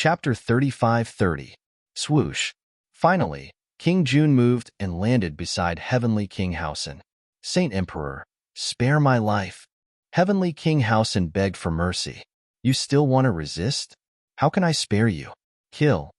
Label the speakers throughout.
Speaker 1: Chapter 35:30. Swoosh. Finally, King Jun moved and landed beside Heavenly King Housen. Saint Emperor, spare my life. Heavenly King Housen begged for mercy. You still want to resist? How can I spare you? Kill.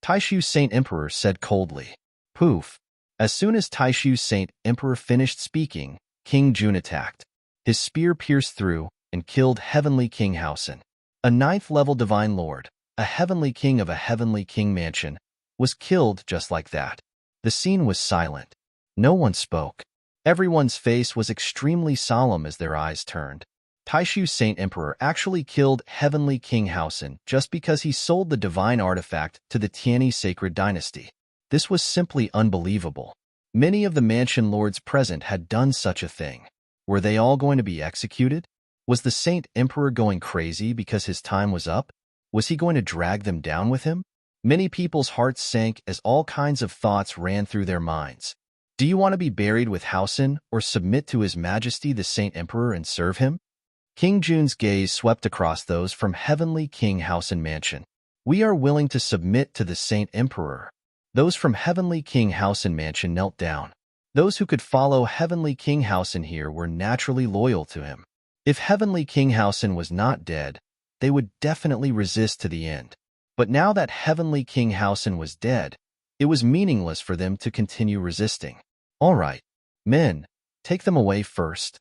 Speaker 1: Taishu Saint Emperor said coldly. Poof. As soon as Taishu Saint Emperor finished speaking, King Jun attacked. His spear pierced through and killed Heavenly King Housen. A 9th-level Divine Lord, a Heavenly King of a Heavenly King mansion, was killed just like that. The scene was silent. No one spoke. Everyone's face was extremely solemn as their eyes turned. Taishu Saint Emperor actually killed Heavenly King Housen just because he sold the divine artifact to the Tianyi sacred dynasty. This was simply unbelievable. Many of the mansion lords present had done such a thing. Were they all going to be executed? Was the Saint Emperor going crazy because his time was up? Was he going to drag them down with him? Many people's hearts sank as all kinds of thoughts ran through their minds. Do you want to be buried with Housen or submit to His Majesty the Saint Emperor and serve him? King Jun's gaze swept across those from Heavenly King Housen Mansion. We are willing to submit to the Saint Emperor. Those from Heavenly King Housen Mansion knelt down. Those who could follow Heavenly King Housen here were naturally loyal to him. If Heavenly King Housen was not dead, they would definitely resist to the end. But now that Heavenly King Housen was dead, it was meaningless for them to continue resisting. All right, men, take them away first.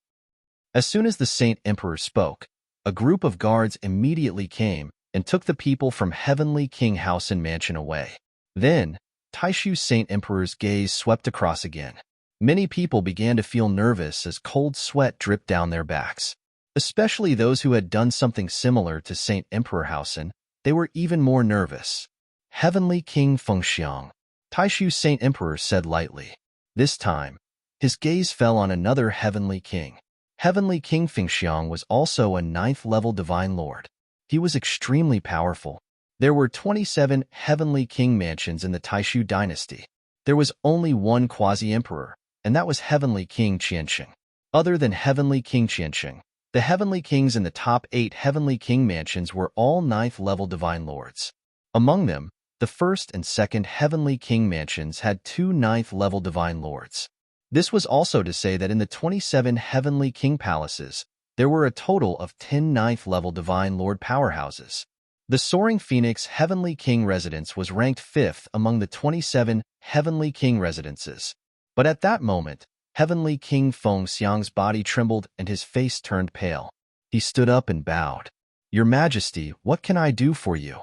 Speaker 1: As soon as the Saint Emperor spoke, a group of guards immediately came and took the people from Heavenly King Housen Mansion away. Then, Taishu Saint Emperor's gaze swept across again. Many people began to feel nervous as cold sweat dripped down their backs. Especially those who had done something similar to Saint Emperor Housen, they were even more nervous. Heavenly King Fengxiang. Taishu Saint Emperor said lightly. This time, his gaze fell on another Heavenly King. Heavenly King Fengxiang was also a 9th-level Divine Lord. He was extremely powerful. There were 27 Heavenly King mansions in the Taishu dynasty. There was only one quasi-emperor, and that was Heavenly King Qiansheng. Other than Heavenly King Qiansheng, the Heavenly Kings in the top 8 Heavenly King mansions were all 9th-level Divine Lords. Among them, the 1st and 2nd Heavenly King mansions had 2 9th-level Divine Lords. This was also to say that in the 27 Heavenly King palaces, there were a total of 10 9th-level Divine Lord powerhouses. The Soaring Phoenix Heavenly King residence was ranked 5th among the 27 Heavenly King residences. But at that moment, Heavenly King Fengxiang's body trembled and his face turned pale. He stood up and bowed. Your Majesty, what can I do for you?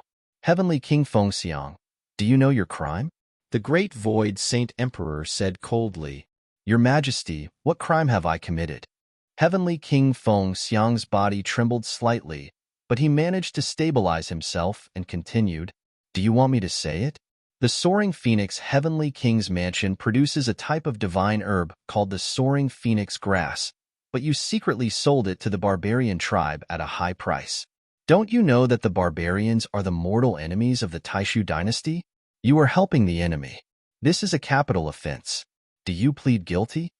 Speaker 1: Heavenly King Fengxiang, do you know your crime? The Great Void Saint Emperor said coldly. Your Majesty, what crime have I committed? Heavenly King Fengxiang's body trembled slightly, but he managed to stabilize himself and continued, Do you want me to say it? The Soaring Phoenix Heavenly King's mansion produces a type of divine herb called the Soaring Phoenix grass, but you secretly sold it to the barbarian tribe at a high price. Don't you know that the barbarians are the mortal enemies of the Taishu dynasty? You are helping the enemy. This is a capital offense. Do you plead guilty?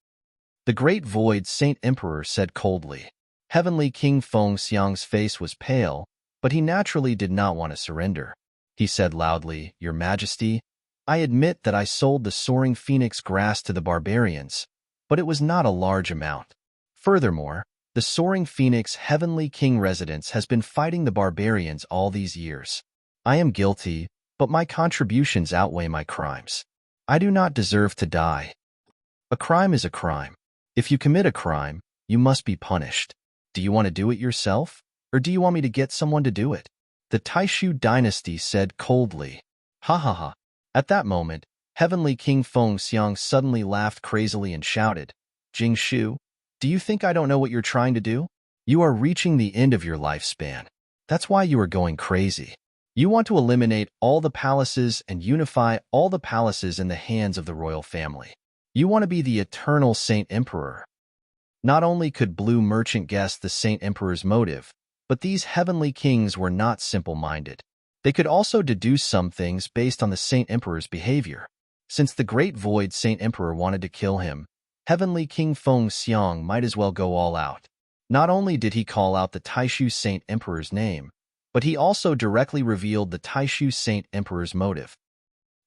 Speaker 1: The Great Void Saint Emperor said coldly. Heavenly King Fengxiang's face was pale, but he naturally did not want to surrender. He said loudly, Your Majesty, I admit that I sold the Soaring Phoenix grass to the barbarians, but it was not a large amount. Furthermore, the Soaring Phoenix Heavenly King residence has been fighting the barbarians all these years. I am guilty, but my contributions outweigh my crimes. I do not deserve to die. A crime is a crime. If you commit a crime, you must be punished. Do you want to do it yourself, or do you want me to get someone to do it? The Taishu dynasty said coldly. Ha ha ha. At that moment, Heavenly King Fengxiang suddenly laughed crazily and shouted, Jingshu, do you think I don't know what you're trying to do? You are reaching the end of your lifespan. That's why you are going crazy. You want to eliminate all the palaces and unify all the palaces in the hands of the royal family. You want to be the eternal Saint Emperor. Not only could Blue Merchant guess the Saint Emperor's motive, but these Heavenly Kings were not simple-minded. They could also deduce some things based on the Saint Emperor's behavior. Since the Great Void Saint Emperor wanted to kill him, Heavenly King Fengxiang might as well go all out. Not only did he call out the Taishu Saint Emperor's name, but he also directly revealed the Taishu Saint Emperor's motive.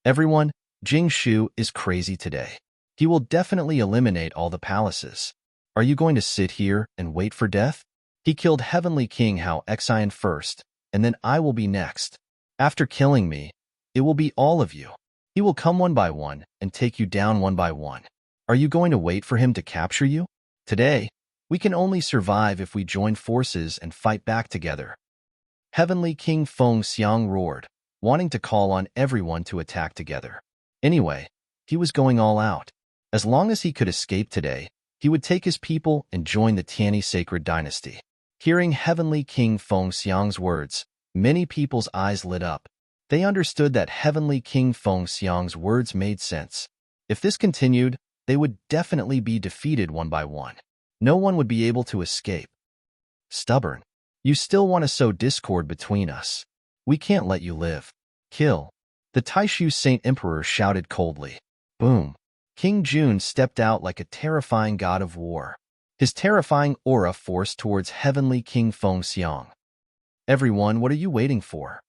Speaker 1: Everyone, Jing Shu is crazy today. He will definitely eliminate all the palaces. Are you going to sit here and wait for death? He killed Heavenly King Hao Xian first, and then I will be next. After killing me, it will be all of you. He will come one by one and take you down one by one. Are you going to wait for him to capture you? Today, we can only survive if we join forces and fight back together. Heavenly King Feng Xiang roared, wanting to call on everyone to attack together. Anyway, he was going all out. As long as he could escape today, he would take his people and join the Tianyi sacred dynasty. Hearing Heavenly King Feng Xiang's words, many people's eyes lit up. They understood that Heavenly King Feng Xiang's words made sense. If this continued, they would definitely be defeated one by one. No one would be able to escape. Stubborn. You still want to sow discord between us. We can't let you live. Kill. The Taishu Saint Emperor shouted coldly. Boom. King Jun stepped out like a terrifying god of war. His terrifying aura forced towards Heavenly King Feng Xiang. Everyone, what are you waiting for?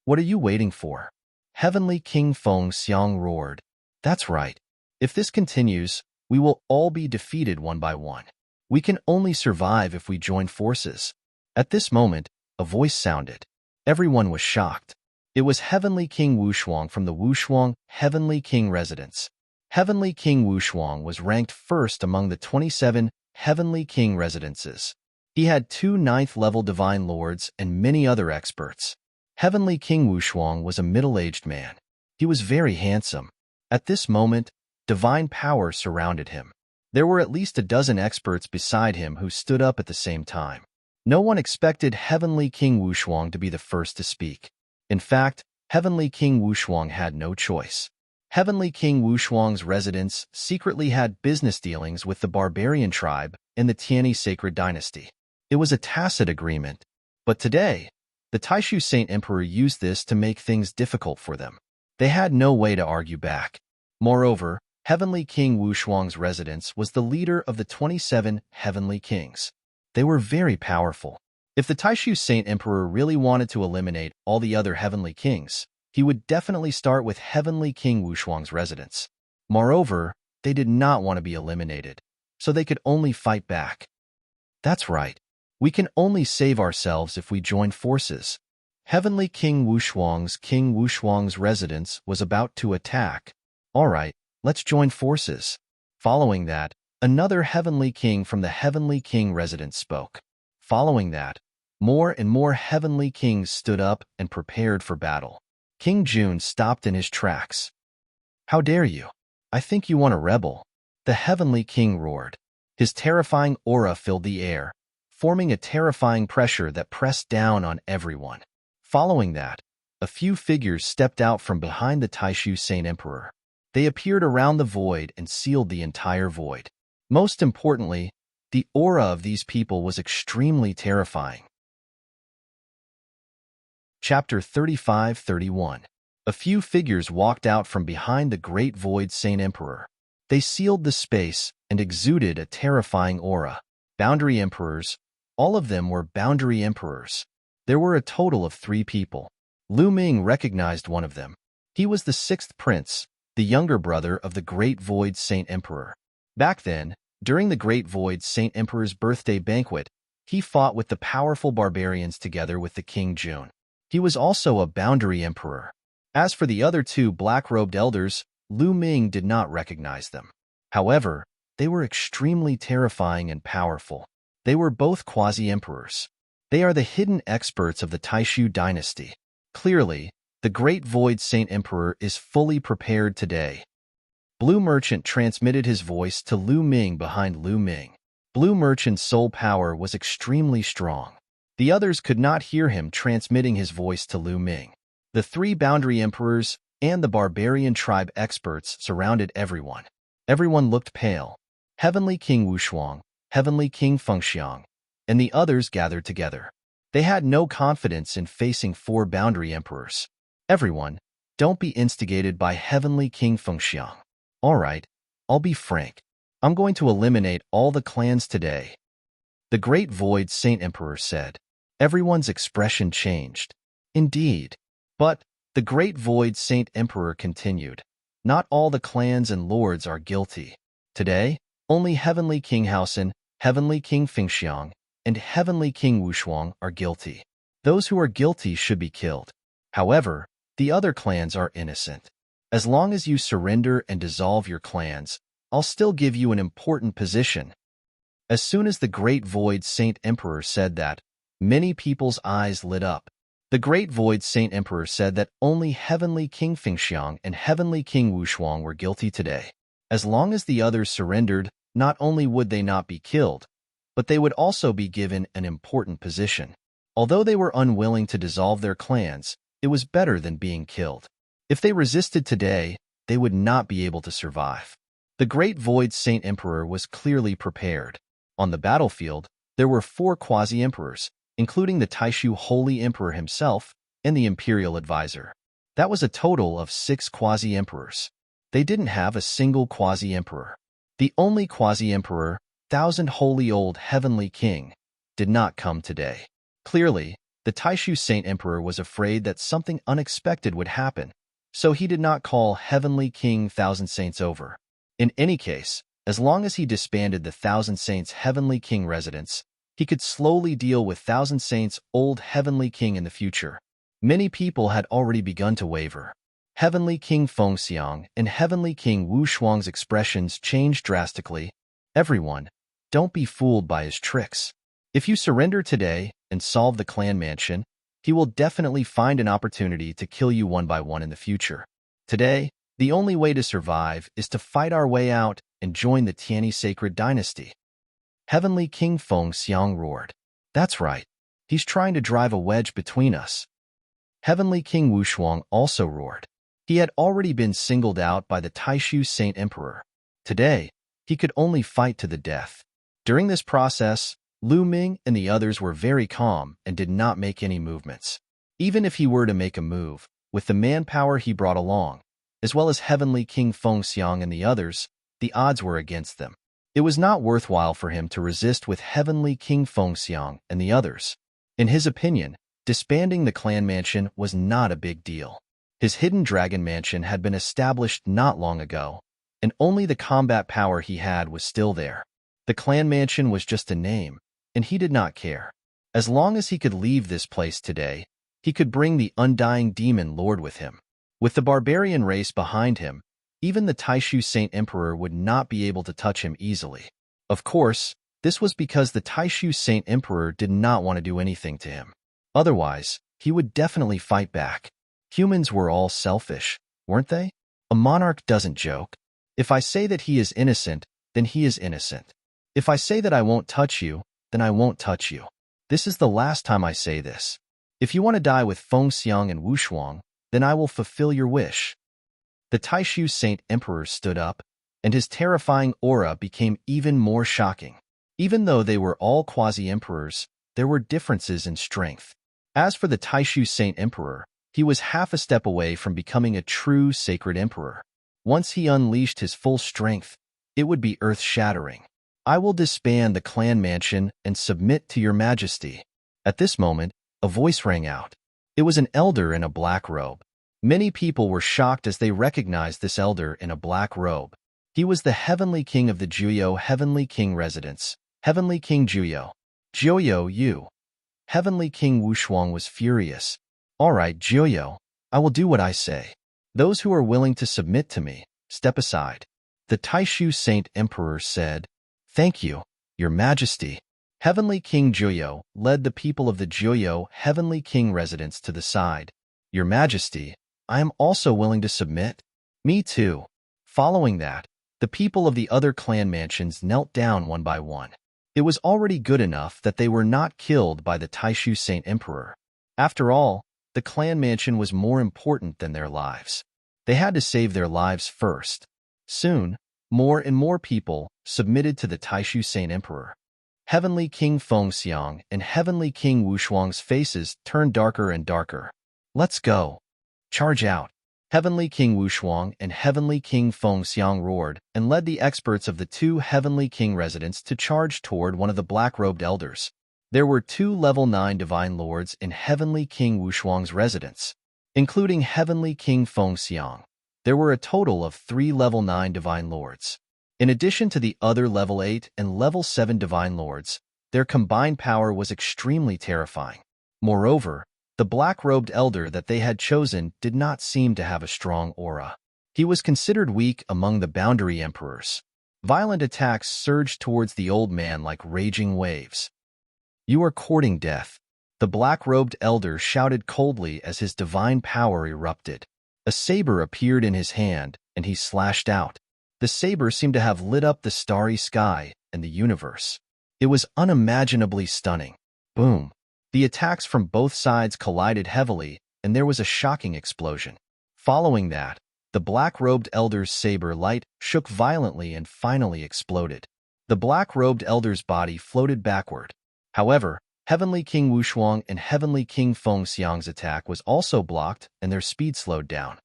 Speaker 1: What are you waiting for? Heavenly King Feng Xiang roared. That's right. If this continues, we will all be defeated one by one. We can only survive if we join forces. At this moment, a voice sounded. Everyone was shocked. It was Heavenly King Wushuang from the Wushuang Heavenly King residence. Heavenly King Wushuang was ranked first among the 27 Heavenly King residences. He had 2 9th-level divine lords and many other experts. Heavenly King Wushuang was a middle-aged man. He was very handsome. At this moment, divine power surrounded him. There were at least a dozen experts beside him who stood up at the same time. No one expected Heavenly King Wushuang to be the first to speak. In fact, Heavenly King Wushuang had no choice. Heavenly King Wushuang's residence secretly had business dealings with the barbarian tribe in the Tianyi sacred dynasty. It was a tacit agreement, but today, the Taishu Saint Emperor used this to make things difficult for them. They had no way to argue back. Moreover, Heavenly King Wushuang's residence was the leader of the 27 Heavenly Kings. They were very powerful. If the Taishu Saint Emperor really wanted to eliminate all the other Heavenly Kings, he would definitely start with Heavenly King Wushuang's residence. Moreover, they did not want to be eliminated, so they could only fight back. That's right. We can only save ourselves if we join forces. Heavenly King Wushuang's residence was about to attack. All right, let's join forces. Following that, another Heavenly King from the Heavenly King residence spoke. Following that, more and more Heavenly Kings stood up and prepared for battle. King Jun stopped in his tracks. How dare you? I think you want to rebel. The Heavenly King roared. His terrifying aura filled the air, forming a terrifying pressure that pressed down on everyone. Following that, a few figures stepped out from behind the Taishu Saint Emperor. They appeared around the void and sealed the entire void. Most importantly, the aura of these people was extremely terrifying. Chapter 35-31. A few figures walked out from behind the Great Void Saint Emperor. They sealed the space and exuded a terrifying aura. Boundary Emperors. All of them were Boundary Emperors. There were a total of 3 people. Lu Ming recognized one of them. He was the 6th prince, the younger brother of the Great Void Saint Emperor. Back then, during the Great Void Saint Emperor's birthday banquet, he fought with the powerful barbarians together with the King Jun. He was also a Boundary Emperor. As for the other 2 black-robed elders, Lu Ming did not recognize them. However, they were extremely terrifying and powerful. They were both quasi-emperors. They are the hidden experts of the Taishu dynasty. Clearly, the Great Void Saint Emperor is fully prepared today. Blue Merchant transmitted his voice to Lu Ming behind Lu Ming. Blue Merchant's soul power was extremely strong. The others could not hear him transmitting his voice to Lu Ming. The 3 Boundary Emperors and the barbarian tribe experts surrounded everyone. Everyone looked pale. Heavenly King Wushuang, Heavenly King Fengxiang, and the others gathered together. They had no confidence in facing 4 Boundary Emperors. Everyone, don't be instigated by Heavenly King Fengxiang. All right, I'll be frank. I'm going to eliminate all the clans today. The Great Void Saint Emperor said. Everyone's expression changed. Indeed. But the great void Saint Emperor continued. Not all the clans and lords are guilty. Today, only Heavenly King Haosen, Heavenly King Fengxiang, and Heavenly King Wushuang are guilty. Those who are guilty should be killed. However, the other clans are innocent. As long as you surrender and dissolve your clans, I'll still give you an important position. As soon as the Great Void Saint Emperor said that, many people's eyes lit up. The Great Void Saint Emperor said that only Heavenly King Fengxiang and Heavenly King Wushuang were guilty today. As long as the others surrendered, not only would they not be killed, but they would also be given an important position. Although they were unwilling to dissolve their clans, it was better than being killed. If they resisted today, they would not be able to survive. The Great Void Saint Emperor was clearly prepared. On the battlefield, there were 4 quasi-emperors, including the Taishu Holy Emperor himself and the Imperial Advisor. That was a total of 6 quasi-emperors. They didn't have a single quasi-emperor. The only quasi-emperor, Thousand Holy Old Heavenly King, did not come today. Clearly, the Taishu Saint Emperor was afraid that something unexpected would happen, so he did not call Heavenly King Thousand Saints over. In any case, as long as he disbanded the Thousand Saints Heavenly King residence, he could slowly deal with Thousand Saints Old Heavenly King in the future. Many people had already begun to waver. Heavenly King Fengxiang and Heavenly King Wushuang's expressions changed drastically. Everyone, don't be fooled by his tricks. If you surrender today and solve the clan mansion, he will definitely find an opportunity to kill you one by one in the future. Today, the only way to survive is to fight our way out and join the Tianyi Sacred Dynasty. Heavenly King Fengxiang roared. That's right. He's trying to drive a wedge between us. Heavenly King Wushuang also roared. He had already been singled out by the Taishu Saint Emperor. Today, he could only fight to the death. During this process, Lu Ming and the others were very calm and did not make any movements. Even if he were to make a move, with the manpower he brought along, as well as Heavenly King Fengxiang and the others, the odds were against them. It was not worthwhile for him to resist with Heavenly King Fengxiang and the others. In his opinion, disbanding the clan mansion was not a big deal. His hidden dragon mansion had been established not long ago, and only the combat power he had was still there. The clan mansion was just a name, and he did not care. As long as he could leave this place today, he could bring the undying demon lord with him. With the barbarian race behind him, even the Taishu Saint Emperor would not be able to touch him easily. Of course, this was because the Taishu Saint Emperor did not want to do anything to him. Otherwise, he would definitely fight back. Humans were all selfish, weren't they? A monarch doesn't joke. If I say that he is innocent, then he is innocent. If I say that I won't touch you, then I won't touch you. This is the last time I say this. If you want to die with Fengxiang and Wushuang, then I will fulfill your wish. The Taishu Saint Emperor stood up, and his terrifying aura became even more shocking. Even though they were all quasi-emperors, there were differences in strength. As for the Taishu Saint Emperor, he was half a step away from becoming a true sacred emperor. Once he unleashed his full strength, it would be earth-shattering. I will disband the clan mansion and submit to your majesty. At this moment, a voice rang out. It was an elder in a black robe. Many people were shocked as they recognized this elder in a black robe. He was the Heavenly King of the Juyo Heavenly King residence, Heavenly King Juyo. Juyo, you. Heavenly King Wushuang was furious. All right, Juyo, I will do what I say. Those who are willing to submit to me, step aside. The Taishu Saint Emperor said, Thank you, your majesty. Heavenly King Juyo led the people of the Juyo Heavenly King residence to the side. Your majesty, I am also willing to submit. Me too. Following that, the people of the other clan mansions knelt down one by one. It was already good enough that they were not killed by the Taishu Saint Emperor. After all, the clan mansion was more important than their lives. They had to save their lives first. Soon, more and more people submitted to the Taishu Saint Emperor. Heavenly King Fengxiang and Heavenly King Wushuang's faces turned darker and darker. Let's go. Charge out. Heavenly King Wushuang and Heavenly King Fengxiang roared and led the experts of the 2 Heavenly King residents to charge toward one of the black-robed elders. There were 2 level 9 divine lords in Heavenly King Wushuang's residence, including Heavenly King Fengxiang. There were a total of 3 level 9 divine lords. In addition to the other level 8 and level 7 divine lords, their combined power was extremely terrifying. Moreover, the black-robed elder that they had chosen did not seem to have a strong aura. He was considered weak among the boundary emperors. Violent attacks surged towards the old man like raging waves. "You are courting death," the black-robed elder shouted coldly as his divine power erupted. A saber appeared in his hand, and he slashed out. The saber seemed to have lit up the starry sky and the universe. It was unimaginably stunning. Boom! The attacks from both sides collided heavily, and there was a shocking explosion. Following that, the black-robed elder's saber light shook violently and finally exploded. The black-robed elder's body floated backward. However, Heavenly King Wushuang and Heavenly King Fengxiang's attack was also blocked and their speed slowed down.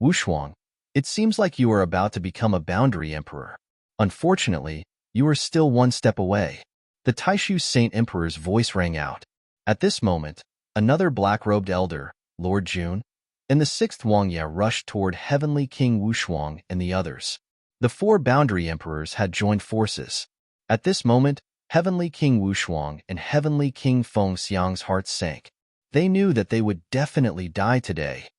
Speaker 1: "Wushuang, it seems like you are about to become a boundary emperor. Unfortunately, you are still one step away." The Taishu Saint Emperor's voice rang out. At this moment, another black-robed elder, Lord Jun, and the 6th Wangya rushed toward Heavenly King Wushuang and the others. The 4 boundary emperors had joined forces. At this moment, Heavenly King Wushuang and Heavenly King Fengxiang's hearts sank. They knew that they would definitely die today.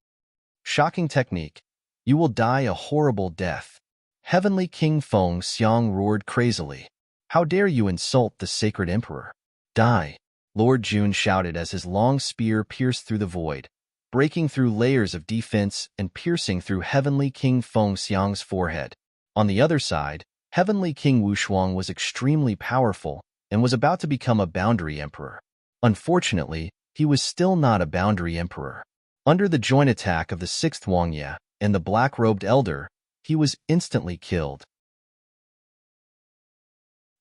Speaker 1: "Shocking technique. You will die a horrible death." Heavenly King Fengxiang roared crazily. "How dare you insult the sacred emperor? Die!" Lord Jun shouted as his long spear pierced through the void, breaking through layers of defense and piercing through Heavenly King Fengxiang's forehead. On the other side, Heavenly King Wushuang was extremely powerful and was about to become a boundary emperor. Unfortunately, he was still not a boundary emperor. Under the joint attack of the 6th Wangya and the black-robed elder, he was instantly killed.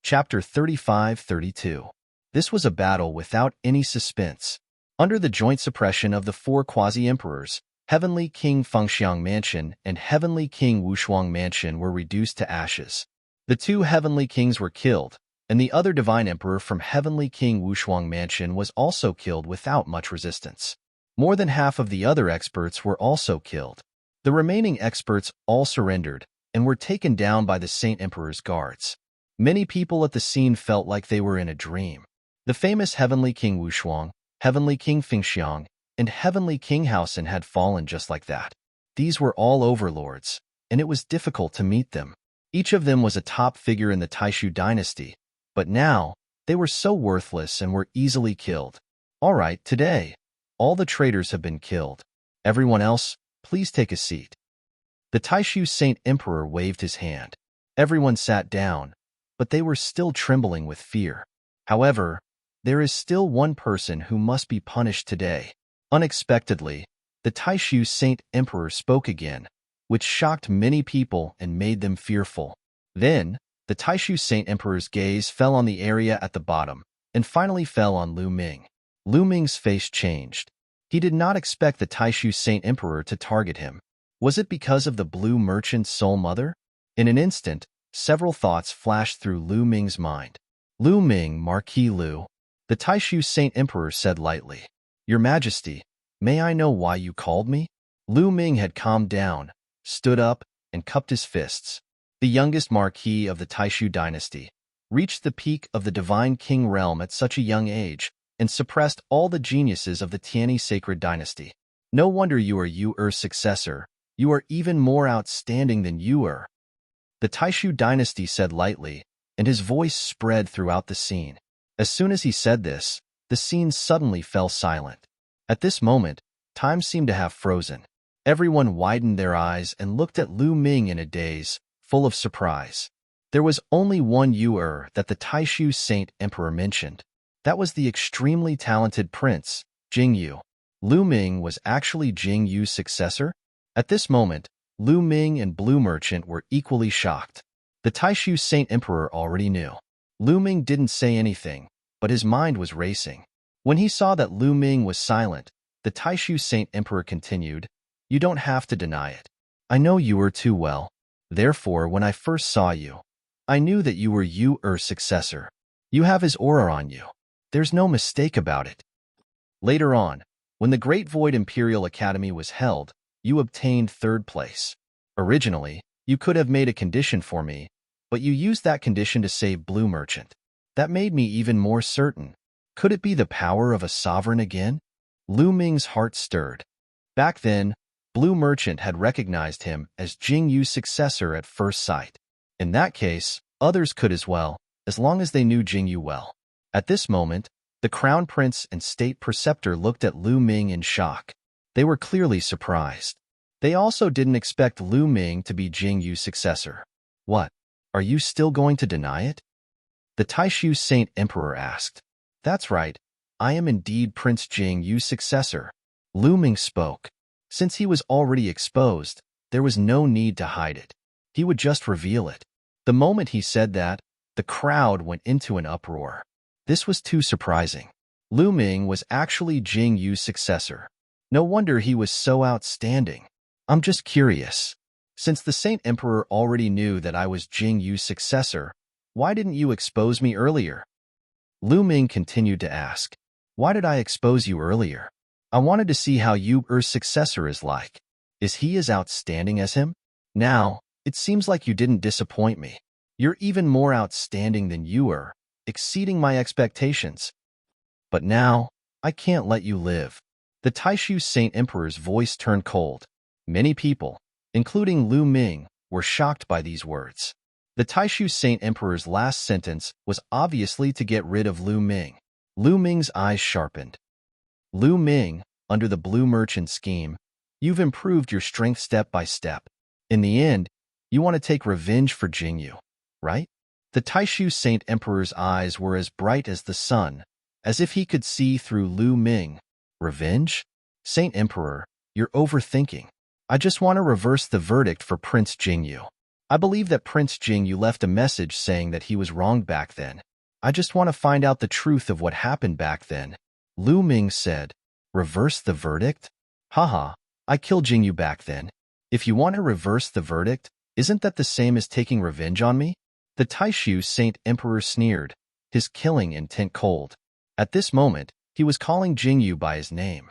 Speaker 1: Chapter 35-32. This was a battle without any suspense. Under the joint suppression of the 4 quasi-emperors, Heavenly King Fengxiang Mansion and Heavenly King Wushuang Mansion were reduced to ashes. The 2 Heavenly Kings were killed, and the other Divine Emperor from Heavenly King Wushuang Mansion was also killed without much resistance. More than half of the other experts were also killed. The remaining experts all surrendered and were taken down by the Saint Emperor's guards. Many people at the scene felt like they were in a dream. The famous Heavenly King Wushuang, Heavenly King Fengxiang, and Heavenly King Haosen had fallen just like that. These were all overlords, and it was difficult to meet them. Each of them was a top figure in the Taishu dynasty, but now they were so worthless and were easily killed. "All right, today, all the traitors have been killed. Everyone else, please take a seat." The Taishu Saint Emperor waved his hand. Everyone sat down, but they were still trembling with fear. However, there is still one person who must be punished today. Unexpectedly, the Taishu Saint Emperor spoke again, which shocked many people and made them fearful. Then, the Taishu Saint Emperor's gaze fell on the area at the bottom, and finally fell on Lu Ming. Lu Ming's face changed. He did not expect the Taishu Saint Emperor to target him. Was it because of the blue merchant's soul mother? In an instant, several thoughts flashed through Lu Ming's mind. "Lu Ming, Marquis Lu," the Taishu Saint Emperor said lightly. "Your Majesty, may I know why you called me?" Lu Ming had calmed down, stood up, and cupped his fists. The youngest Marquis of the Taishu dynasty reached the peak of the Divine King realm at such a young age and suppressed all the geniuses of the Tianyi sacred dynasty. "No wonder you are Yu-Er's successor. You are even more outstanding than Yu-Er," the Taishu dynasty said lightly, and his voice spread throughout the scene. As soon as he said this, the scene suddenly fell silent. At this moment, time seemed to have frozen. Everyone widened their eyes and looked at Lu Ming in a daze, full of surprise. There was only one Yu-Er that the Taishu Saint Emperor mentioned. That was the extremely talented prince, Jing Yu. Lu Ming was actually Jing Yu's successor? At this moment, Lu Ming and Blue Merchant were equally shocked. The Taishu Saint Emperor already knew. Lu Ming didn't say anything, but his mind was racing. When he saw that Lu Ming was silent, the Taishu Saint Emperor continued, "You don't have to deny it. I know Yu-Er too well. Therefore, when I first saw you, I knew that you were Yu-Er's successor. You have his aura on you. There's no mistake about it. Later on, when the Great Void Imperial Academy was held, you obtained third place. Originally, you could have made a condition for me, but you used that condition to save Blue Merchant. That made me even more certain. Could it be the power of a sovereign again? Lu Ming's heart stirred. Back then, Blue Merchant had recognized him as Jing Yu's successor at first sight. In that case, others could as well, as long as they knew Jing Yu well. At this moment, the Crown Prince and State Preceptor looked at Lu Ming in shock. They were clearly surprised. They also didn't expect Lu Ming to be Jing Yu's successor. What? Are you still going to deny it? The Taishu Saint Emperor asked. That's right. I am indeed Prince Jing Yu's successor. Lu Ming spoke. Since he was already exposed, there was no need to hide it. He would just reveal it. The moment he said that, the crowd went into an uproar. This was too surprising. Lu Ming was actually Jing Yu's successor. No wonder he was so outstanding. I'm just curious. Since the Saint Emperor already knew that I was Jing Yu's successor, why didn't you expose me earlier? Lu Ming continued to ask. Why did I expose you earlier? I wanted to see how Yu's successor is like. Is he as outstanding as him? Now, it seems like you didn't disappoint me. You're even more outstanding than you are, exceeding my expectations. But now, I can't let you live. The Taishu Saint Emperor's voice turned cold. Many people, including Lu Ming, were shocked by these words. The Taishu Saint Emperor's last sentence was obviously to get rid of Lu Ming. Lu Ming's eyes sharpened. Lu Ming, under the Blue Merchant scheme, you've improved your strength step by step. In the end, you want to take revenge for Jing Yu, right? The Taishu Saint Emperor's eyes were as bright as the sun, as if he could see through Lu Ming. Revenge? Saint Emperor, you're overthinking. I just want to reverse the verdict for Prince Jing Yu. I believe that Prince Jing Yu left a message saying that he was wronged back then. I just want to find out the truth of what happened back then. Lu Ming said, reverse the verdict? Haha, I killed Jing Yu back then. If you want to reverse the verdict, isn't that the same as taking revenge on me? The Taishu Saint Emperor sneered, his killing intent cold. At this moment, he was calling Jing Yu by his name.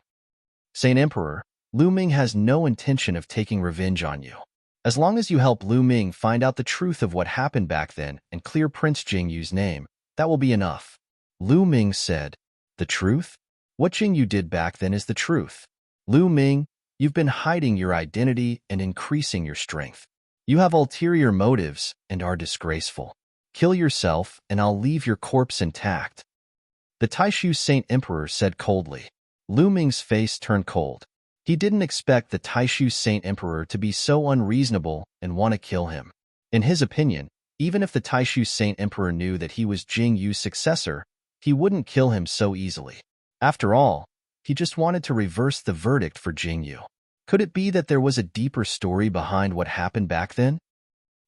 Speaker 1: Saint Emperor, Lu Ming has no intention of taking revenge on you. As long as you help Lu Ming find out the truth of what happened back then and clear Prince Jing Yu's name, that will be enough. Lu Ming said, the truth? What Jing Yu did back then is the truth. Lu Ming, you've been hiding your identity and increasing your strength. You have ulterior motives and are disgraceful. Kill yourself and I'll leave your corpse intact. The Taishu Saint Emperor said coldly. Lu Ming's face turned cold. He didn't expect the Taishu Saint Emperor to be so unreasonable and want to kill him. In his opinion, even if the Taishu Saint Emperor knew that he was Jing Yu's successor, he wouldn't kill him so easily. After all, he just wanted to reverse the verdict for Jing Yu. Could it be that there was a deeper story behind what happened back then?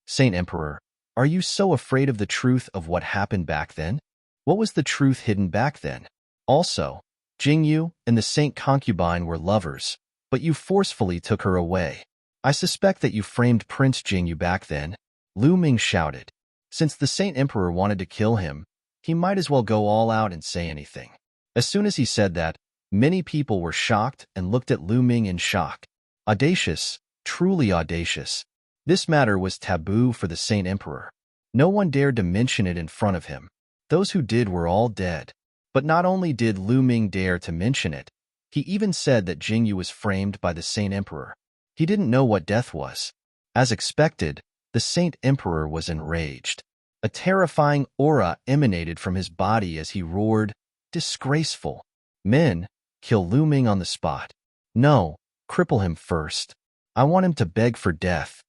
Speaker 1: Saint Emperor, are you so afraid of the truth of what happened back then? What was the truth hidden back then? Also, Jing Yu and the Saint Concubine were lovers, but you forcefully took her away. I suspect that you framed Prince Jing Yu back then. Lu Ming shouted. Since the Saint Emperor wanted to kill him, he might as well go all out and say anything. As soon as he said that, many people were shocked and looked at Lu Ming in shock. Audacious, truly audacious. This matter was taboo for the Saint Emperor. No one dared to mention it in front of him. Those who did were all dead. But not only did Lu Ming dare to mention it, he even said that Jing Yu was framed by the Saint Emperor. He didn't know what death was. As expected, the Saint Emperor was enraged. A terrifying aura emanated from his body as he roared, disgraceful. Men, kill Lu Ming on the spot. No, cripple him first. I want him to beg for death.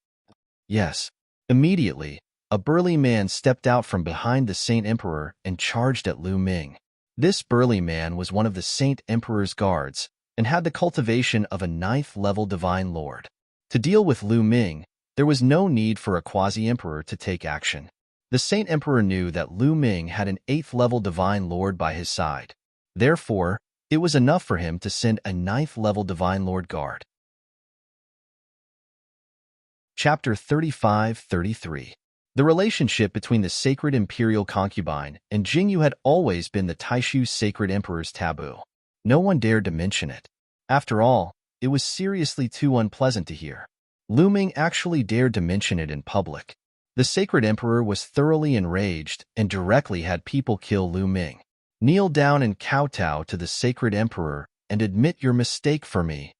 Speaker 1: Yes. Immediately, a burly man stepped out from behind the Saint Emperor and charged at Lu Ming. This burly man was one of the Saint Emperor's guards and had the cultivation of a 9th-level Divine Lord. To deal with Lu Ming, there was no need for a quasi-emperor to take action. The Saint Emperor knew that Lu Ming had an 8th-level Divine Lord by his side. Therefore, it was enough for him to send a 9th-level Divine Lord guard. Chapter 35-33 The relationship between the sacred imperial concubine and Jingyu had always been the Taishu's sacred emperor's taboo. No one dared to mention it. After all, it was seriously too unpleasant to hear. Lu Ming actually dared to mention it in public. The sacred emperor was thoroughly enraged and directly had people kill Lu Ming. Kneel down and kowtow to the sacred emperor and admit your mistake for me.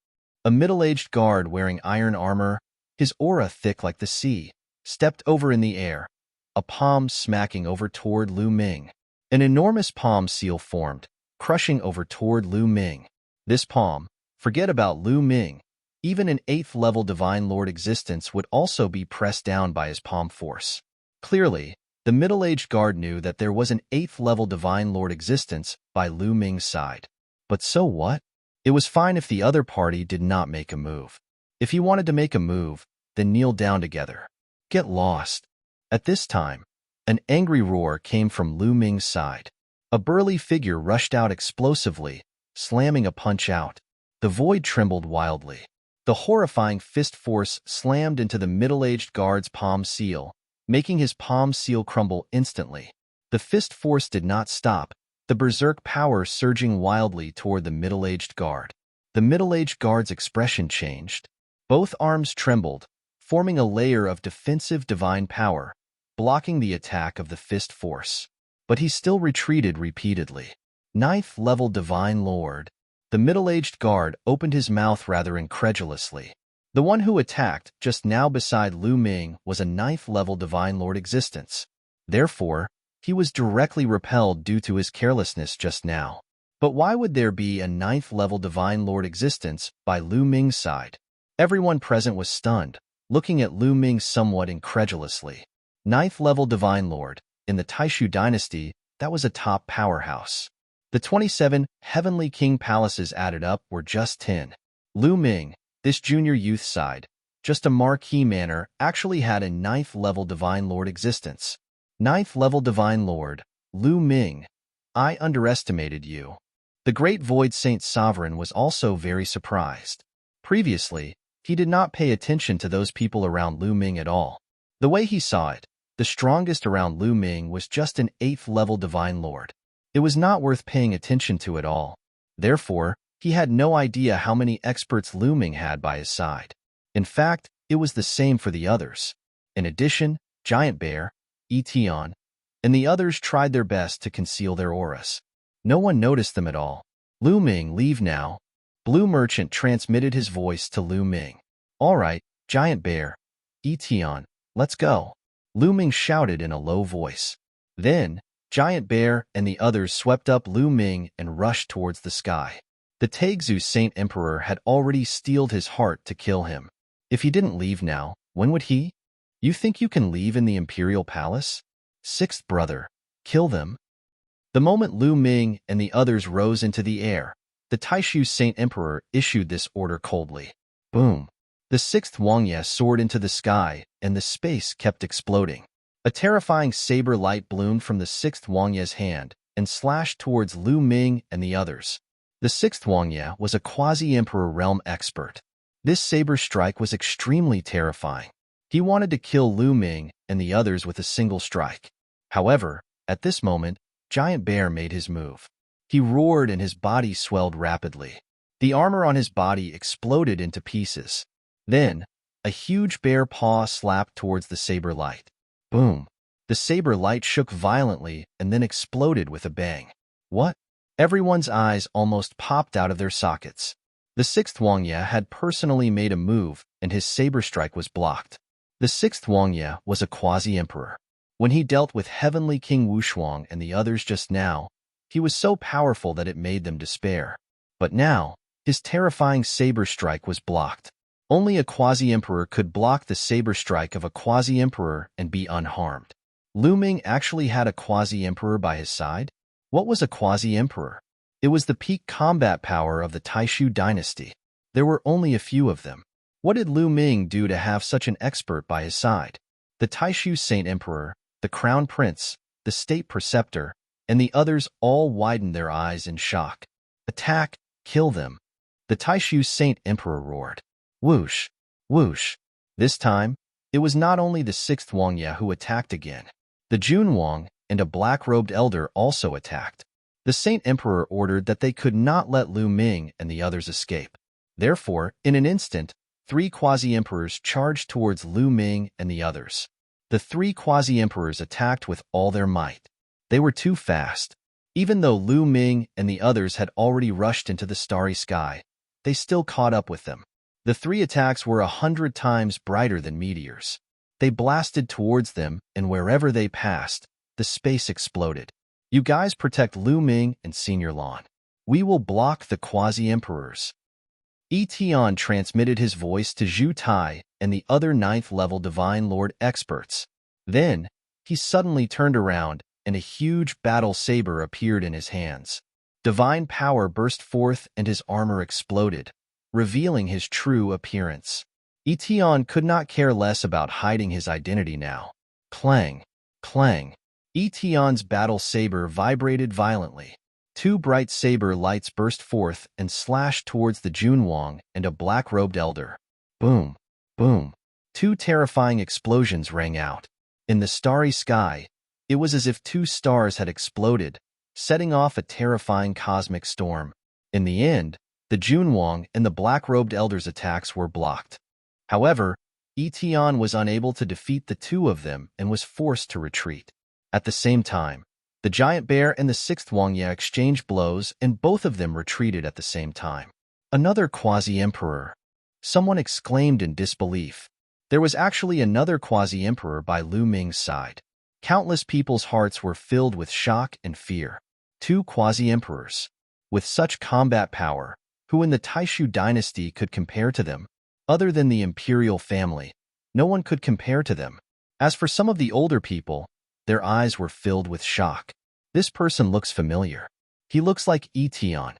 Speaker 1: A middle-aged guard wearing iron armor, his aura thick like the sea, stepped over in the air, a palm smacking over toward Lu Ming. An enormous palm seal formed, crushing over toward Lu Ming. This palm, forget about Lu Ming, even an 8th-level Divine Lord existence would also be pressed down by his palm force. Clearly, the middle-aged guard knew that there was an 8th-level Divine Lord existence by Lu Ming's side. But so what? It was fine if the other party did not make a move. If he wanted to make a move, then kneel down together. Get lost. At this time, an angry roar came from Lu Ming's side. A burly figure rushed out explosively, slamming a punch out. The void trembled wildly. The horrifying fist force slammed into the middle-aged guard's palm seal, making his palm seal crumble instantly. The fist force did not stop, the berserk power surging wildly toward the middle-aged guard. The middle-aged guard's expression changed. Both arms trembled, forming a layer of defensive divine power, blocking the attack of the fist force. But he still retreated repeatedly. 9th-level Divine Lord. The middle-aged guard opened his mouth rather incredulously. The one who attacked just now beside Lu Ming was a 9th-level Divine Lord existence. Therefore, he was directly repelled due to his carelessness just now. But why would there be a 9th-level Divine Lord existence by Lu Ming's side? Everyone present was stunned, looking at Lu Ming somewhat incredulously. 9th-level Divine Lord. In the Taishu dynasty, that was a top powerhouse. The 27 Heavenly King palaces added up were just 10. Lu Ming, this junior youth side, just a marquee manor, actually had a 9th-level Divine Lord existence. 9th-level Divine Lord, Lu Ming, I underestimated you. The Great Void Saint Sovereign was also very surprised. Previously, he did not pay attention to those people around Lu Ming at all. The way he saw it, the strongest around Lu Ming was just an 8th-level Divine Lord. It was not worth paying attention to at all. Therefore, he had no idea how many experts Lu Ming had by his side. In fact, it was the same for the others. In addition, Giant Bear, Etion, and the others tried their best to conceal their auras. No one noticed them at all. Lu Ming, leave now. Blue Merchant transmitted his voice to Lu Ming. All right, Giant Bear, Etion, let's go. Lu Ming shouted in a low voice. Then, Giant Bear and the others swept up Lu Ming and rushed towards the sky. The Taixu Saint Emperor had already steeled his heart to kill him. If he didn't leave now, when would he? You think you can leave in the Imperial Palace? 6th brother, kill them. The moment Lu Ming and the others rose into the air, the Taishu Saint Emperor issued this order coldly. Boom. The 6th Wangye soared into the sky, and the space kept exploding. A terrifying saber light bloomed from the 6th Wangye's hand and slashed towards Lu Ming and the others. The 6th Wangye was a quasi-emperor realm expert. This saber strike was extremely terrifying. He wanted to kill Lu Ming and the others with a single strike. However, at this moment, Giant Bear made his move. He roared and his body swelled rapidly. The armor on his body exploded into pieces. Then, a huge bear paw slapped towards the saber light. Boom. The saber light shook violently and then exploded with a bang. What? Everyone's eyes almost popped out of their sockets. The 6th Wangye had personally made a move and his saber strike was blocked. The 6th Wangye was a quasi-emperor. When he dealt with Heavenly King Wushuang and the others just now, he was so powerful that it made them despair. But now, his terrifying saber strike was blocked. Only a quasi-emperor could block the saber strike of a quasi-emperor and be unharmed. Lu Ming actually had a quasi-emperor by his side? What was a quasi-emperor? It was the peak combat power of the Taishu dynasty. There were only a few of them. What did Lu Ming do to have such an expert by his side? The Taishu Saint Emperor, the Crown Prince, the State Preceptor, and the others all widened their eyes in shock. Attack! Kill them! The Taishu Saint Emperor roared. Whoosh! Whoosh! This time, It was not only the sixth Wangya who attacked again. The Junwang and a black-robed elder also attacked. The Saint Emperor ordered that they could not let Lu Ming and the others escape. Therefore, in an instant, 3 quasi-emperors charged towards Lu Ming and the others. The 3 quasi-emperors attacked with all their might. They were too fast. Even though Lu Ming and the others had already rushed into the starry sky, they still caught up with them. The 3 attacks were 100 times brighter than meteors. They blasted towards them, and wherever they passed, the space exploded. You guys protect Lu Ming and Senior Lan. We will block the quasi-emperors. Tian transmitted his voice to Zhu Tai and the other 9th-level Divine Lord experts. Then, he suddenly turned around, and a huge battle saber appeared in his hands. Divine power burst forth and his armor exploded, revealing his true appearance. Tian could not care less about hiding his identity now. Clang! Clang! Tian's battle saber vibrated violently. 2 bright saber lights burst forth and slashed towards the Junwang and a black-robed elder. Boom! Boom! 2 terrifying explosions rang out. In the starry sky, it was as if 2 stars had exploded, setting off a terrifying cosmic storm. In the end, the Junwang and the black-robed elder's attacks were blocked. However, Tian was unable to defeat the 2 of them and was forced to retreat. At the same time, the giant bear and the 6th Wangya exchanged blows, and both of them retreated at the same time. Another quasi-emperor! Someone exclaimed in disbelief. There was actually another quasi-emperor by Lu Ming's side. Countless people's hearts were filled with shock and fear. 2 quasi-emperors. With such combat power, who in the Taishu dynasty could compare to them? Other than the imperial family, no one could compare to them. As for some of the older people, their eyes were filled with shock. This person looks familiar. He looks like Tian.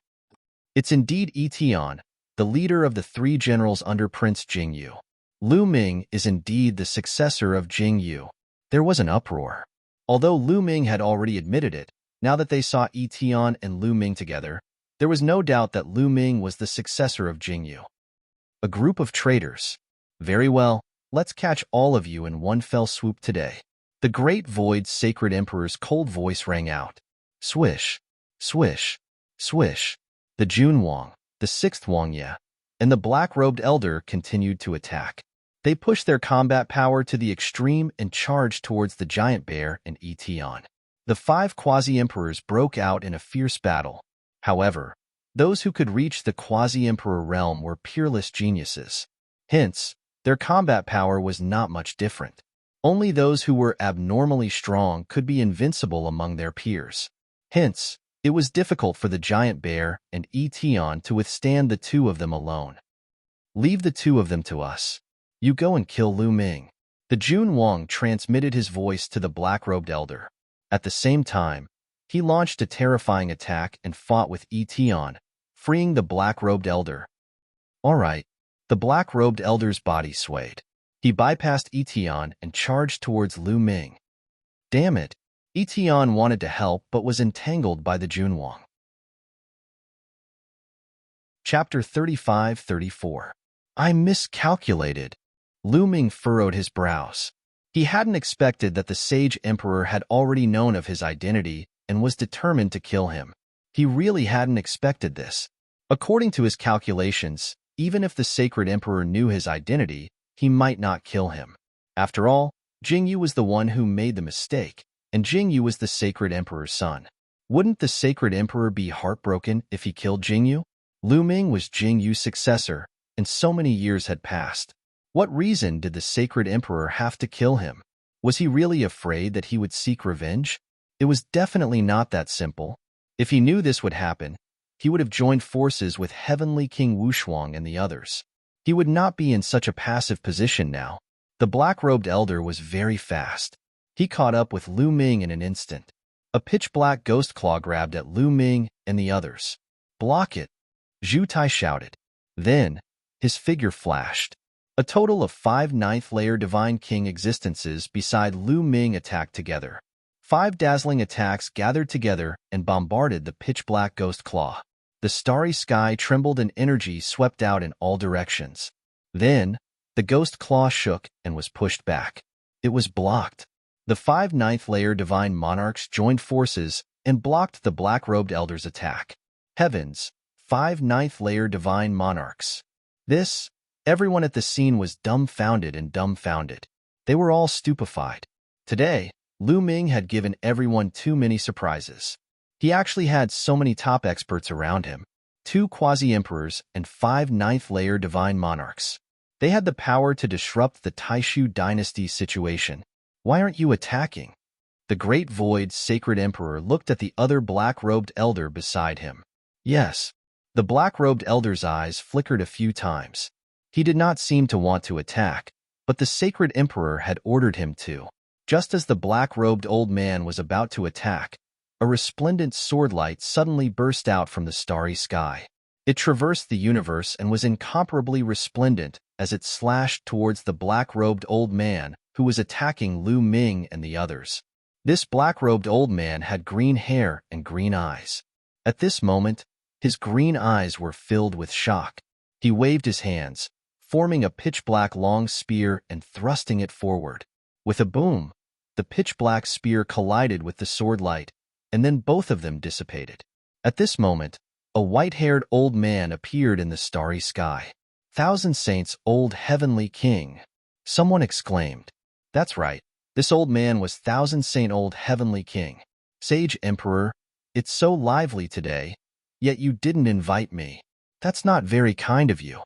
Speaker 1: It's indeed Tian, the leader of the 3 generals under Prince Jingyu. Lu Ming is indeed the successor of Jingyu. There was an uproar. Although Lu Ming had already admitted it, now that they saw Tian and Lu Ming together, there was no doubt that Lu Ming was the successor of Jingyu. A group of traitors. Very well, let's catch all of you in one fell swoop today. The Great Void's Sacred Emperor's cold voice rang out. Swish, swish, swish. The Junwang, the 6th Wangya, and the black-robed elder continued to attack. They pushed their combat power to the extreme and charged towards the giant bear and Tian. The 5 quasi-emperors broke out in a fierce battle. However, those who could reach the quasi-emperor realm were peerless geniuses. Hence, their combat power was not much different. Only those who were abnormally strong could be invincible among their peers. Hence, it was difficult for the giant bear and Tian to withstand the 2 of them alone. Leave the 2 of them to us. You go and kill Lu Ming. The Junwang transmitted his voice to the black-robed elder. At the same time, he launched a terrifying attack and fought with Tian, freeing the black-robed elder. All right, the black-robed elder's body swayed. He bypassed Tian and charged towards Lu Ming. Damn it! Tian wanted to help but was entangled by the Junwang. Chapter 35-34. I miscalculated. Lu Ming furrowed his brows. He hadn't expected that the Sage Emperor had already known of his identity and was determined to kill him. He really hadn't expected this. According to his calculations, even if the Sacred Emperor knew his identity, he might not kill him. After all, Jingyu was the one who made the mistake, and Jingyu was the Sacred Emperor's son. Wouldn't the Sacred Emperor be heartbroken if he killed Jingyu? Lu Ming was Jingyu's successor, and so many years had passed. What reason did the Sacred Emperor have to kill him? Was he really afraid that he would seek revenge? It was definitely not that simple. If he knew this would happen, he would have joined forces with Heavenly King Wushuang and the others. He would not be in such a passive position now. The black-robed elder was very fast. He caught up with Lu Ming in an instant. A pitch-black ghost claw grabbed at Lu Ming and the others. Block it! Zhu Tai shouted. Then, his figure flashed. A total of 5 9th-layer Divine King existences beside Lu Ming attacked together. 5 dazzling attacks gathered together and bombarded the pitch-black ghost claw. The starry sky trembled and energy swept out in all directions. Then, The ghost claw shook and was pushed back. It was blocked. The 5 ninth-layer divine monarchs joined forces and blocked the black-robed elders' attack. Heavens, 5 ninth-layer divine monarchs. Everyone at the scene was dumbfounded and dumbfounded. They were all stupefied. Today, Lu Ming had given everyone too many surprises. He actually had so many top experts around him. 2 quasi-emperors and 5 ninth-layer divine monarchs. They had the power to disrupt the Taishu dynasty situation. Why aren't you attacking? The Great Void Sacred Emperor looked at the other black-robed elder beside him. Yes, the black-robed elder's eyes flickered a few times. He did not seem to want to attack, but the Sacred Emperor had ordered him to. Just as the black-robed old man was about to attack, a resplendent swordlight suddenly burst out from the starry sky. It traversed the universe and was incomparably resplendent as it slashed towards the black-robed old man who was attacking Lu Ming and the others. This black-robed old man had green hair and green eyes. At this moment, his green eyes were filled with shock. He waved his hands, forming a pitch-black long spear and thrusting it forward. With a boom, the pitch-black spear collided with the swordlight, and then both of them dissipated. At this moment, a white-haired old man appeared in the starry sky. "Thousand Saints, old heavenly king!" Someone exclaimed. That's right, this old man was Thousand Saint old heavenly king. Sage Emperor, it's so lively today, yet you didn't invite me. That's not very kind of you.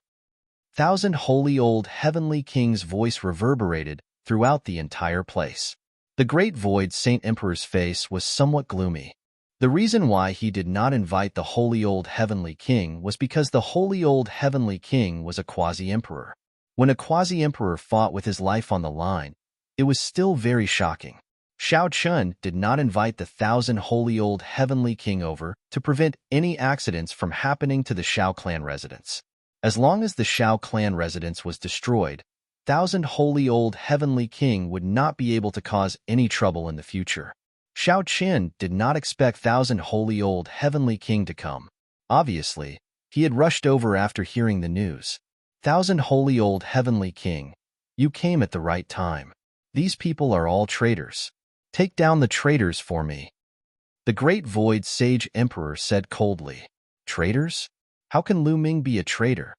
Speaker 1: Thousand Holy Old Heavenly King's voice reverberated throughout the entire place. The Great Void Saint Emperor's face was somewhat gloomy. The reason why he did not invite the Holy Old Heavenly King was because the Holy Old Heavenly King was a quasi-emperor. When a quasi-emperor fought with his life on the line, it was still very shocking. Shao Chun did not invite the Thousand Holy Old Heavenly King over to prevent any accidents from happening to the Shao clan residence. As long as the Shao clan residence was destroyed, Thousand Holy Old Heavenly King would not be able to cause any trouble in the future. Shao Qin did not expect Thousand Holy Old Heavenly King to come. Obviously, he had rushed over after hearing the news. Thousand Holy Old Heavenly King, you came at the right time. These people are all traitors. Take down the traitors for me. The Great Void Sage Emperor said coldly. Traitors? How can Lu Ming be a traitor?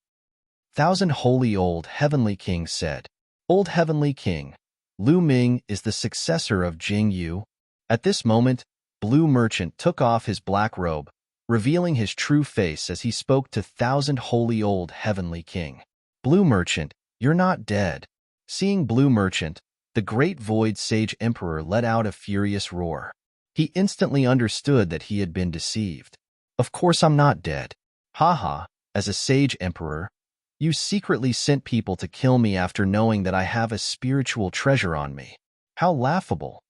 Speaker 1: Thousand Holy Old Heavenly King said. Old Heavenly King, Lu Ming is the successor of Jing Yu. At this moment, Blue Merchant took off his black robe, revealing his true face as he spoke to Thousand Holy Old Heavenly King. Blue Merchant, you're not dead. Seeing Blue Merchant, the Great Void Sage Emperor let out a furious roar. He instantly understood that he had been deceived. Of course I'm not dead. Haha, as a Sage Emperor, you secretly sent people to kill me after knowing that I have a spiritual treasure on me. How laughable.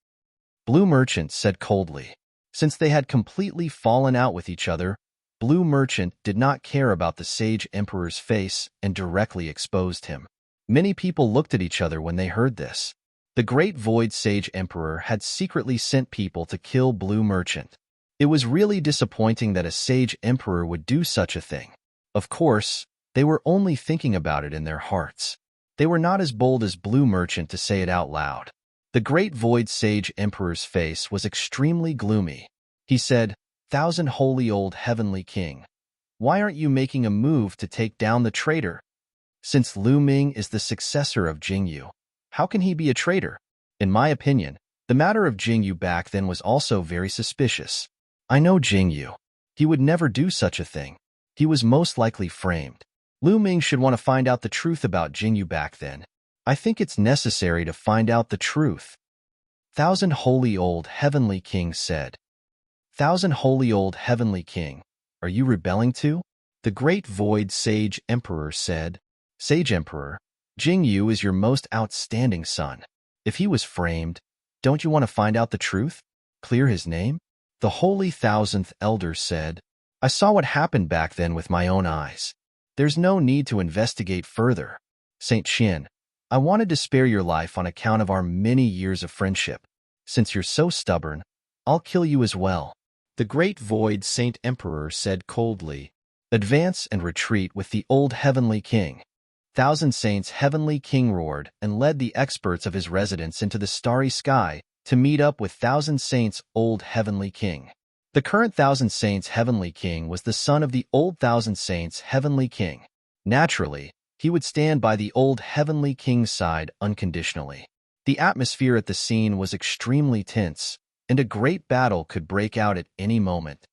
Speaker 1: Blue Merchant said coldly. Since they had completely fallen out with each other, Blue Merchant did not care about the Sage Emperor's face and directly exposed him. Many people looked at each other when they heard this. The Great Void Sage Emperor had secretly sent people to kill Blue Merchant. It was really disappointing that a Sage Emperor would do such a thing. Of course, they were only thinking about it in their hearts. They were not as bold as Blue Merchant to say it out loud. The Great Void Sage Emperor's face was extremely gloomy. He said, Thousand Holy Old Heavenly King, why aren't you making a move to take down the traitor? Since Lu Ming is the successor of Jing Yu, how can he be a traitor? In my opinion, the matter of Jing Yu back then was also very suspicious. I know Jing Yu. He would never do such a thing. He was most likely framed. Lu Ming should want to find out the truth about Jing Yu back then. I think it's necessary to find out the truth. Thousand Holy Old Heavenly King said. Thousand Holy Old Heavenly King, are you rebelling too? The Great Void Sage Emperor said. Sage Emperor, Jing Yu is your most outstanding son. If he was framed, don't you want to find out the truth? Clear his name? The Holy Thousandth Elder said. I saw what happened back then with my own eyes. There's no need to investigate further. Saint Qian, I wanted to spare your life on account of our many years of friendship. Since you're so stubborn, I'll kill you as well. The Great Void Saint Emperor said coldly. Advance and retreat with the Old Heavenly King. Thousand Saints Heavenly King roared and led the experts of his residence into the starry sky to meet up with Thousand Saints' old Heavenly King. The current Thousand Saints Heavenly King was the son of the old Thousand Saints Heavenly King. Naturally, he would stand by the old Heavenly King's side unconditionally. The atmosphere at the scene was extremely tense, and a great battle could break out at any moment.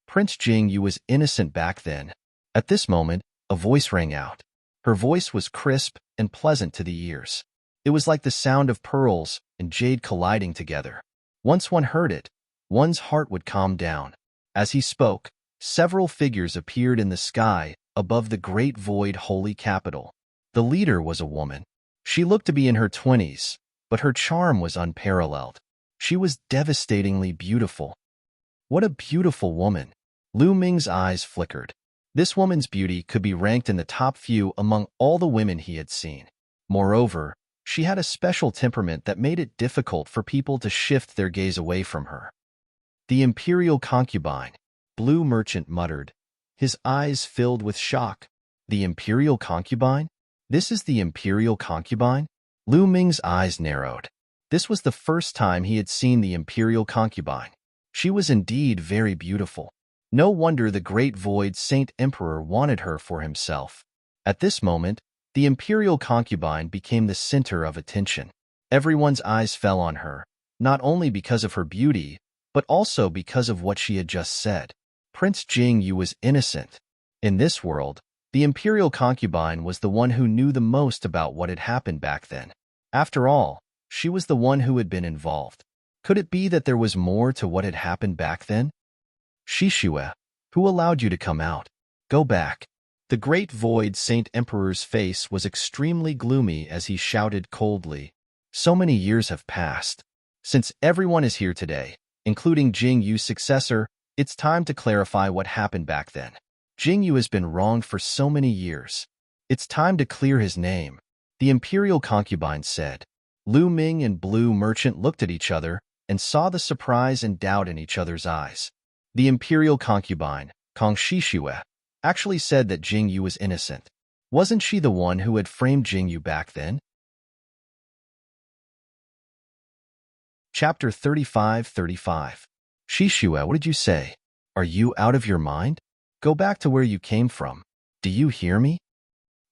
Speaker 1: Prince Jingyu was innocent back then. At this moment, a voice rang out. Her voice was crisp and pleasant to the ears. It was like the sound of pearls and jade colliding together. Once one heard it, one's heart would calm down. As he spoke, several figures appeared in the sky above the great void holy capital. The leader was a woman. She looked to be in her 20s, but her charm was unparalleled. She was devastatingly beautiful. What a beautiful woman! Lu Ming's eyes flickered. This woman's beauty could be ranked in the top few among all the women he had seen. Moreover, she had a special temperament that made it difficult for people to shift their gaze away from her. The imperial concubine, Blue Merchant muttered, his eyes filled with shock. The imperial concubine? This is the imperial concubine? Lu Ming's eyes narrowed. This was the first time he had seen the imperial concubine. She was indeed very beautiful. No wonder the great void Saint Emperor wanted her for himself. At this moment, the imperial concubine became the center of attention. Everyone's eyes fell on her, not only because of her beauty, but also because of what she had just said. Prince Jingyu was innocent. In this world, the imperial concubine was the one who knew the most about what had happened back then. After all, she was the one who had been involved. Could it be that there was more to what had happened back then? Shishue, who allowed you to come out? Go back. The great void Saint Emperor's face was extremely gloomy as he shouted coldly. So many years have passed. Since everyone is here today, including Jingyu's successor, it's time to clarify what happened back then. Jingyu has been wronged for so many years. It's time to clear his name, the imperial concubine said. Lu Ming and Blue Merchant looked at each other and saw the surprise and doubt in each other's eyes. The imperial concubine, Kong Shishue, actually said that Jingyu was innocent. Wasn't she the one who had framed Jingyu back then? Chapter 35:35. Shishue, what did you say? Are you out of your mind? Go back to where you came from. Do you hear me?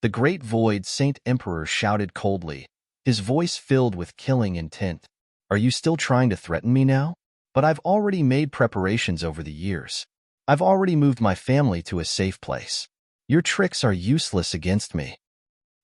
Speaker 1: The great void Saint Emperor shouted coldly, his voice filled with killing intent. Are you still trying to threaten me now? But I've already made preparations over the years. I've already moved my family to a safe place. Your tricks are useless against me.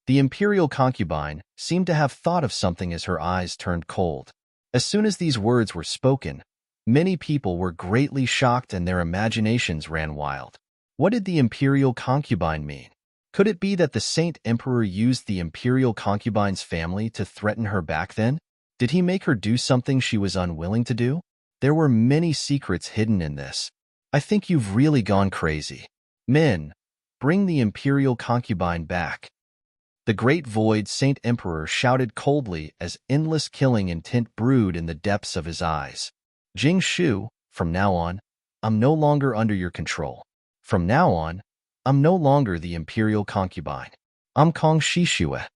Speaker 1: The imperial concubine seemed to have thought of something as her eyes turned cold. As soon as these words were spoken, many people were greatly shocked and their imaginations ran wild. What did the imperial concubine mean? Could it be that the Saint Emperor used the imperial concubine's family to threaten her back then? Did he make her do something she was unwilling to do? There were many secrets hidden in this. I think you've really gone crazy. Men, bring the imperial concubine back. The great void Saint Emperor shouted coldly as endless killing intent brewed in the depths of his eyes. Jing Shu, from now on, I'm no longer under your control. From now on, I'm no longer the imperial concubine. I'm Kong Shishue.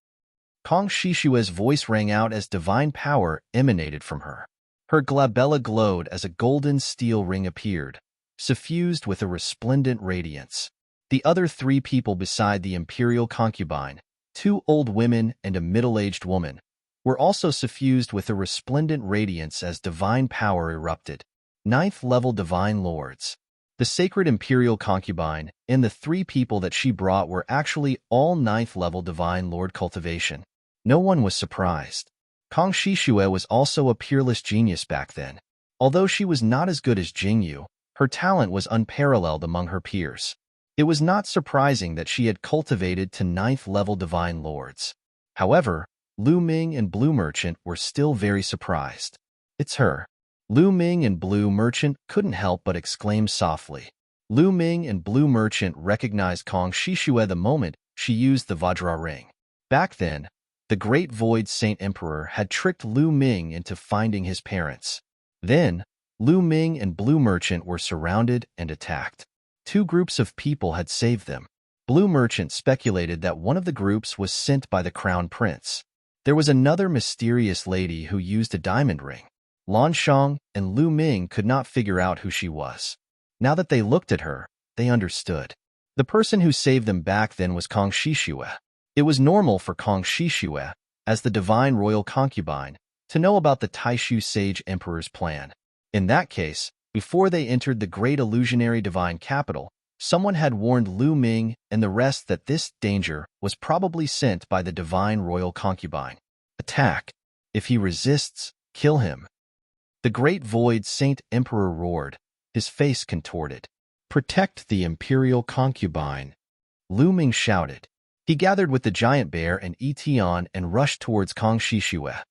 Speaker 1: Kong Shishue's voice rang out as divine power emanated from her. Her glabella glowed as a golden steel ring appeared, suffused with a resplendent radiance. The other three people beside the imperial concubine, 2 old women and a middle-aged woman, were also suffused with a resplendent radiance as divine power erupted. 9th-level divine lords. The sacred imperial concubine and the 3 people that she brought were actually all 9th-level divine lord cultivation. No one was surprised. Kong Shishue was also a peerless genius back then. Although she was not as good as Jingyu, her talent was unparalleled among her peers. It was not surprising that she had cultivated to 9th-level divine lords. However, Lu Ming and Blue Merchant were still very surprised. It's her. Lu Ming and Blue Merchant couldn't help but exclaim softly. Lu Ming and Blue Merchant recognized Kong Shishue the moment she used the Vajra ring. Back then, the great void Saint Emperor had tricked Lu Ming into finding his parents. Then, Lu Ming and Blue Merchant were surrounded and attacked. 2 groups of people had saved them. Blue Merchant speculated that one of the groups was sent by the Crown Prince. There was another mysterious lady who used a diamond ring. Lan Shang and Lu Ming could not figure out who she was. Now that they looked at her, they understood. The person who saved them back then was Kong Shishue. It was normal for Kong Shishue, as the divine royal concubine, to know about the Taishu sage emperor's plan. In that case, before they entered the great illusionary divine capital, someone had warned Lu Ming and the rest that this danger was probably sent by the divine royal concubine. Attack. If he resists, kill him. The great void saint emperor roared, his face contorted. Protect the imperial concubine. Lu Ming shouted. He gathered with the giant bear and Etion and rushed towards Kong Shishue.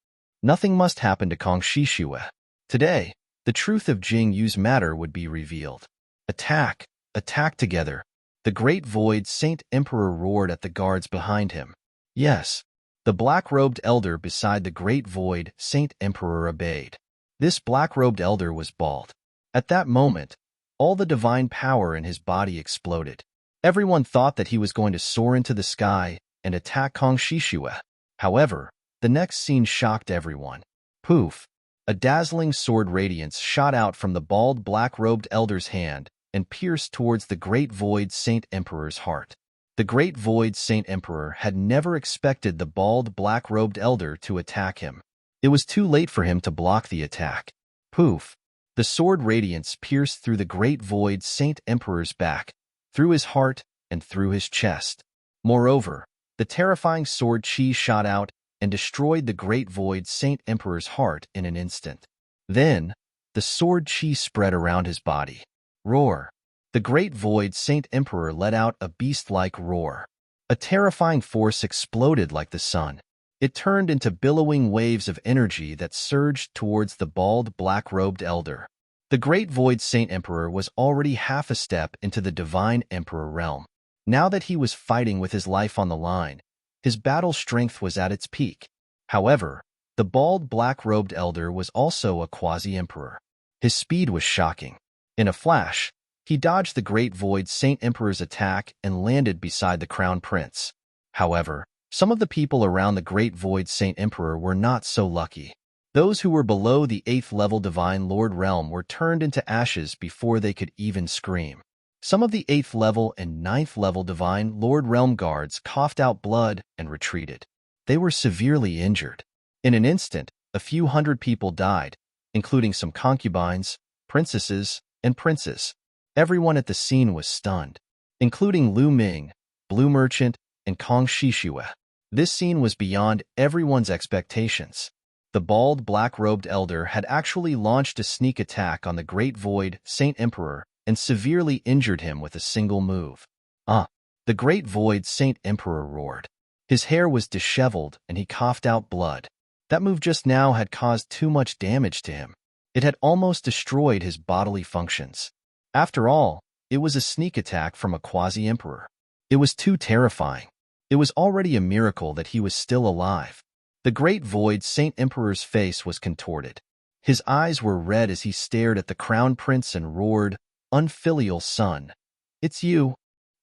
Speaker 1: Nothing must happen to Kong Shishue. Today, the truth of Jing Yu's matter would be revealed. Attack! Attack together! The great void saint emperor roared at the guards behind him. Yes, the black-robed elder beside the great void saint emperor obeyed. This black-robed elder was bald. At that moment, all the divine power in his body exploded. Everyone thought that he was going to soar into the sky and attack Kong Shishue. However, the next scene shocked everyone. Poof! A dazzling sword radiance shot out from the bald black-robed elder's hand and pierced towards the great void saint emperor's heart. The great void saint emperor had never expected the bald black-robed elder to attack him. It was too late for him to block the attack. Poof! The sword radiance pierced through the great void saint emperor's back, through his heart, and through his chest. Moreover, the terrifying sword chi shot out and destroyed the great void saint emperor's heart in an instant. Then, the sword chi spread around his body. Roar! The great void saint emperor let out a beast-like roar. A terrifying force exploded like the sun. It turned into billowing waves of energy that surged towards the bald black-robed elder. The great void saint emperor was already half a step into the divine emperor realm. Now that he was fighting with his life on the line, his battle strength was at its peak. However, the bald black-robed elder was also a quasi-emperor. His speed was shocking. In a flash, he dodged the great void saint emperor's attack and landed beside the crown prince. However, some of the people around the great void saint emperor were not so lucky. Those who were below the 8th level divine lord realm were turned into ashes before they could even scream. Some of the 8th level and 9th level divine lord realm guards coughed out blood and retreated. They were severely injured. In an instant, a few hundred people died, including some concubines, princesses, and princes. Everyone at the scene was stunned, including Lu Ming, Blue Merchant, and Kong Shishue. This scene was beyond everyone's expectations. The bald, black-robed elder had actually launched a sneak attack on the great void saint emperor and severely injured him with a single move. The great void saint emperor roared. His hair was disheveled and he coughed out blood. That move just now had caused too much damage to him. It had almost destroyed his bodily functions. After all, it was a sneak attack from a quasi-emperor. It was too terrifying. It was already a miracle that he was still alive. The great void saint emperor's face was contorted. His eyes were red as he stared at the crown prince and roared, "Unfilial son, it's you."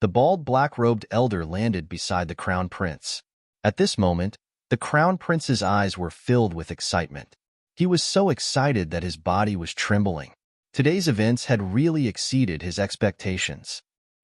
Speaker 1: The bald black-robed elder landed beside the crown prince. At this moment, the crown prince's eyes were filled with excitement. He was so excited that his body was trembling. Today's events had really exceeded his expectations.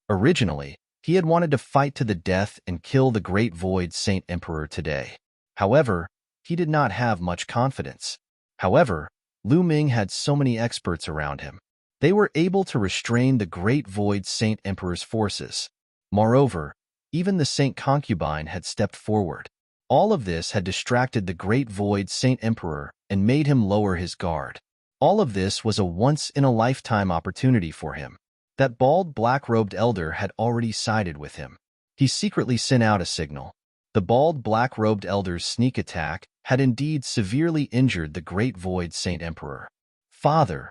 Speaker 1: Originally, he had wanted to fight to the death and kill the great void saint emperor today. However, he did not have much confidence. However, Lu Ming had so many experts around him. They were able to restrain the great void saint emperor's forces. Moreover, even the saint concubine had stepped forward. All of this had distracted the great void saint emperor and made him lower his guard. All of this was a once-in-a-lifetime opportunity for him. That bald black-robed elder had already sided with him. He secretly sent out a signal. The bald black-robed elder's sneak attack had indeed severely injured the great void saint emperor. "Father,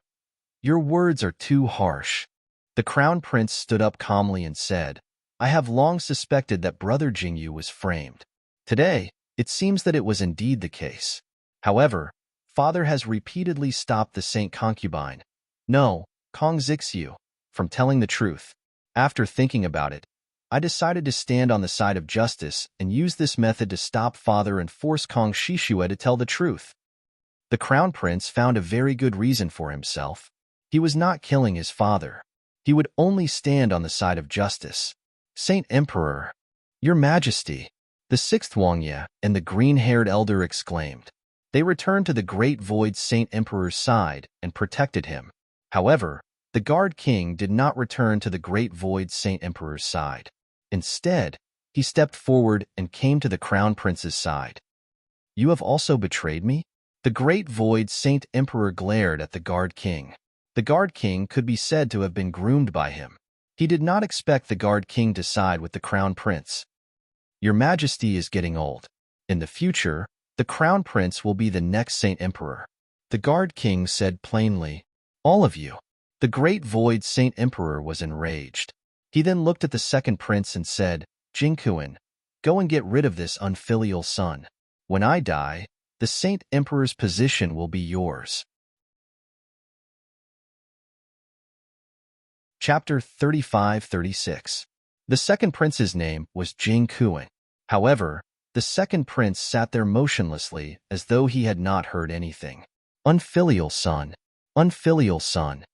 Speaker 1: your words are too harsh." The crown prince stood up calmly and said, "I have long suspected that brother Jingyu was framed. Today, it seems that it was indeed the case. However, father has repeatedly stopped the saint concubine, no, Kong Zixu, from telling the truth. After thinking about it, I decided to stand on the side of justice and use this method to stop father and force Kong Shishue to tell the truth. The crown prince found a very good reason for himself. He was not killing his father. He would only stand on the side of justice. Saint Emperor, Your Majesty, the sixth Wangya and the green-haired elder exclaimed. They returned to the great void Saint Emperor's side and protected him. However, the guard king did not return to the great void Saint Emperor's side. Instead, he stepped forward and came to the crown prince's side. You have also betrayed me? The great void Saint Emperor glared at the guard king. The guard king could be said to have been groomed by him. He did not expect the guard king to side with the crown prince. Your Majesty is getting old. In the future, the crown prince will be the next Saint Emperor. The guard king said plainly, all of you. The great void Saint Emperor was enraged. He then looked at the second prince and said, Jingkuan, go and get rid of this unfilial son. When I die, the Saint Emperor's position will be yours. Chapter 35-36. The second prince's name was Jingkuan. However, the second prince sat there motionlessly as though he had not heard anything. Unfilial son, unfilial son.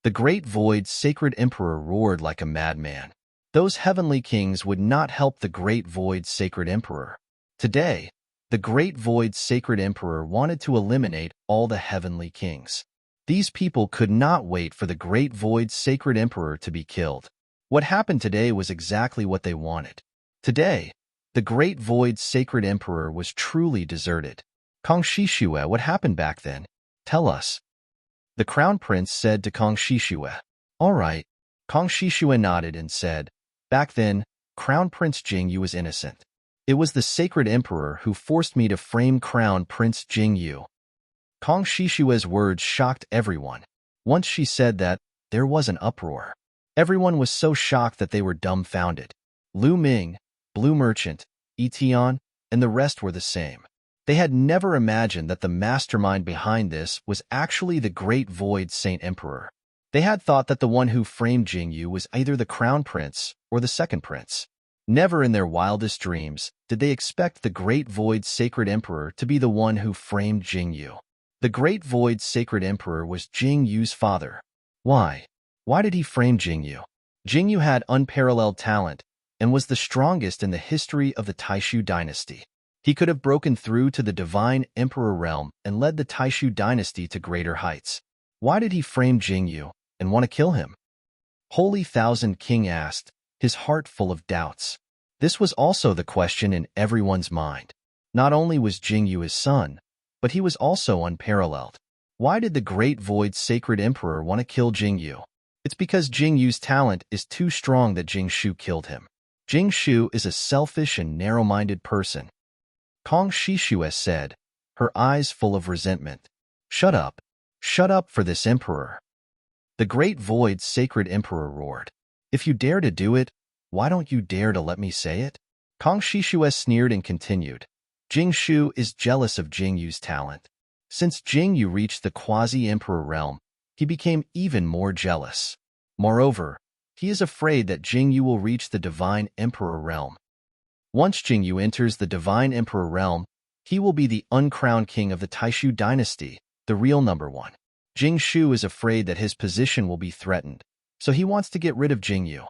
Speaker 1: The great void sacred emperor roared like a madman. Those heavenly kings would not help the great void sacred emperor. Today, the great void sacred emperor wanted to eliminate all the heavenly kings. These people could not wait for the great void sacred emperor to be killed. What happened today was exactly what they wanted. Today, the great void sacred emperor was truly deserted. Kong Shishue, what happened back then? Tell us. The crown prince said to Kong Shishue. All right. Kong Shishue nodded and said, back then, Crown Prince Jingyu was innocent. It was the sacred emperor who forced me to frame Crown Prince Jingyu. Kong Shishue's words shocked everyone. Once she said that, there was an uproar. Everyone was so shocked that they were dumbfounded. Lu Ming, Blue Merchant, Etian, and the rest were the same. They had never imagined that the mastermind behind this was actually the great void Saint Emperor. They had thought that the one who framed Jingyu was either the crown prince or the second prince. Never in their wildest dreams did they expect the great void sacred emperor to be the one who framed Jingyu. The great void sacred emperor was Jingyu's father. Why? Why did he frame Jingyu? Jingyu had unparalleled talent and was the strongest in the history of the Taishu dynasty. He could have broken through to the divine emperor realm and led the Taishu dynasty to greater heights. Why did he frame Jingyu and want to kill him? Holy Thousand King asked, his heart full of doubts. This was also the question in everyone's mind. Not only was Jingyu his son, but he was also unparalleled. Why did the great void sacred emperor want to kill Jingyu? It's because Jingyu's talent is too strong that Jingshu killed him. Jingshu is a selfish and narrow-minded person. Kong Shishue said, her eyes full of resentment. Shut up for this emperor. The great void sacred emperor roared. If you dare to do it, why don't you dare to let me say it? Kong Shishue sneered and continued. Jingshu is jealous of Jingyu's talent. Since Jingyu reached the quasi-emperor realm, he became even more jealous. Moreover, he is afraid that Jingyu will reach the divine emperor realm. Once Jingyu enters the divine emperor realm, he will be the uncrowned king of the Taishu dynasty, the real number one. Jingshu is afraid that his position will be threatened, so he wants to get rid of Jingyu.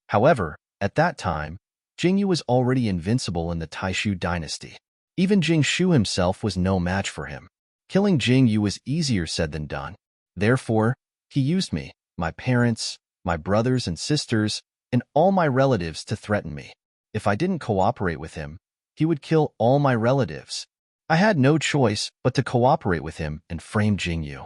Speaker 1: However, at that time, Jingyu was already invincible in the Taishu dynasty. Even Jingshu himself was no match for him. Killing Jingyu was easier said than done. Therefore, he used me, my parents, my brothers and sisters, and all my relatives to threaten me. If I didn't cooperate with him, he would kill all my relatives. I had no choice but to cooperate with him and frame Jingyu.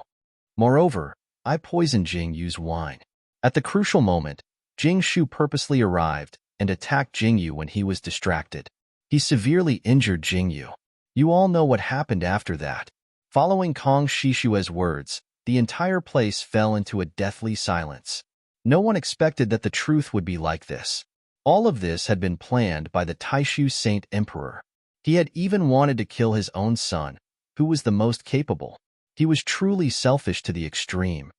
Speaker 1: Moreover, I poisoned Jingyu's wine. At the crucial moment, Jingshu purposely arrived and attacked Jingyu when he was distracted. He severely injured Jingyu. You all know what happened after that. Following Kong Shishue's words, the entire place fell into a deathly silence. No one expected that the truth would be like this. All of this had been planned by the Taishu Saint Emperor. He had even wanted to kill his own son, who was the most capable. He was truly selfish to the extreme.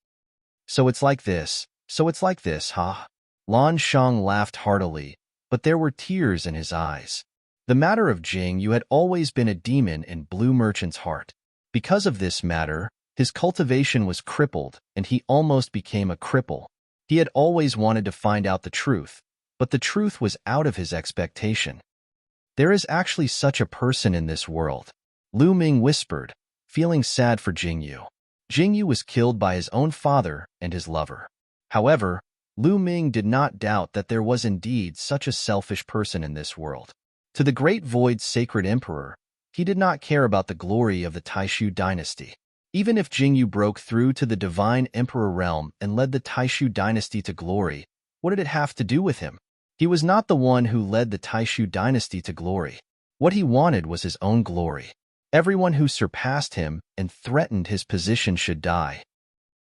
Speaker 1: So it's like this, huh? Lan Shang laughed heartily, but there were tears in his eyes. The matter of Jing Yu had always been a demon in Blue Merchant's heart. Because of this matter, his cultivation was crippled, and he almost became a cripple. He had always wanted to find out the truth, but the truth was out of his expectation. There is actually such a person in this world, Lu Ming whispered, feeling sad for Jing Yu. Jing Yu was killed by his own father and his lover. However, Lu Ming did not doubt that there was indeed such a selfish person in this world. To the Great Void's sacred emperor, he did not care about the glory of the Taishu dynasty. Even if Jing Yu broke through to the divine emperor realm and led the Taishu dynasty to glory, what did it have to do with him? He was not the one who led the Taishu dynasty to glory. What he wanted was his own glory. Everyone who surpassed him and threatened his position should die.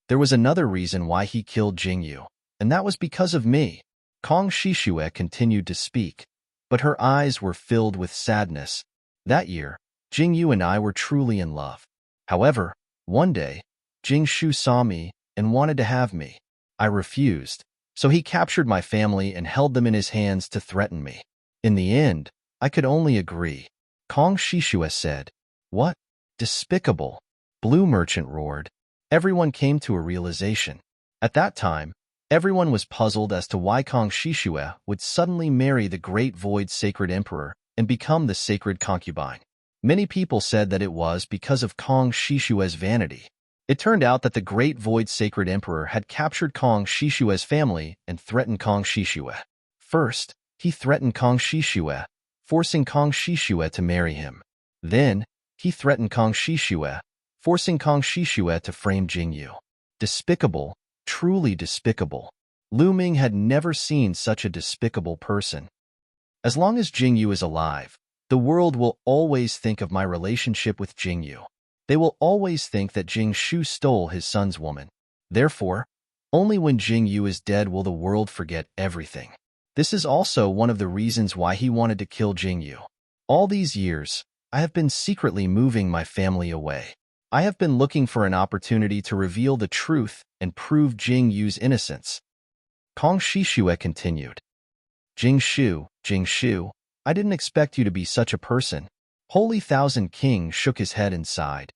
Speaker 1: There was another reason why he killed Jing Yu, and that was because of me. Kong Shishue continued to speak, but her eyes were filled with sadness. That year, Jing Yu and I were truly in love. However, one day, Jing Shu saw me and wanted to have me. I refused, so he captured my family and held them in his hands to threaten me. In the end, I could only agree. Kong Shishue said, "What? Despicable!" Blue Merchant roared. Everyone came to a realization. At that time, everyone was puzzled as to why Kong Shishue would suddenly marry the Great Void's sacred emperor and become the sacred concubine. Many people said that it was because of Kong Shishue's vanity. It turned out that the Great Void's sacred emperor had captured Kong Shishue's family and threatened Kong Shishue. First, he threatened Kong Shishue, forcing Kong Shishue to marry him. Then, he threatened Kong Shishue, forcing Kong Shishue to frame Jing Yu. Despicable, truly despicable. Lu Ming had never seen such a despicable person. As long as Jing Yu is alive, the world will always think of my relationship with Jing Yu. They will always think that Jing Shu stole his son's woman. Therefore, only when Jing Yu is dead will the world forget everything. This is also one of the reasons why he wanted to kill Jing Yu. All these years, I have been secretly moving my family away. I have been looking for an opportunity to reveal the truth and prove Jing Yu's innocence. Kong Shishue continued. Jing Shu, I didn't expect you to be such a person. Holy Thousand King shook his head and sighed.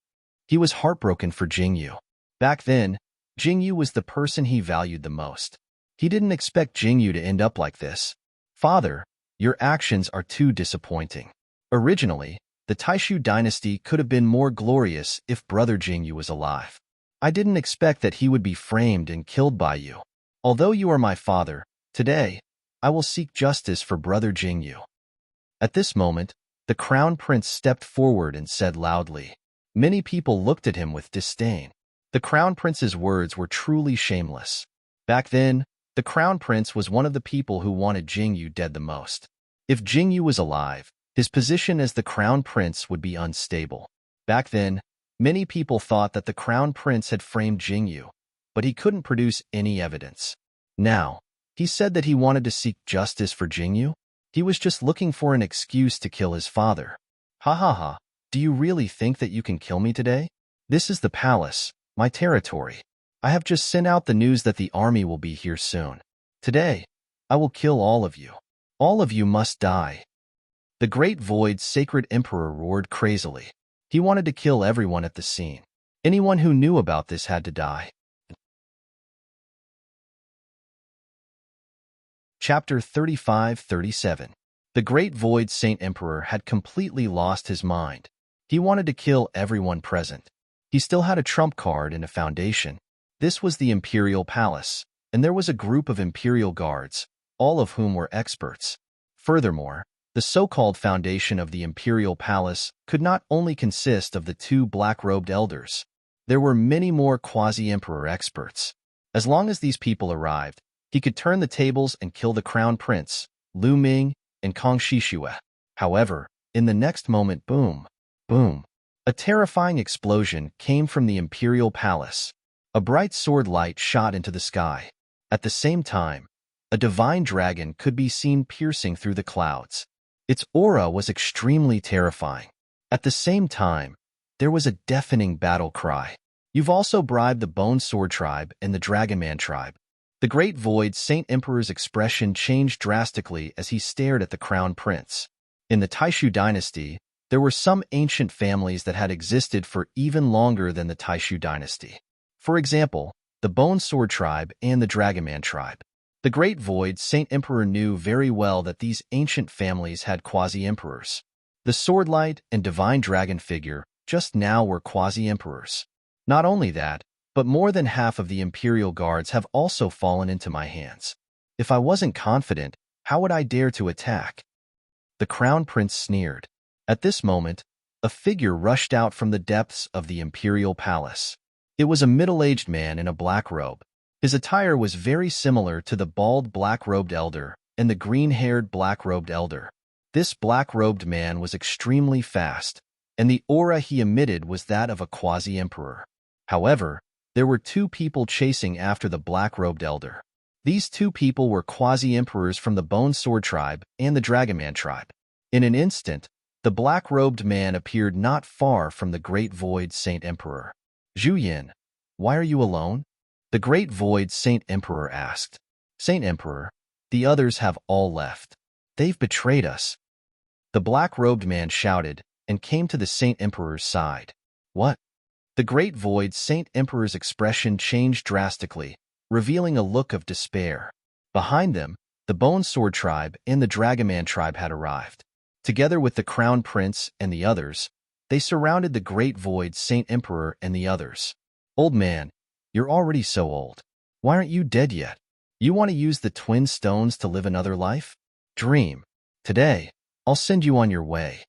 Speaker 1: He was heartbroken for Jing Yu. Back then, Jing Yu was the person he valued the most. He didn't expect Jing Yu to end up like this. Father, your actions are too disappointing. Originally, the Taishu dynasty could have been more glorious if brother Jing Yu was alive. I didn't expect that he would be framed and killed by you. Although you are my father, today, I will seek justice for brother Jing Yu. At this moment, the crown prince stepped forward and said loudly. Many people looked at him with disdain. The crown prince's words were truly shameless. Back then, the crown prince was one of the people who wanted Jing Yu dead the most. If Jing Yu was alive, his position as the crown prince would be unstable. Back then, many people thought that the crown prince had framed Jing Yu, but he couldn't produce any evidence. Now, he said that he wanted to seek justice for Jing Yu. He was just looking for an excuse to kill his father. Ha ha ha, do you really think that you can kill me today? This is the palace, my territory. I have just sent out the news that the army will be here soon. Today, I will kill all of you. All of you must die. The Great Void's sacred emperor roared crazily. He wanted to kill everyone at the scene. Anyone who knew about this had to die. Chapter 35-37. The Great Void Saint Emperor had completely lost his mind. He wanted to kill everyone present. He still had a trump card in a foundation. This was the Imperial Palace, and there was a group of Imperial guards, all of whom were experts. Furthermore, the so-called foundation of the Imperial Palace could not only consist of the two black-robed elders. There were many more quasi-emperor experts. As long as these people arrived, he could turn the tables and kill the crown prince, Lu Ming, and Kong Shishue. However, in the next moment, boom, boom, a terrifying explosion came from the Imperial Palace. A bright sword light shot into the sky. At the same time, a divine dragon could be seen piercing through the clouds. Its aura was extremely terrifying. At the same time, there was a deafening battle cry. You've also bribed the Bone Sword tribe and the Dragon Man tribe. The great void Saint Emperor's expression changed drastically as he stared at the crown prince. In the Taishu dynasty, there were some ancient families that had existed for even longer than the Taishu dynasty. For example, the Bone Sword tribe and the Dragonman tribe. The Great Void Saint Emperor knew very well that these ancient families had quasi-emperors. The Swordlight and Divine Dragon figure just now were quasi-emperors. Not only that, but more than half of the Imperial Guards have also fallen into my hands. If I wasn't confident, how would I dare to attack? The Crown Prince sneered. At this moment, a figure rushed out from the depths of the Imperial Palace. It was a middle-aged man in a black robe. His attire was very similar to the bald black-robed elder and the green-haired black-robed elder. This black-robed man was extremely fast, and the aura he emitted was that of a quasi-emperor. However, there were two people chasing after the black-robed elder. These two people were quasi-emperors from the Bone Sword tribe and the Dragonman tribe. In an instant, the black-robed man appeared not far from the Great Void Saint Emperor. Zhu Yin, why are you alone? The Great Void Saint Emperor asked. Saint Emperor, the others have all left. They've betrayed us. The black-robed man shouted and came to the Saint Emperor's side. What? The Great Void Saint Emperor's expression changed drastically, revealing a look of despair. Behind them, the Bone Sword tribe and the Dragonman tribe had arrived. Together with the Crown Prince and the others, they surrounded the Great Void Saint Emperor and the others. Old man, you're already so old. Why aren't you dead yet? You want to use the twin stones to live another life? Dream. Today, I'll send you on your way.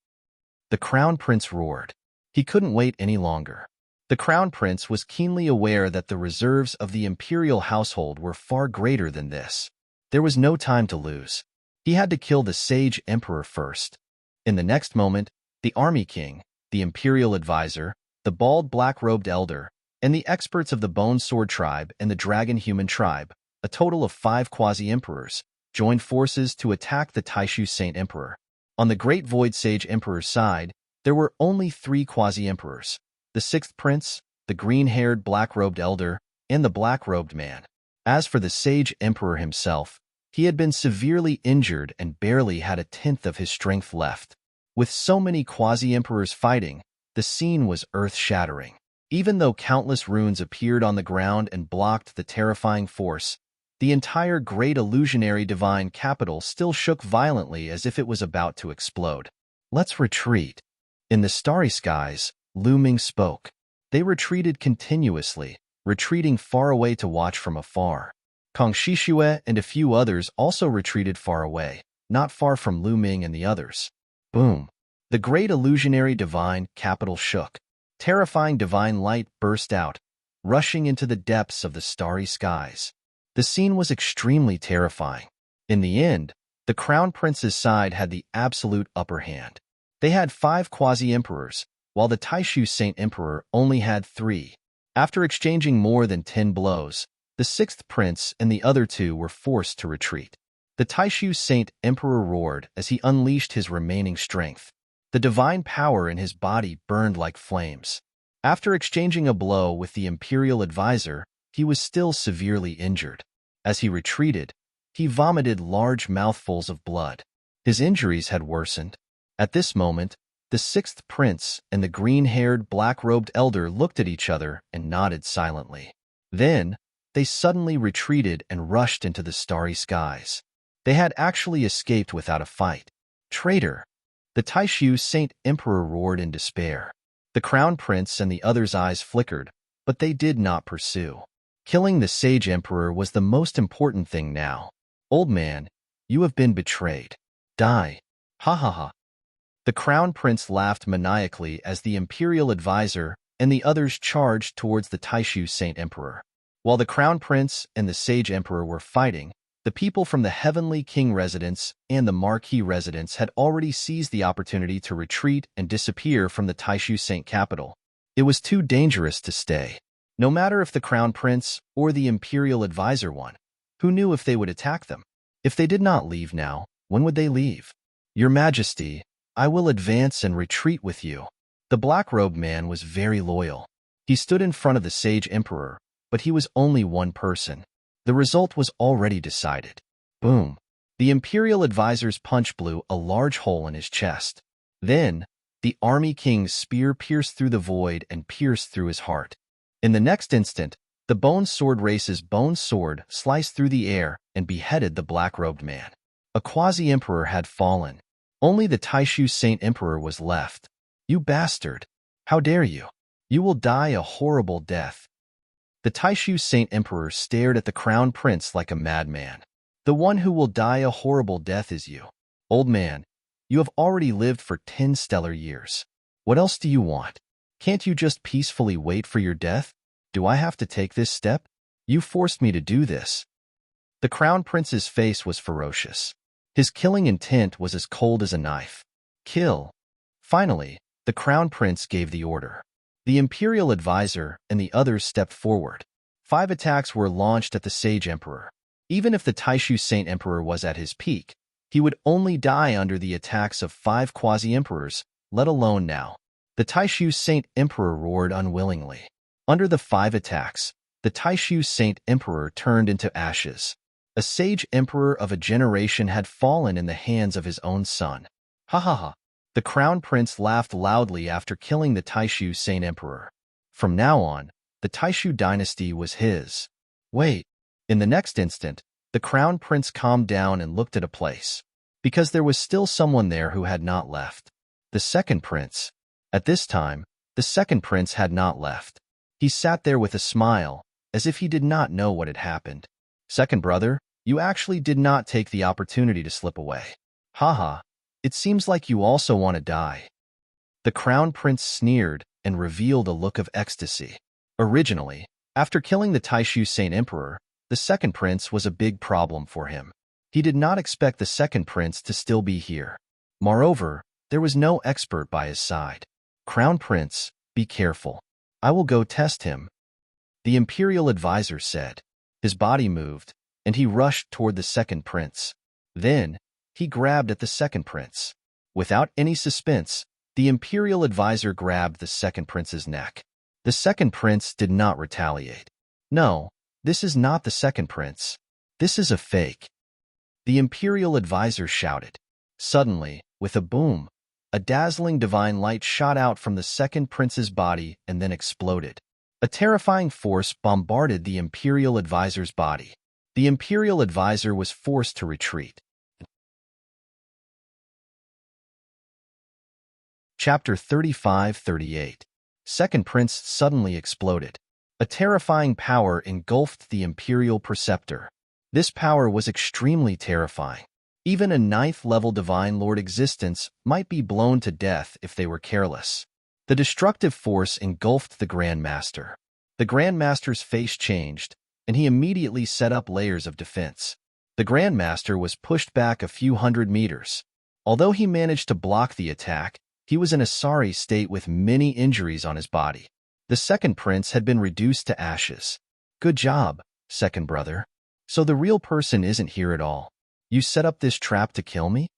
Speaker 1: The Crown Prince roared. He couldn't wait any longer. The Crown Prince was keenly aware that the reserves of the imperial household were far greater than this. There was no time to lose. He had to kill the Sage Emperor first. In the next moment, the Army King, the Imperial Advisor, the bald black-robed elder, and the experts of the Bone Sword tribe and the Dragon Human tribe, a total of 5 quasi-emperors, joined forces to attack the Taishu Saint Emperor. On the Great Void Sage Emperor's side, there were only 3 quasi-emperors, the 6th Prince, the green-haired black-robed elder, and the black-robed man. As for the Sage Emperor himself, he had been severely injured and barely had a tenth of his strength left. With so many quasi-emperors fighting, the scene was earth-shattering. Even though countless runes appeared on the ground and blocked the terrifying force, the entire great illusionary divine capital still shook violently as if it was about to explode. Let's retreat. In the starry skies, Lu Ming spoke. They retreated continuously, retreating far away to watch from afar. Kong Shishue and a few others also retreated far away, not far from Lu Ming and the others. Boom! The great illusionary divine capital shook. Terrifying divine light burst out, rushing into the depths of the starry skies. The scene was extremely terrifying. In the end, the Crown Prince's side had the absolute upper hand. They had 5 quasi-emperors, while the Taishu Saint Emperor only had 3. After exchanging more than 10 blows, the 6th Prince and the other 2 were forced to retreat. The Taishu Saint Emperor roared as he unleashed his remaining strength. The divine power in his body burned like flames. After exchanging a blow with the Imperial Advisor, he was still severely injured. As he retreated, he vomited large mouthfuls of blood. His injuries had worsened. At this moment, the 6th Prince and the green-haired, black-robed elder looked at each other and nodded silently. Then, they suddenly retreated and rushed into the starry skies. They had actually escaped without a fight. Traitor! The Taishu Saint Emperor roared in despair. The Crown Prince and the others' eyes flickered, but they did not pursue. Killing the Sage Emperor was the most important thing now. Old man, you have been betrayed. Die. Ha ha ha. The Crown Prince laughed maniacally as the Imperial Advisor and the others charged towards the Taishu Saint Emperor. While the Crown Prince and the Sage Emperor were fighting, the people from the Heavenly King residence and the Marquis residence had already seized the opportunity to retreat and disappear from the Taishu Saint capital. It was too dangerous to stay. No matter if the Crown Prince or the Imperial Advisor won, who knew if they would attack them? If they did not leave now, when would they leave? Your Majesty, I will advance and retreat with you. The black-robed man was very loyal. He stood in front of the Sage Emperor, but he was only one person. The result was already decided. Boom. The imperial advisor's punch blew a large hole in his chest. Then, the army king's spear pierced through the void and pierced through his heart. In the next instant, the bone sword race's bone sword sliced through the air and beheaded the black-robed man. A quasi-emperor had fallen. Only the Taishu Saint Emperor was left. You bastard! How dare you? You will die a horrible death. The Taishu Saint Emperor stared at the crown prince like a madman. The one who will die a horrible death is you. Old man, you have already lived for 10 stellar years. What else do you want? Can't you just peacefully wait for your death? Do I have to take this step? You forced me to do this. The crown prince's face was ferocious. His killing intent was as cold as a knife. Kill. Finally, the crown prince gave the order. The imperial advisor and the others stepped forward. 5 attacks were launched at the sage emperor. Even if the Taishu Saint Emperor was at his peak, he would only die under the attacks of 5 quasi-emperors, let alone now. The Taishu Saint Emperor roared unwillingly. Under the 5 attacks, the Taishu Saint Emperor turned into ashes. A sage emperor of a generation had fallen in the hands of his own son. Ha ha ha. The crown prince laughed loudly after killing the Taishu Saint Emperor. From now on, the Taishu dynasty was his. Wait. In the next instant, the crown prince calmed down and looked at a place. Because there was still someone there who had not left. The second prince. At this time, the second prince had not left. He sat there with a smile, as if he did not know what had happened. Second brother, you actually did not take the opportunity to slip away. Haha, it seems like you also want to die. The crown prince sneered and revealed a look of ecstasy. Originally, after killing the Taishu Saint Emperor, the second prince was a big problem for him. He did not expect the second prince to still be here. Moreover, there was no expert by his side. Crown prince, be careful. I will go test him. The imperial advisor said. His body moved, and he rushed toward the second prince. Then, he grabbed at the second prince. Without any suspense, the imperial advisor grabbed the second prince's neck. The second prince did not retaliate. No, this is not the second prince. This is a fake. The imperial advisor shouted. Suddenly, with a boom, a dazzling divine light shot out from the second prince's body and then exploded. A terrifying force bombarded the imperial advisor's body. The imperial advisor was forced to retreat. Chapter 35-38. Second prince suddenly exploded. A terrifying power engulfed the imperial preceptor. This power was extremely terrifying. Even a 9th-level divine lord existence might be blown to death if they were careless. The destructive force engulfed the Grand Master. The Grand Master's face changed, and he immediately set up layers of defense. The Grand Master was pushed back a few hundred meters. Although he managed to block the attack, he was in a sorry state with many injuries on his body. The second prince had been reduced to ashes. Good job, second brother. So the real person isn't here at all. You set up this trap to kill me?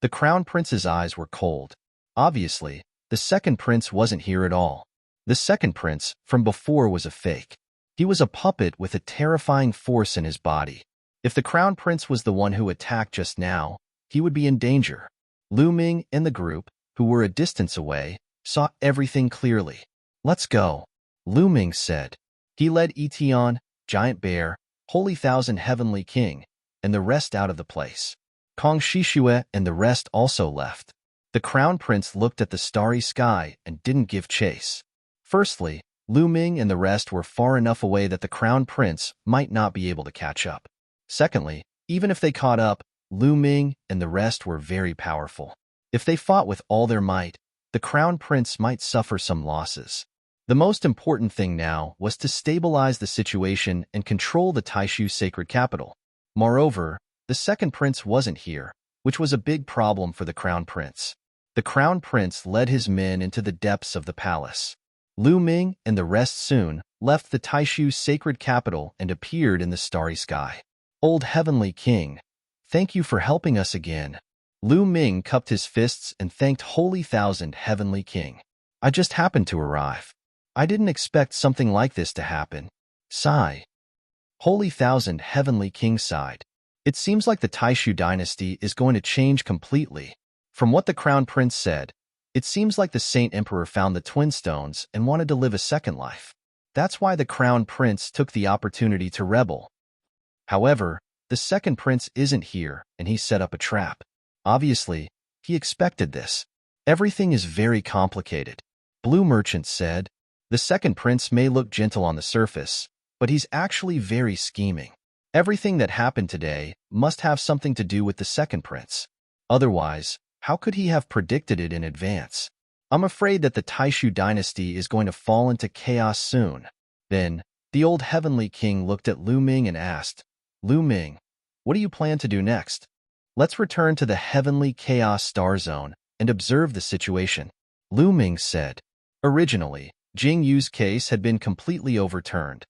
Speaker 1: The crown prince's eyes were cold. Obviously, the second prince wasn't here at all. The second prince from before was a fake. He was a puppet with a terrifying force in his body. If the crown prince was the one who attacked just now, he would be in danger. Lu Ming and the group, who were a distance away, saw everything clearly. Let's go, Lu Ming said. He led Etion, Giant Bear, Holy Thousand Heavenly King, and the rest out of the place. Kong Shishue and the rest also left. The crown prince looked at the starry sky and didn't give chase. Firstly, Lu Ming and the rest were far enough away that the crown prince might not be able to catch up. Secondly, even if they caught up, Lu Ming and the rest were very powerful. If they fought with all their might, the crown prince might suffer some losses. The most important thing now was to stabilize the situation and control the Taishu sacred capital. Moreover, the second prince wasn't here, which was a big problem for the crown prince. The crown prince led his men into the depths of the palace. Lu Ming and the rest soon left the Taishu sacred capital and appeared in the starry sky. Old Heavenly King, thank you for helping us again. Lu Ming cupped his fists and thanked Holy Thousand Heavenly King. I just happened to arrive. I didn't expect something like this to happen. Sigh. Holy Thousand Heavenly King sighed. It seems like the Taishu dynasty is going to change completely. From what the Crown Prince said, it seems like the Saint Emperor found the Twin Stones and wanted to live a second life. That's why the Crown Prince took the opportunity to rebel. However, the second prince isn't here, and he set up a trap. Obviously, he expected this. Everything is very complicated. Blue Merchant said. The second prince may look gentle on the surface, but he's actually very scheming. Everything that happened today must have something to do with the second prince. Otherwise, how could he have predicted it in advance? I'm afraid that the Taishu dynasty is going to fall into chaos soon. Then, the old heavenly king looked at Lu Ming and asked, Lu Ming, what do you plan to do next? Let's return to the heavenly chaos star zone and observe the situation. Lu Ming said. Originally, Jing Yu's case had been completely overturned.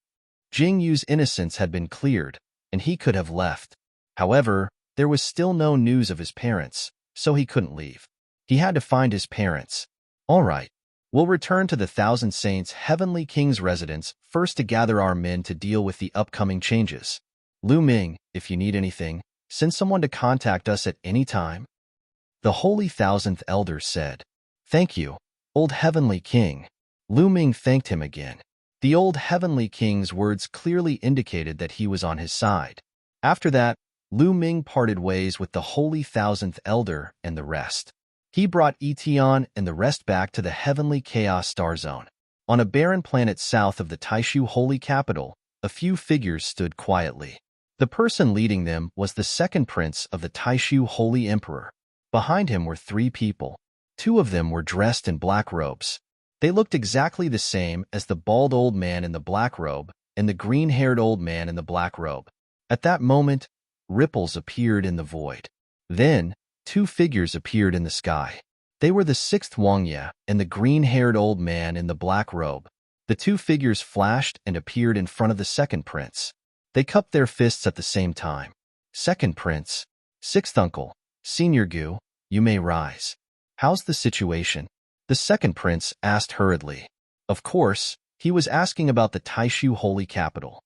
Speaker 1: Jing Yu's innocence had been cleared, and he could have left. However, there was still no news of his parents, so he couldn't leave. He had to find his parents. All right, we'll return to the Thousand Saints Heavenly King's residence first to gather our men to deal with the upcoming changes. Lu Ming, if you need anything, send someone to contact us at any time. The Holy Thousandth Elder said. Thank you, old Heavenly King. Lu Ming thanked him again. The old Heavenly King's words clearly indicated that he was on his side. After that, Lu Ming parted ways with the Holy Thousandth Elder and the rest. He brought Etion and the rest back to the Heavenly Chaos Star Zone. On a barren planet south of the Taishu Holy Capital, a few figures stood quietly. The person leading them was the second prince of the Taishu Holy Emperor. Behind him were three people. Two of them were dressed in black robes. They looked exactly the same as the bald old man in the black robe and the green-haired old man in the black robe. At that moment, ripples appeared in the void. Then, two figures appeared in the sky. They were the sixth Wangya and the green-haired old man in the black robe. The two figures flashed and appeared in front of the second prince. They cupped their fists at the same time. Second prince, sixth uncle, Senior Gu, you may rise. How's the situation? The second prince asked hurriedly. Of course, he was asking about the Taishu Holy Capital.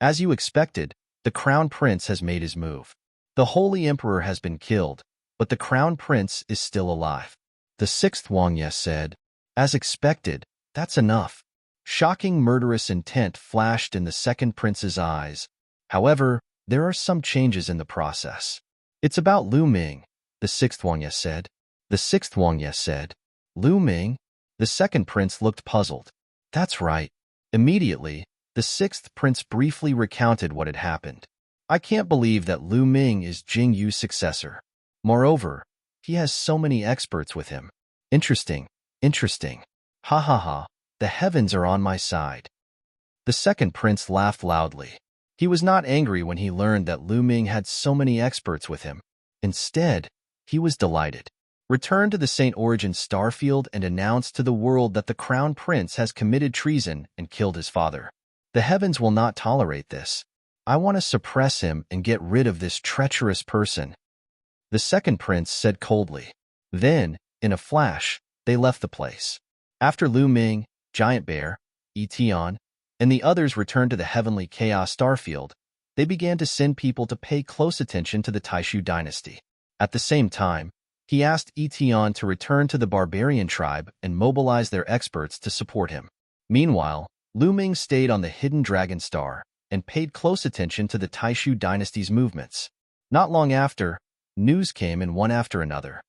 Speaker 1: As you expected, the Crown Prince has made his move. The Holy Emperor has been killed, but the Crown Prince is still alive. The sixth Wangya said. As expected, that's enough. Shocking murderous intent flashed in the second prince's eyes. However, there are some changes in the process. It's about Lu Ming, the sixth Wangya said. The sixth Wangya said. Lu Ming? The second prince looked puzzled. That's right. Immediately, the sixth prince briefly recounted what had happened. I can't believe that Lu Ming is Jing Yu's successor. Moreover, he has so many experts with him. Interesting, interesting. Ha ha ha, the heavens are on my side. The second prince laughed loudly. He was not angry when he learned that Lu Ming had so many experts with him. Instead, he was delighted. Return to the St. Origin starfield and announce to the world that the Crown Prince has committed treason and killed his father. The heavens will not tolerate this. I want to suppress him and get rid of this treacherous person. The second prince said coldly. Then, in a flash, they left the place. After Lu Ming, Giant Bear, Etion, and the others returned to the Heavenly Chaos Starfield, they began to send people to pay close attention to the Taishu dynasty. At the same time, he asked Etion to return to the barbarian tribe and mobilize their experts to support him. Meanwhile, Lu Ming stayed on the hidden dragon star and paid close attention to the Taishu dynasty's movements. Not long after, news came in one after another.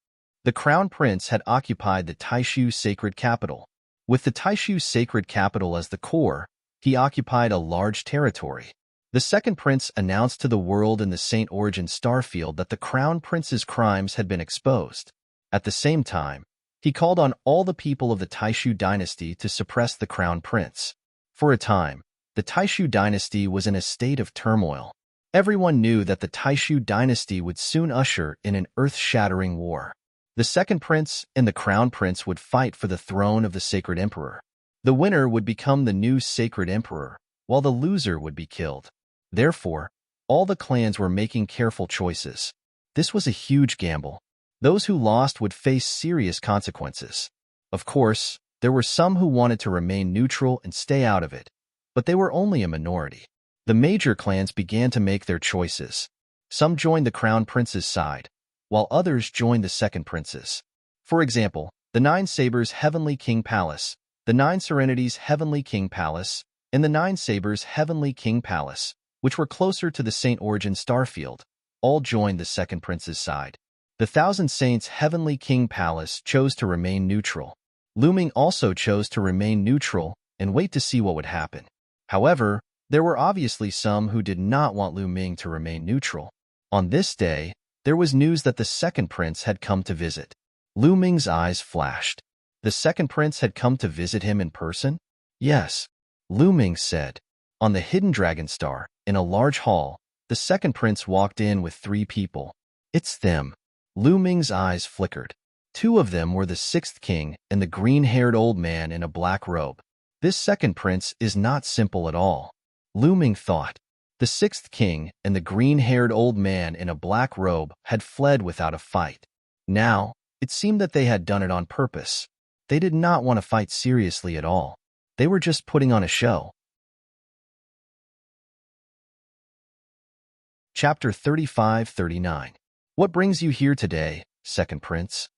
Speaker 1: The Crown Prince had occupied the Taishu sacred capital. With the Taishu sacred capital as the core, he occupied a large territory. The second prince announced to the world in the St. Origin starfield that the Crown Prince's crimes had been exposed. At the same time, he called on all the people of the Taishu dynasty to suppress the Crown Prince. For a time, the Taishu dynasty was in a state of turmoil. Everyone knew that the Taishu dynasty would soon usher in an earth-shattering war. The second prince and the Crown Prince would fight for the throne of the sacred emperor. The winner would become the new sacred emperor, while the loser would be killed. Therefore, all the clans were making careful choices. This was a huge gamble. Those who lost would face serious consequences. Of course, there were some who wanted to remain neutral and stay out of it, but they were only a minority. The major clans began to make their choices. Some joined the crown prince's side, while others joined the second prince's. For example, the Nine Sabers Heavenly King Palace, the Nine Serenities Heavenly King Palace, and the Nine Sabers Heavenly King Palace, which were closer to the Saint Origin Starfield, all joined the second prince's side. The Thousand Saints Heavenly King Palace chose to remain neutral. Lu Ming also chose to remain neutral and wait to see what would happen. However, there were obviously some who did not want Lu Ming to remain neutral. On this day, there was news that the second prince had come to visit. Lu Ming's eyes flashed. The second prince had come to visit him in person? Yes, Lu Ming said. On the hidden dragon star, in a large hall, the second prince walked in with 3 people. It's them. Lu Ming's eyes flickered. 2 of them were the 6th king and the green-haired old man in a black robe. This second prince is not simple at all. Lu Ming thought. The 6th king and the green-haired old man in a black robe had fled without a fight. Now, it seemed that they had done it on purpose. They did not want to fight seriously at all. They were just putting on a show. Chapter 35-39. What brings you here today, second prince?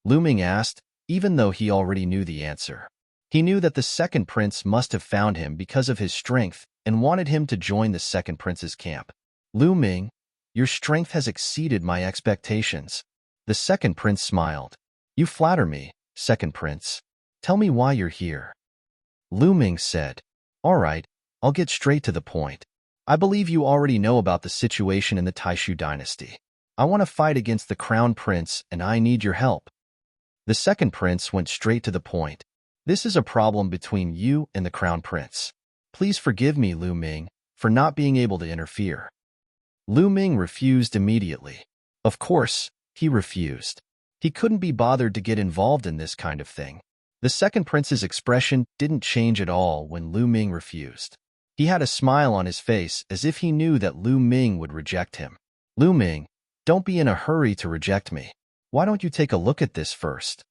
Speaker 1: Lu Ming asked, even though he already knew the answer. He knew that the second prince must have found him because of his strength and wanted him to join the second prince's camp. Lu Ming, your strength has exceeded my expectations. The second prince smiled. You flatter me, second prince. Tell me why you're here. Lu Ming said, all right, I'll get straight to the point. I believe you already know about the situation in the Taishu dynasty. I want to fight against the crown prince and I need your help. The second prince went straight to the point. This is a problem between you and the crown prince. Please forgive me, Lu Ming, for not being able to interfere. Lu Ming refused immediately. Of course, he refused. He couldn't be bothered to get involved in this kind of thing. The second prince's expression didn't change at all when Lu Ming refused. He had a smile on his face as if he knew that Lu Ming would reject him. Lu Ming, don't be in a hurry to reject me. Why don't you take a look at this first?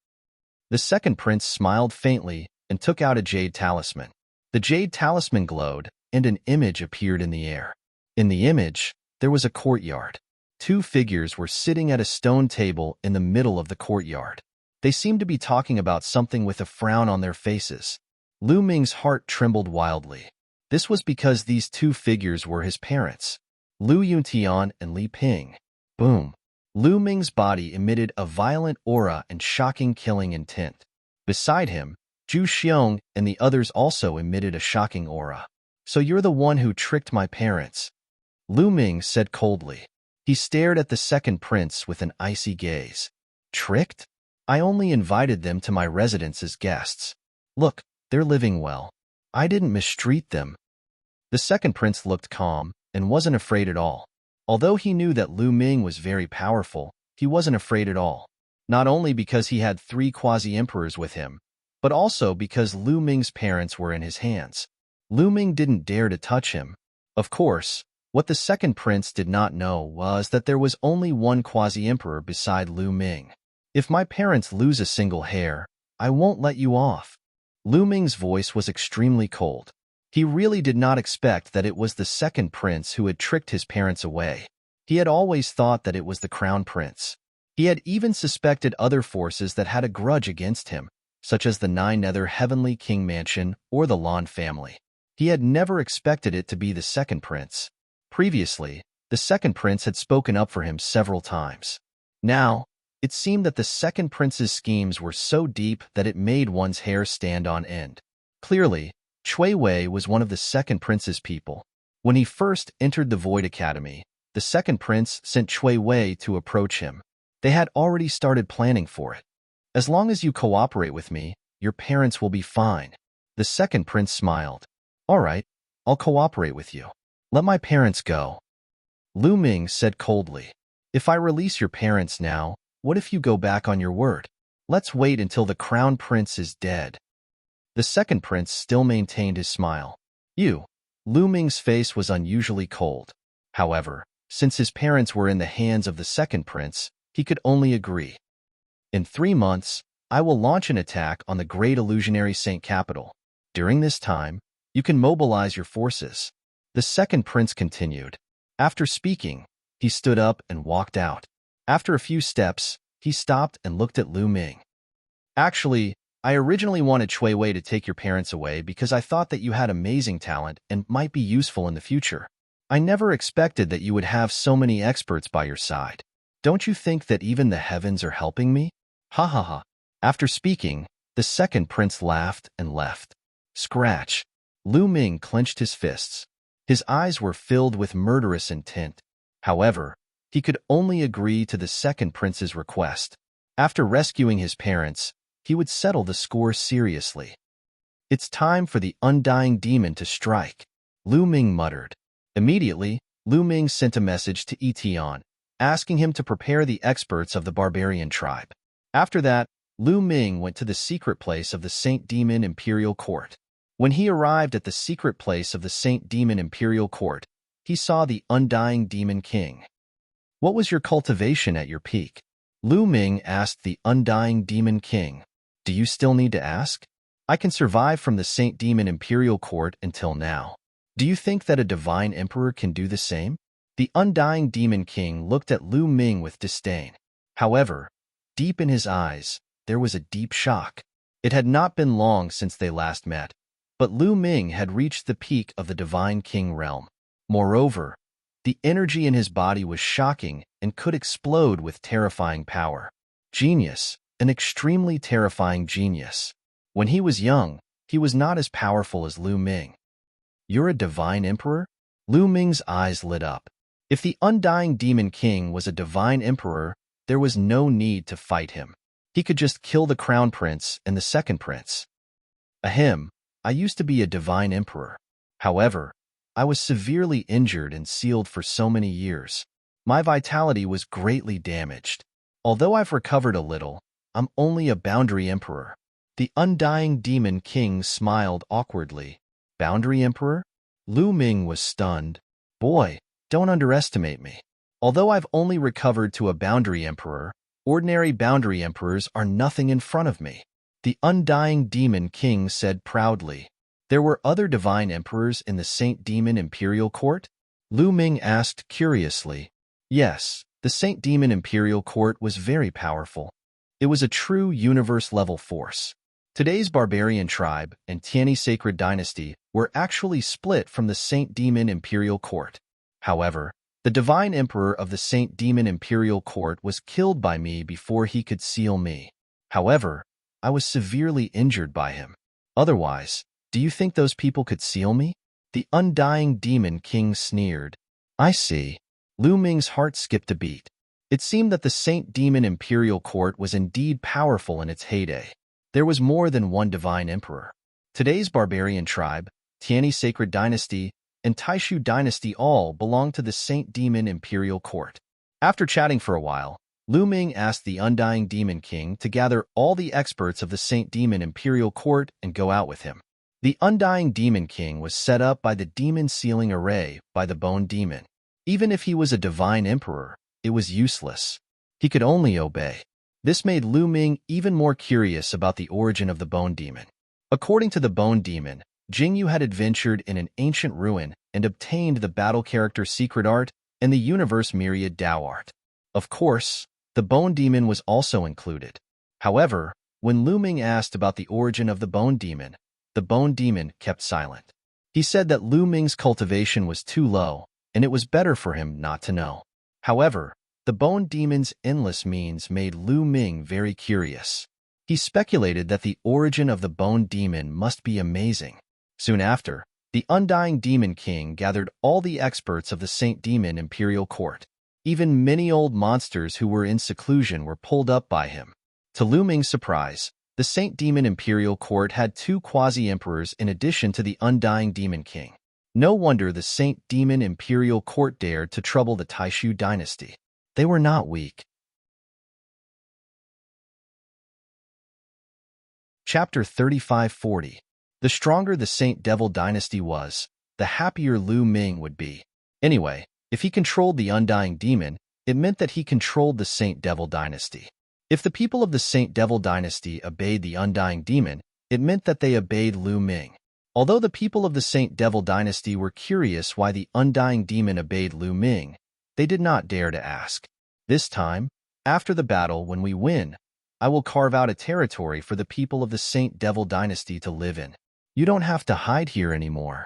Speaker 1: The second prince smiled faintly and took out a jade talisman. The jade talisman glowed, and an image appeared in the air. In the image, there was a courtyard. 2 figures were sitting at a stone table in the middle of the courtyard. They seemed to be talking about something with a frown on their faces. Lu Ming's heart trembled wildly. This was because these 2 figures were his parents, Lu Yuntian and Li Ping. Boom. Lu Ming's body emitted a violent aura and shocking killing intent. Beside him, Zhu Xiong and the others also emitted a shocking aura. So you're the one who tricked my parents, Lu Ming said coldly. He stared at the second prince with an icy gaze. Tricked? I only invited them to my residence as guests. Look, they're living well. I didn't mistreat them. The second prince looked calm and wasn't afraid at all. Although he knew that Lu Ming was very powerful, he wasn't afraid at all. Not only because he had 3 quasi-emperors with him, but also because Lu Ming's parents were in his hands. Lu Ming didn't dare to touch him. Of course, what the second prince did not know was that there was only one quasi-emperor beside Lu Ming. If my parents lose a single hair, I won't let you off. Lu Ming's voice was extremely cold. He really did not expect that it was the second prince who had tricked his parents away. He had always thought that it was the crown prince. He had even suspected other forces that had a grudge against him, such as the Nine Nether Heavenly King Mansion or the Lan family. He had never expected it to be the second prince. Previously, the second prince had spoken up for him several times. Now, it seemed that the second prince's schemes were so deep that it made one's hair stand on end. Clearly, Cui Wei was one of the second prince's people. When he first entered the Void Academy, the second prince sent Cui Wei to approach him. They had already started planning for it. As long as you cooperate with me, your parents will be fine. The second prince smiled. All right, I'll cooperate with you. Let my parents go. Lu Ming said coldly. If I release your parents now, what if you go back on your word? Let's wait until the crown prince is dead. The second prince still maintained his smile. Lu Ming's face was unusually cold. However, since his parents were in the hands of the second prince, he could only agree. In 3 months, I will launch an attack on the Great Illusionary Saint Capital. During this time, you can mobilize your forces. The second prince continued. After speaking, he stood up and walked out. After a few steps, he stopped and looked at Lu Ming. Actually, I originally wanted Cui Wei to take your parents away because I thought that you had amazing talent and might be useful in the future. I never expected that you would have so many experts by your side. Don't you think that even the heavens are helping me? Ha ha ha. After speaking, the second prince laughed and left. Scratch. Lu Ming clenched his fists. His eyes were filled with murderous intent. However, he could only agree to the second prince's request. After rescuing his parents, he would settle the score seriously. It's time for the undying demon to strike, Lu Ming muttered. Immediately, Lu Ming sent a message to Etion, asking him to prepare the experts of the barbarian tribe. After that, Lu Ming went to the secret place of the Saint Demon Imperial Court. When he arrived at the secret place of the Saint Demon Imperial Court, he saw the undying Demon King. What was your cultivation at your peak? Lu Ming asked the undying Demon King. Do you still need to ask? I can survive from the Saint Demon Imperial Court until now. Do you think that a divine emperor can do the same? The undying Demon King looked at Lu Ming with disdain. However, deep in his eyes, there was a deep shock. It had not been long since they last met, but Lu Ming had reached the peak of the Divine King realm. Moreover, the energy in his body was shocking and could explode with terrifying power. Genius, an extremely terrifying genius. When he was young, he was not as powerful as Lu Ming. You're a divine emperor? Lu Ming's eyes lit up. If the undying Demon King was a divine emperor, there was no need to fight him. He could just kill the crown prince and the second prince. Ahem, I used to be a divine emperor. However, I was severely injured and sealed for so many years. My vitality was greatly damaged. Although I've recovered a little, I'm only a boundary emperor. The undying Demon King smiled awkwardly. Boundary emperor? Lu Ming was stunned. Boy, don't underestimate me. Although I've only recovered to a boundary emperor, ordinary boundary emperors are nothing in front of me. The undying Demon King said proudly. There were other divine emperors in the Saint Demon Imperial Court? Lu Ming asked curiously. Yes, the Saint Demon Imperial Court was very powerful. It was a true universe-level force. Today's barbarian tribe and Tianyi Sacred Dynasty were actually split from the Saint Demon Imperial Court. However, the divine emperor of the Saint Demon Imperial Court was killed by me before he could seal me. However, I was severely injured by him. Otherwise, do you think those people could seal me? The undying Demon King sneered. I see. Lu Ming's heart skipped a beat. It seemed that the Saint Demon Imperial Court was indeed powerful in its heyday. There was more than one divine emperor. Today's barbarian tribe, Tianyi Sacred Dynasty, and Taishu Dynasty all belonged to the Saint Demon Imperial Court. After chatting for a while, Lu Ming asked the undying Demon King to gather all the experts of the Saint Demon Imperial Court and go out with him. The undying Demon King was set up by the demon sealing array by the Bone Demon. Even if he was a divine emperor, it was useless. He could only obey. This made Lu Ming even more curious about the origin of the Bone Demon. According to the Bone Demon, Jingyu had adventured in an ancient ruin and obtained the battle character secret art and the universe myriad Dao art. Of course, the Bone Demon was also included. However, when Lu Ming asked about the origin of the Bone Demon kept silent. He said that Lu Ming's cultivation was too low, and it was better for him not to know. However, the Bone Demon's endless means made Lu Ming very curious. He speculated that the origin of the Bone Demon must be amazing. Soon after, the undying Demon King gathered all the experts of the Saint Demon Imperial Court. Even many old monsters who were in seclusion were pulled up by him. To Lu Ming's surprise, the Saint Demon Imperial Court had two quasi-emperors in addition to the undying Demon King. No wonder the Saint Demon Imperial Court dared to trouble the Taishu dynasty. They were not weak. Chapter 3540. The stronger the Saint Devil dynasty was, the happier Lu Ming would be. Anyway, if he controlled the undying demon, it meant that he controlled the Saint Devil dynasty. If the people of the Saint Devil dynasty obeyed the undying demon, it meant that they obeyed Lu Ming. Although the people of the Saint Devil dynasty were curious why the undying demon obeyed Lu Ming, they did not dare to ask. This time, after the battle, when we win, I will carve out a territory for the people of the Saint Devil dynasty to live in. You don't have to hide here anymore.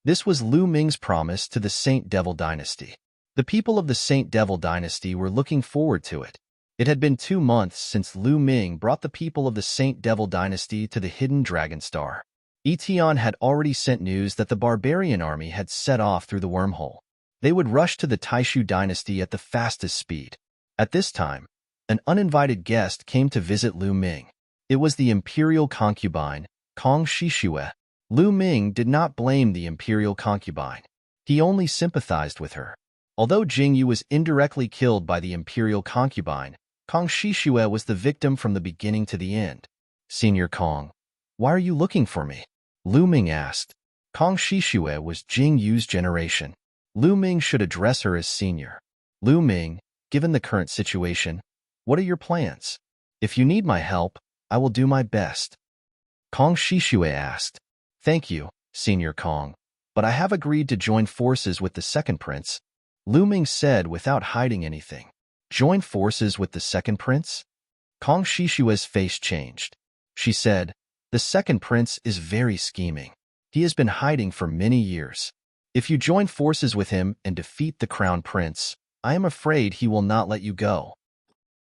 Speaker 1: This was Lu Ming's promise to the Saint Devil dynasty. The people of the Saint Devil dynasty were looking forward to it. It had been 2 months since Lu Ming brought the people of the Saint Devil dynasty to the hidden dragon star. Etion had already sent news that the barbarian army had set off through the wormhole. They would rush to the Taishu dynasty at the fastest speed. At this time, an uninvited guest came to visit Lu Ming. It was the imperial concubine, Kong Shishue. Lu Ming did not blame the imperial concubine. He only sympathized with her. Although Jingyu was indirectly killed by the imperial concubine, Kong Shishue was the victim from the beginning to the end. Senior Kong, why are you looking for me? Lu Ming asked. Kong Shishue was Jingyu's generation. Lu Ming should address her as senior. Lu Ming, given the current situation, what are your plans? If you need my help, I will do my best. Kong Shishue asked. Thank you, Senior Kong, but I have agreed to join forces with the second prince, Lu Ming said without hiding anything. Join forces with the second prince? Kong Shishue's face changed. She said, the second prince is very scheming. He has been hiding for many years. If you join forces with him and defeat the crown prince, I am afraid he will not let you go.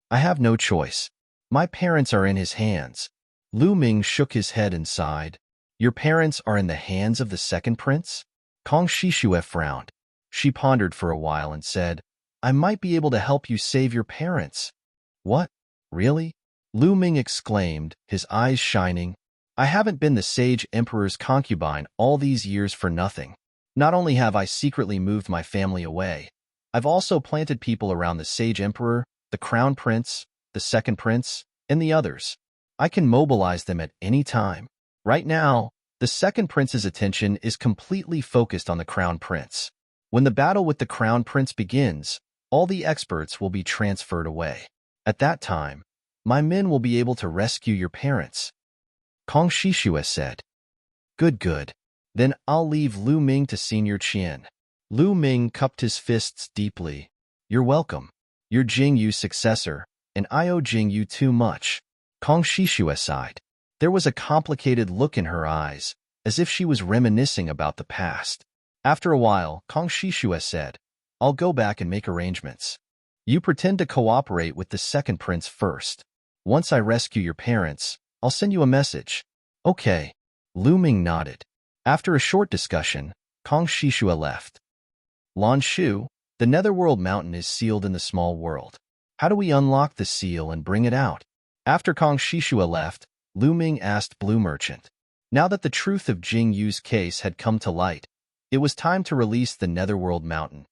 Speaker 1: I have no choice. My parents are in his hands. Lu Ming shook his head and sighed. Your parents are in the hands of the second prince? Kong Shishue frowned. She pondered for a while and said, I might be able to help you save your parents. What? Really? Lu Ming exclaimed, his eyes shining. I haven't been the Sage Emperor's concubine all these years for nothing. Not only have I secretly moved my family away, I've also planted people around the Sage Emperor, the Crown Prince, the Second Prince, and the others. I can mobilize them at any time. Right now, the Second Prince's attention is completely focused on the Crown Prince. When the battle with the Crown Prince begins, all the experts will be transferred away. At that time, my men will be able to rescue your parents. Kong Shishue said. Good. Then I'll leave Lu Ming to Senior Qian. Lu Ming cupped his fists deeply. You're welcome. You're Jingyu's successor, and I owe Jingyu too much. Kong Shishue sighed. There was a complicated look in her eyes, as if she was reminiscing about the past. After a while, Kong Shishue said, I'll go back and make arrangements. You pretend to cooperate with the second prince first. Once I rescue your parents, I'll send you a message. Okay. Lu Ming nodded. After a short discussion, Kong Shishue left. Lan Shu, the Netherworld Mountain is sealed in the small world. How do we unlock the seal and bring it out? After Kong Shishue left, Lu Ming asked Blue Merchant. Now that the truth of Jingyu's case had come to light, it was time to release the Netherworld Mountain.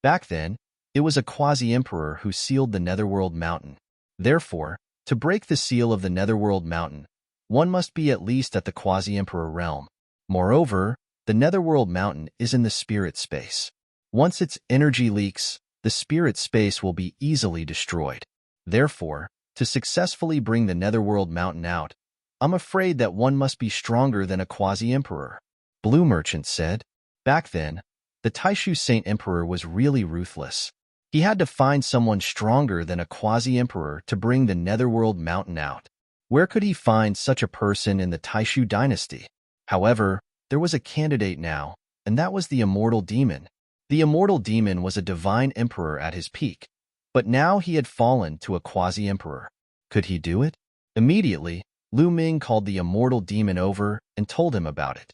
Speaker 1: Back then, it was a quasi-emperor who sealed the Netherworld Mountain. Therefore, to break the seal of the Netherworld Mountain, one must be at least at the quasi-emperor realm. Moreover, the Netherworld Mountain is in the spirit space. Once its energy leaks, the spirit space will be easily destroyed. Therefore, to successfully bring the Netherworld Mountain out, I'm afraid that one must be stronger than a quasi-emperor. Blue Merchant said. Back then, the Taishu Saint Emperor was really ruthless. He had to find someone stronger than a quasi-emperor to bring the Netherworld Mountain out. Where could he find such a person in the Taishu dynasty? However, there was a candidate now, and that was the Immortal Demon. The Immortal Demon was a divine emperor at his peak, but now he had fallen to a quasi-emperor. Could he do it? Immediately, Lu Ming called the Immortal Demon over and told him about it.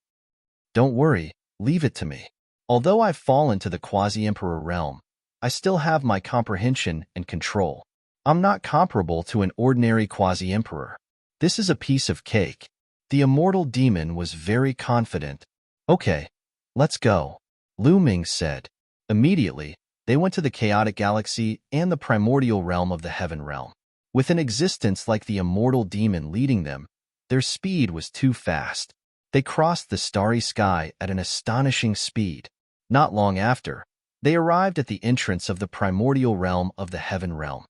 Speaker 1: Don't worry, leave it to me. Although I've fallen to the quasi-emperor realm, I still have my comprehension and control. I'm not comparable to an ordinary quasi-emperor. This is a piece of cake. The Immortal Demon was very confident. Okay, let's go, Lu Ming said. Immediately, they went to the chaotic galaxy and the primordial realm of the heaven realm. With an existence like the Immortal Demon leading them, their speed was too fast. They crossed the starry sky at an astonishing speed. Not long after, they arrived at the entrance of the primordial realm of the heaven realm.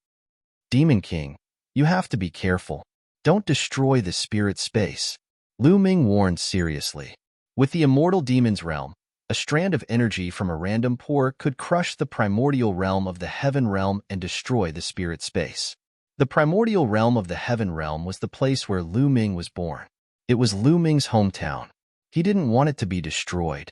Speaker 1: Demon King, you have to be careful. Don't destroy the spirit space. Lu Ming warned seriously. With the immortal demon's realm, a strand of energy from a random pore could crush the primordial realm of the heaven realm and destroy the spirit space. The primordial realm of the heaven realm was the place where Lu Ming was born. It was Lu Ming's hometown. He didn't want it to be destroyed.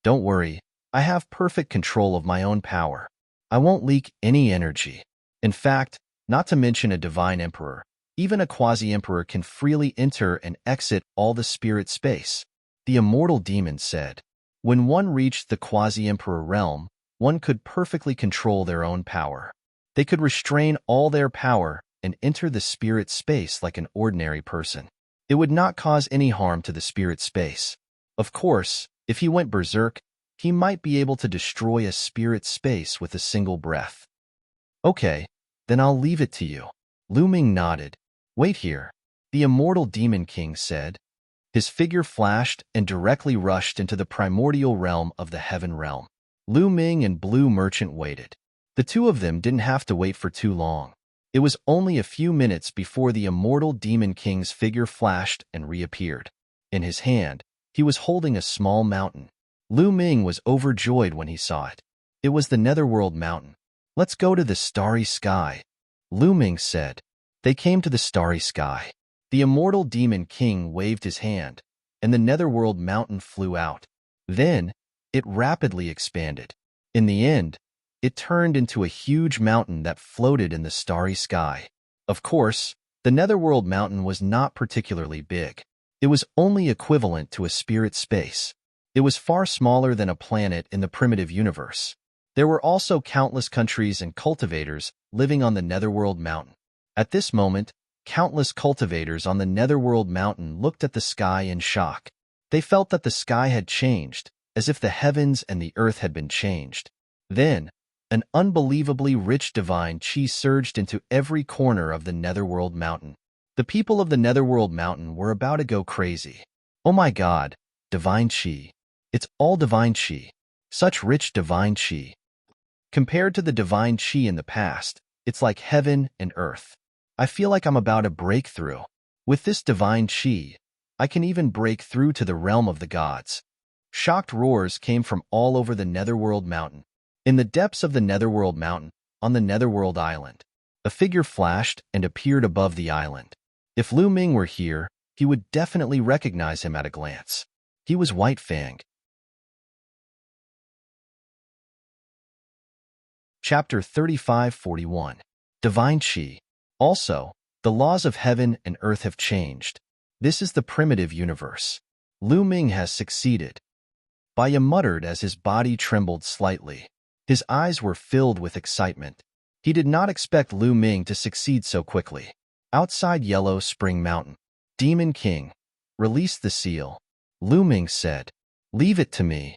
Speaker 1: Don't worry, I have perfect control of my own power. I won't leak any energy. In fact, not to mention a divine emperor, even a quasi-emperor can freely enter and exit all the spirit space. The immortal demon said. When one reached the quasi-emperor realm, one could perfectly control their own power. They could restrain all their power and enter the spirit space like an ordinary person. It would not cause any harm to the spirit space. Of course, if he went berserk, he might be able to destroy a spirit space with a single breath. Okay, then I'll leave it to you. Lu Ming nodded. Wait here, the immortal demon king said. His figure flashed and directly rushed into the primordial realm of the heaven realm. Lu Ming and Blue Merchant waited. The two of them didn't have to wait for too long. It was only a few minutes before the immortal demon king's figure flashed and reappeared. In his hand, he was holding a small mountain. Lu Ming was overjoyed when he saw it. It was the Netherworld Mountain. Let's go to the starry sky, Lu Ming said. They came to the starry sky. The immortal demon king waved his hand, and the Netherworld Mountain flew out. Then, it rapidly expanded. In the end, it turned into a huge mountain that floated in the starry sky. Of course, the Netherworld Mountain was not particularly big. It was only equivalent to a spirit space. It was far smaller than a planet in the primitive universe. There were also countless countries and cultivators living on the Netherworld Mountain. At this moment, countless cultivators on the Netherworld Mountain looked at the sky in shock. They felt that the sky had changed, as if the heavens and the earth had been changed. Then, an unbelievably rich divine chi surged into every corner of the Netherworld Mountain. The people of the Netherworld Mountain were about to go crazy. Oh my God, divine chi. It's all divine chi. Such rich divine chi. Compared to the divine chi in the past, it's like heaven and earth. I feel like I'm about to break through. With this divine chi, I can even break through to the realm of the gods. Shocked roars came from all over the Netherworld Mountain. In the depths of the Netherworld Mountain, on the Netherworld Island, a figure flashed and appeared above the island. If Lu Ming were here, he would definitely recognize him at a glance. He was White Fang. Chapter 3541. Divine Chi. Also, the laws of heaven and earth have changed. This is the primitive universe. Lu Ming has succeeded. Baya muttered as his body trembled slightly. His eyes were filled with excitement. He did not expect Lu Ming to succeed so quickly. Outside Yellow Spring Mountain, Demon King, release the seal. Lu Ming said, leave it to me.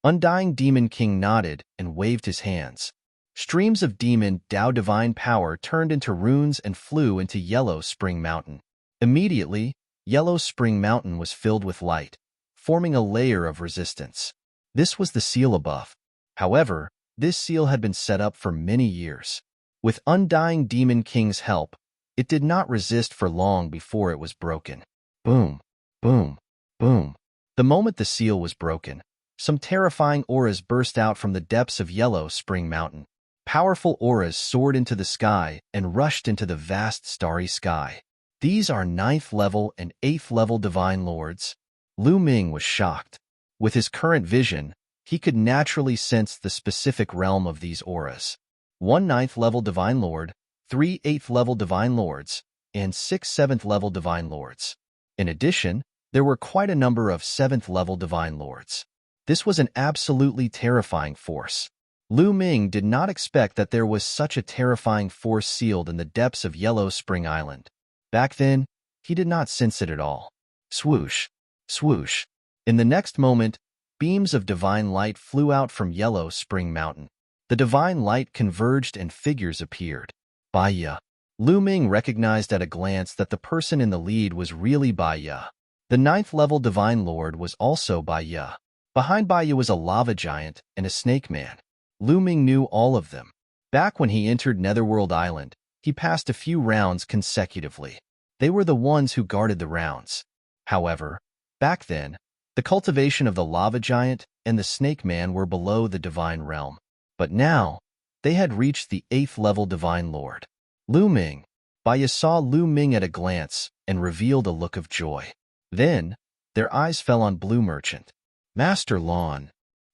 Speaker 1: Undying Demon King nodded and waved his hands. Streams of demon Dao divine power turned into runes and flew into Yellow Spring Mountain. Immediately, Yellow Spring Mountain was filled with light, forming a layer of resistance. This was the seal above. However, this seal had been set up for many years. With Undying Demon King's help, it did not resist for long before it was broken. Boom, boom, boom. The moment the seal was broken, some terrifying auras burst out from the depths of Yellow Spring Mountain. Powerful auras soared into the sky and rushed into the vast starry sky. These are 9th level and 8th level divine lords. Lu Ming was shocked. With his current vision, he could naturally sense the specific realm of these auras. 1 9th level divine lord, 3 8th level divine lords, and 6 7th level divine lords. In addition, there were quite a number of 7th level divine lords. This was an absolutely terrifying force. Lu Ming did not expect that there was such a terrifying force sealed in the depths of Yellow Spring Island. Back then, he did not sense it at all. Swoosh, swoosh. In the next moment, beams of divine light flew out from Yellow Spring Mountain. The divine light converged and figures appeared. Baya. Lu Ming recognized at a glance that the person in the lead was really Baya. The 9th level divine lord was also Baya. Behind Baya was a lava giant and a snake man. Lu Ming knew all of them. Back when he entered Netherworld Island, he passed a few rounds consecutively. They were the ones who guarded the rounds. However, back then, the cultivation of the lava giant and the snake man were below the divine realm. But now, they had reached the 8th level divine lord. Lu Ming. Baya saw Lu Ming at a glance and revealed a look of joy. Then, their eyes fell on Blue Merchant. Master Lon,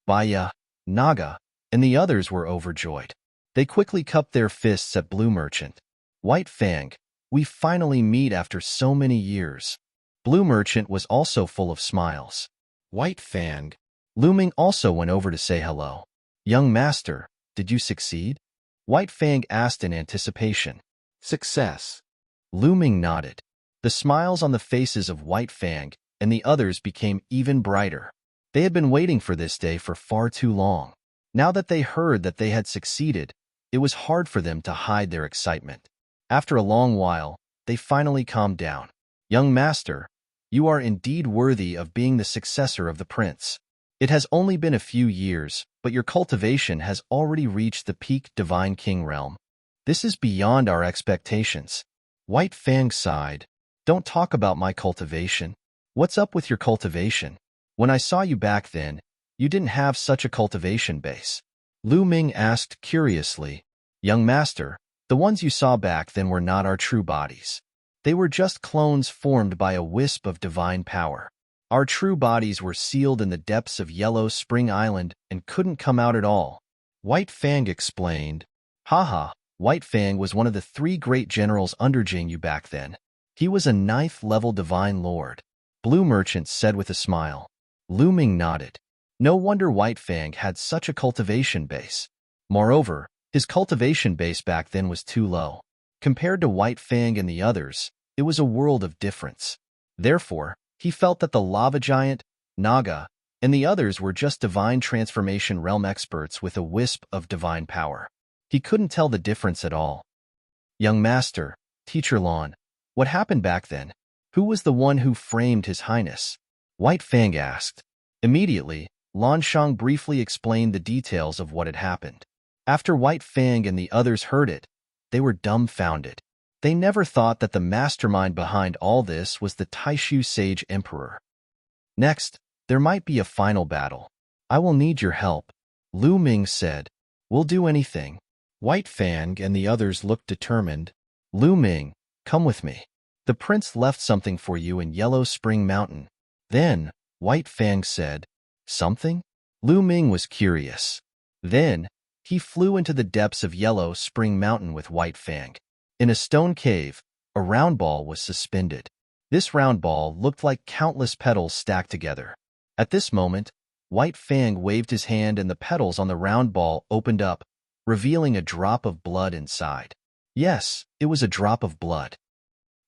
Speaker 1: Baya, Naga, and the others were overjoyed. They quickly cupped their fists at Blue Merchant. White Fang, we finally meet after so many years. Blue Merchant was also full of smiles. White Fang. Lu Ming also went over to say hello. Young master, did you succeed? White Fang asked in anticipation. Success. Lu Ming nodded. The smiles on the faces of White Fang and the others became even brighter. They had been waiting for this day for far too long. Now that they heard that they had succeeded, it was hard for them to hide their excitement. After a long while, they finally calmed down. Young master, you are indeed worthy of being the successor of the prince. It has only been a few years, but your cultivation has already reached the peak divine king realm. This is beyond our expectations. White Fang sighed. Don't talk about my cultivation. What's up with your cultivation? When I saw you back then, you didn't have such a cultivation base. Lu Ming asked curiously. Young master, the ones you saw back then were not our true bodies. They were just clones formed by a wisp of divine power. Our true bodies were sealed in the depths of Yellow Spring Island and couldn't come out at all. White Fang explained. Haha, White Fang was one of the 3 great generals under Jingyu back then. He was a 9th level divine lord. Blue Merchant said with a smile. Lu Ming nodded. No wonder White Fang had such a cultivation base. Moreover, his cultivation base back then was too low. Compared to White Fang and the others, it was a world of difference. Therefore, he felt that the lava giant, Naga, and the others were just divine transformation realm experts with a wisp of divine power. He couldn't tell the difference at all. Young master, Teacher Lon, what happened back then? Who was the one who framed His Highness? White Fang asked. Immediately, Lan Shang briefly explained the details of what had happened. After White Fang and the others heard it, they were dumbfounded. They never thought that the mastermind behind all this was the Taishu Sage Emperor. Next, there might be a final battle. I will need your help, Lu Ming said. We'll do anything. White Fang and the others looked determined. Lu Ming, come with me. The prince left something for you in Yellow Spring Mountain. Then, White Fang said, something? Lu Ming was curious. Then, he flew into the depths of Yellow Spring Mountain with White Fang. In a stone cave, a round ball was suspended. This round ball looked like countless petals stacked together. At this moment, White Fang waved his hand and the petals on the round ball opened up, revealing a drop of blood inside. Yes, it was a drop of blood.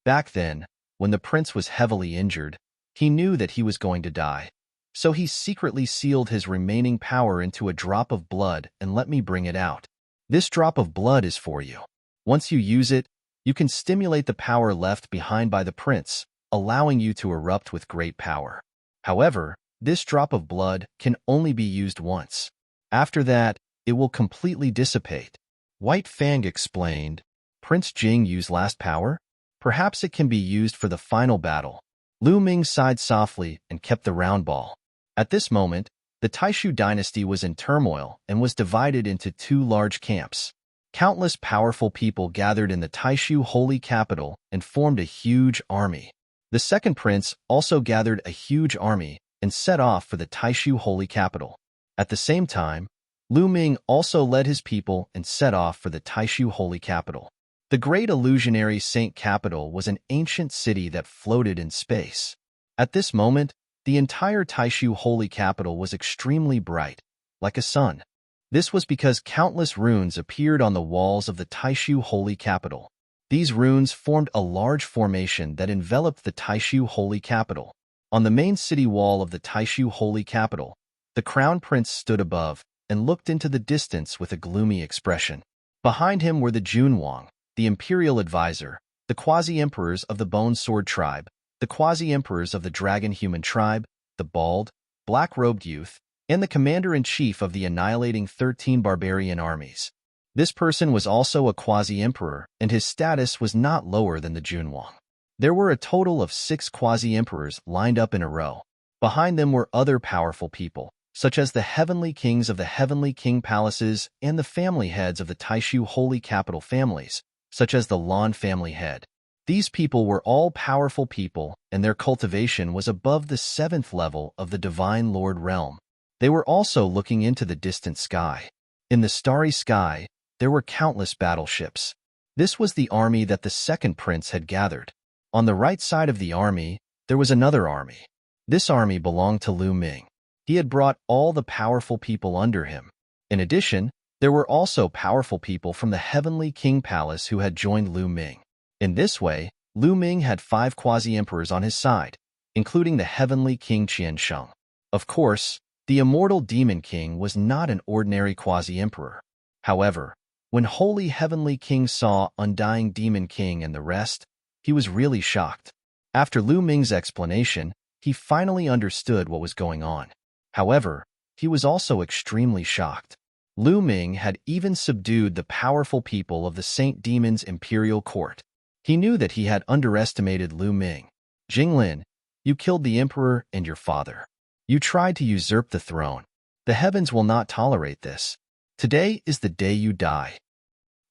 Speaker 1: Back then, when the prince was heavily injured, he knew that he was going to die. So he secretly sealed his remaining power into a drop of blood and let me bring it out. This drop of blood is for you. Once you use it, you can stimulate the power left behind by the prince, allowing you to erupt with great power. However, this drop of blood can only be used once. After that, it will completely dissipate. White Fang explained. Prince Jingyu's last power? Perhaps it can be used for the final battle. Lu Ming sighed softly and kept the round ball. At this moment, the Taishu dynasty was in turmoil and was divided into 2 large camps. Countless powerful people gathered in the Taishu holy capital and formed a huge army. The second prince also gathered a huge army and set off for the Taishu holy capital. At the same time, Lu Ming also led his people and set off for the Taishu holy capital. The great illusionary Saint capital was an ancient city that floated in space. At this moment, the entire Taishu holy capital was extremely bright, like a sun. This was because countless runes appeared on the walls of the Taishu holy capital. These runes formed a large formation that enveloped the Taishu holy capital. On the main city wall of the Taishu holy capital, the crown prince stood above and looked into the distance with a gloomy expression. Behind him were the Junwang, the imperial advisor, the quasi-emperors of the Bone Sword tribe, the quasi-emperors of the Dragon-Human tribe, the bald, black-robed youth, and the commander-in-chief of the annihilating 13 barbarian armies. This person was also a quasi-emperor, and his status was not lower than the Junwang. There were a total of 6 quasi-emperors lined up in a row. Behind them were other powerful people, such as the heavenly kings of the heavenly king palaces and the family heads of the Taishu holy capital families, such as the Lan family head. These people were all powerful people, and their cultivation was above the 7th level of the Divine Lord realm. They were also looking into the distant sky. In the starry sky, there were countless battleships. This was the army that the second prince had gathered. On the right side of the army, there was another army. This army belonged to Lu Ming. He had brought all the powerful people under him. In addition, there were also powerful people from the Heavenly King Palace who had joined Lu Ming. In this way, Lu Ming had 5 quasi-emperors on his side, including the Heavenly King Qiansheng. Of course, the immortal Demon King was not an ordinary quasi-emperor. However, when Holy Heavenly King saw Undying Demon King and the rest, he was really shocked. After Lu Ming's explanation, he finally understood what was going on. However, he was also extremely shocked. Lu Ming had even subdued the powerful people of the Saint Demon's imperial court. He knew that he had underestimated Lu Ming. Jinglin, you killed the emperor and your father. You tried to usurp the throne. The heavens will not tolerate this. Today is the day you die.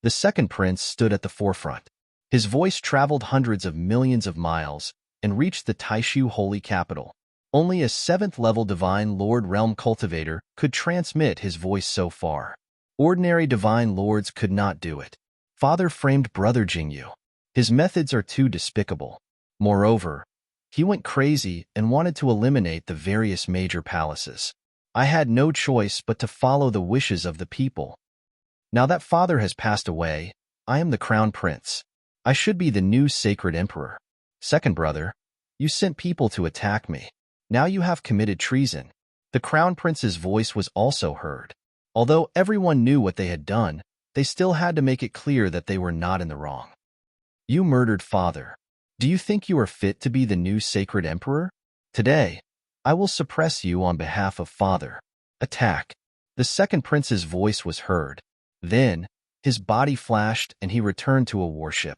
Speaker 1: The second prince stood at the forefront. His voice traveled hundreds of millions of miles and reached the Taishu holy capital. Only a 7th-level Divine Lord realm cultivator could transmit his voice so far. Ordinary Divine Lords could not do it. Father framed Brother Jingyu. His methods are too despicable. Moreover, he went crazy and wanted to eliminate the various major palaces. I had no choice but to follow the wishes of the people. Now that father has passed away, I am the crown prince. I should be the new sacred emperor. Second brother, you sent people to attack me. Now you have committed treason. The crown prince's voice was also heard. Although everyone knew what they had done, they still had to make it clear that they were not in the wrong. You murdered father. Do you think you are fit to be the new sacred emperor? Today, I will suppress you on behalf of father. Attack. The second prince's voice was heard. Then, his body flashed and he returned to a warship.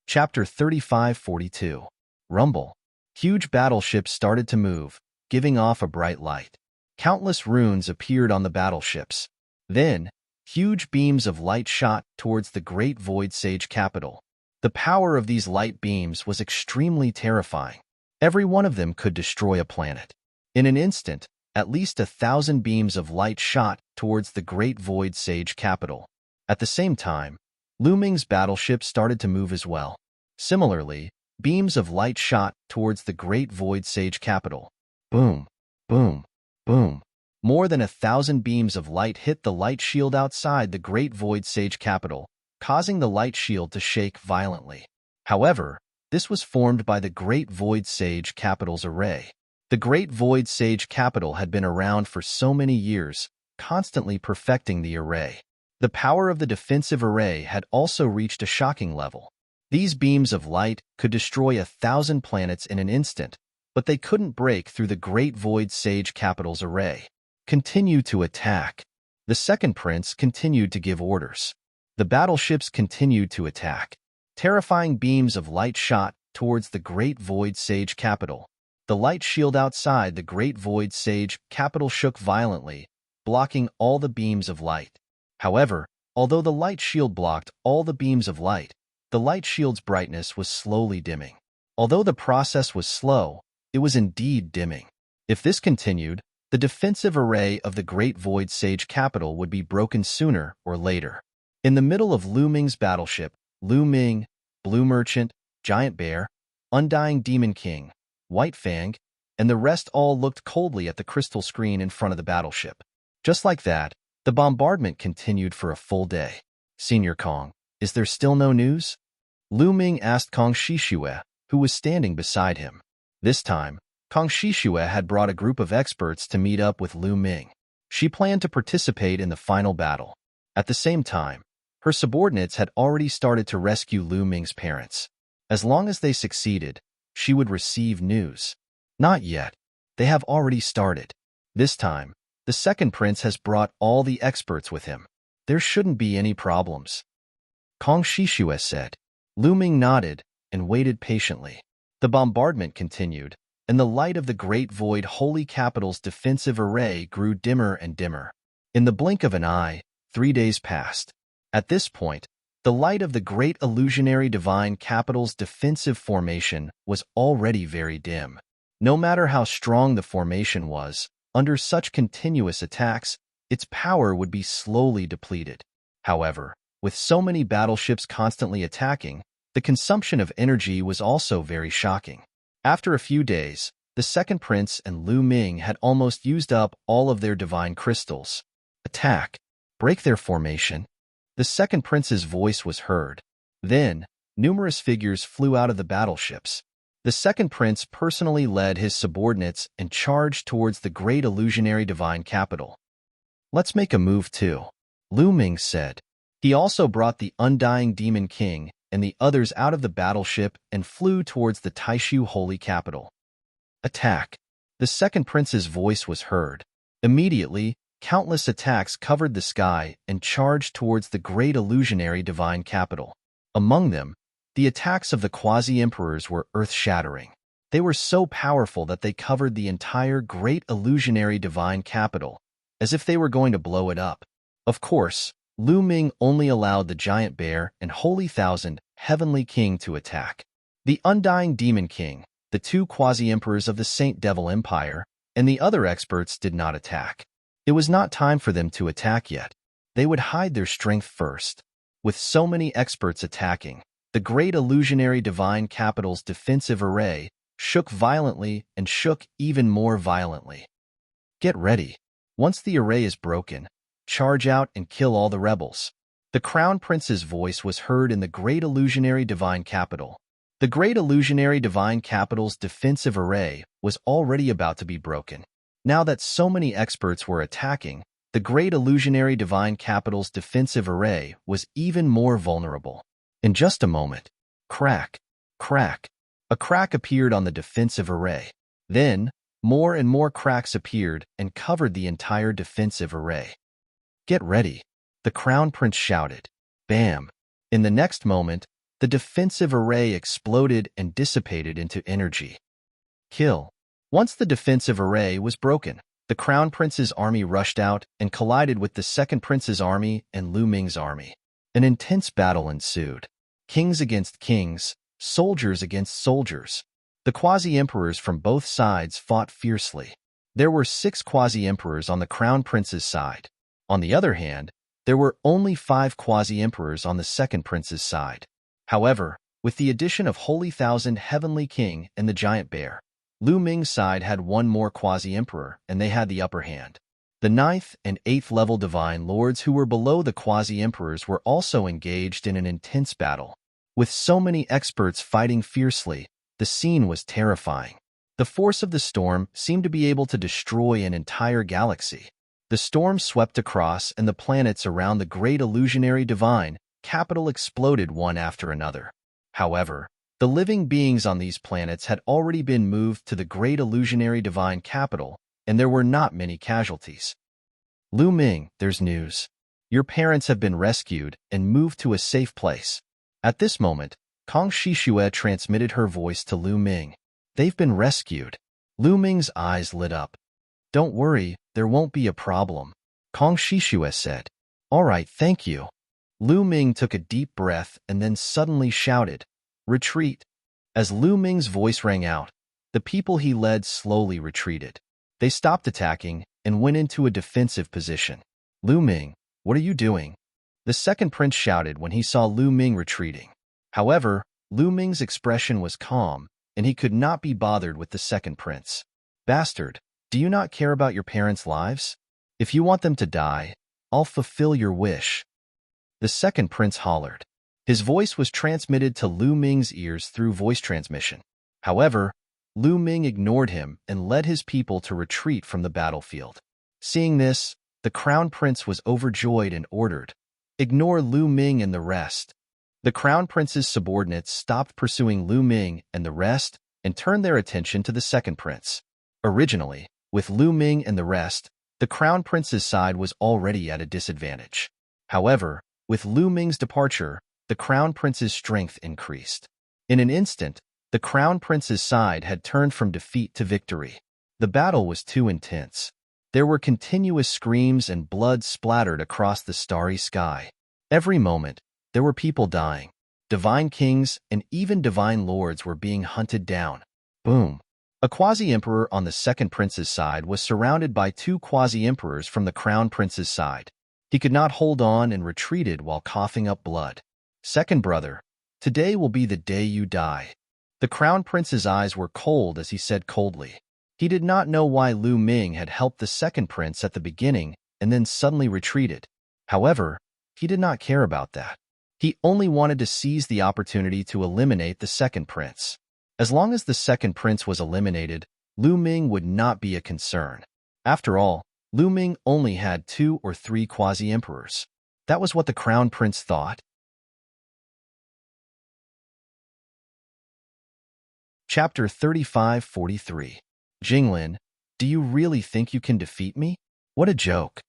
Speaker 1: Chapter 3542. Rumble. Huge battleships started to move, giving off a bright light. Countless runes appeared on the battleships. Then, huge beams of light shot towards the great Void Sage capital. The power of these light beams was extremely terrifying. Every one of them could destroy a planet. In an instant, at least 1,000 beams of light shot towards the great Void Sage capital. At the same time, Lu Ming's battleship started to move as well. Similarly, beams of light shot towards the great Void Sage capital. Boom, boom, boom. More than 1,000 beams of light hit the light shield outside the great Void Sage capital, causing the light shield to shake violently. However, this was formed by the great Void Sage capital's array. The great Void Sage capital had been around for so many years, constantly perfecting the array. The power of the defensive array had also reached a shocking level. These beams of light could destroy 1,000 planets in an instant, but they couldn't break through the great Void Sage capital's array. Continue to attack. The second prince continued to give orders. The battleships continued to attack. Terrifying beams of light shot towards the great Void Sage capital. The light shield outside the great Void Sage capital shook violently, blocking all the beams of light. However, although the light shield blocked all the beams of light, the light shield's brightness was slowly dimming. Although the process was slow, it was indeed dimming. If this continued, the defensive array of the great Void Sage capital would be broken sooner or later. In the middle of Lu Ming's battleship, Lu Ming, Blue Merchant, Giant Bear, Undying Demon King, White Fang, and the rest all looked coldly at the crystal screen in front of the battleship. Just like that, the bombardment continued for a full day. Senior Kong, is there still no news? Lu Ming asked Kong Shishue, who was standing beside him. This time, Kong Shishue had brought a group of experts to meet up with Lu Ming. She planned to participate in the final battle. At the same time, her subordinates had already started to rescue Lu Ming's parents. As long as they succeeded, she would receive news. Not yet. They have already started. This time, the second prince has brought all the experts with him. There shouldn't be any problems. Kong Shishue said. Lu Ming nodded and waited patiently. The bombardment continued, and the light of the Great Void Holy Capital's defensive array grew dimmer and dimmer. In the blink of an eye, 3 days passed. At this point, the light of the Great Illusionary Divine Capital's defensive formation was already very dim. No matter how strong the formation was, under such continuous attacks, its power would be slowly depleted. However, with so many battleships constantly attacking, the consumption of energy was also very shocking. After a few days, the second prince and Lu Ming had almost used up all of their divine crystals. Attack! Break their formation! The second prince's voice was heard. Then, numerous figures flew out of the battleships. The second prince personally led his subordinates and charged towards the Great Illusionary Divine Capital. Let's make a move too, Lu Ming said. He also brought the Undying Demon King and the others out of the battleship and flew towards the Taishu Holy Capital. Attack! The second prince's voice was heard. Immediately, countless attacks covered the sky and charged towards the Great Illusionary Divine Capital. Among them, the attacks of the quasi-emperors were earth-shattering. They were so powerful that they covered the entire Great Illusionary Divine Capital, as if they were going to blow it up. Of course, Lu Ming only allowed the Giant Bear and Holy Thousand Heavenly King to attack. The Undying Demon King, the 2 quasi-emperors of the Saint Devil Empire, and the other experts did not attack. It was not time for them to attack yet. They would hide their strength first. With so many experts attacking, the Great Illusionary Divine Capital's defensive array shook violently and shook even more violently. Get ready. Once the array is broken, charge out and kill all the rebels. The Crown Prince's voice was heard in the Great Illusionary Divine Capital. The Great Illusionary Divine Capital's defensive array was already about to be broken. Now that so many experts were attacking, the Great Illusionary Divine Capital's defensive array was even more vulnerable. In just a moment, crack, crack, a crack appeared on the defensive array. Then, more and more cracks appeared and covered the entire defensive array. Get ready, the Crown Prince shouted. Bam! In the next moment, the defensive array exploded and dissipated into energy. Kill. Once the defensive array was broken, the Crown Prince's army rushed out and collided with the Second Prince's army and Lu Ming's army. An intense battle ensued. Kings against kings, soldiers against soldiers. The quasi-emperors from both sides fought fiercely. There were 6 quasi-emperors on the Crown Prince's side. On the other hand, there were only 5 quasi-emperors on the Second Prince's side. However, with the addition of Holy Thousand Heavenly King and the Giant Bear, Lu Ming's side had 1 more quasi-emperor, and they had the upper hand. The 9th and 8th level divine lords who were below the quasi-emperors were also engaged in an intense battle. With so many experts fighting fiercely, the scene was terrifying. The force of the storm seemed to be able to destroy an entire galaxy. The storm swept across, and the planets around the Great Illusionary Divine Capital exploded one after another. However, the living beings on these planets had already been moved to the Great Illusionary Divine Capital, and there were not many casualties. Lu Ming, there's news. Your parents have been rescued and moved to a safe place. At this moment, Kong Shishue transmitted her voice to Lu Ming. They've been rescued. Lu Ming's eyes lit up. Don't worry, there won't be a problem, Kong Shishue said. All right, thank you. Lu Ming took a deep breath and then suddenly shouted, Retreat! As Lu Ming's voice rang out, the people he led slowly retreated. They stopped attacking and went into a defensive position. Lu Ming, what are you doing? The second prince shouted when he saw Lu Ming retreating. However, Lu Ming's expression was calm, and he could not be bothered with the second prince. Bastard, do you not care about your parents' lives? If you want them to die, I'll fulfill your wish. The second prince hollered. His voice was transmitted to Lu Ming's ears through voice transmission. However, Lu Ming ignored him and led his people to retreat from the battlefield. Seeing this, the crown prince was overjoyed and ordered, Ignore Lu Ming and the rest. The crown prince's subordinates stopped pursuing Lu Ming and the rest and turned their attention to the second prince. Originally, with Lu Ming and the rest, the crown prince's side was already at a disadvantage. However, with Lu Ming's departure, the Crown Prince's strength increased. In an instant, the Crown Prince's side had turned from defeat to victory. The battle was too intense. There were continuous screams and blood splattered across the starry sky. Every moment, there were people dying. Divine kings and even divine lords were being hunted down. Boom! A quasi-emperor on the second prince's side was surrounded by two quasi-emperors from the Crown Prince's side. He could not hold on and retreated while coughing up blood. Second brother, today will be the day you die. The Crown Prince's eyes were cold as he said coldly. He did not know why Lu Ming had helped the second prince at the beginning and then suddenly retreated. However, he did not care about that. He only wanted to seize the opportunity to eliminate the second prince. As long as the second prince was eliminated, Lu Ming would not be a concern. After all, Lu Ming only had 2 or 3 quasi-emperors. That was what the Crown Prince thought. Chapter 35-43. Jinglin, do you really think you can defeat me? What a joke.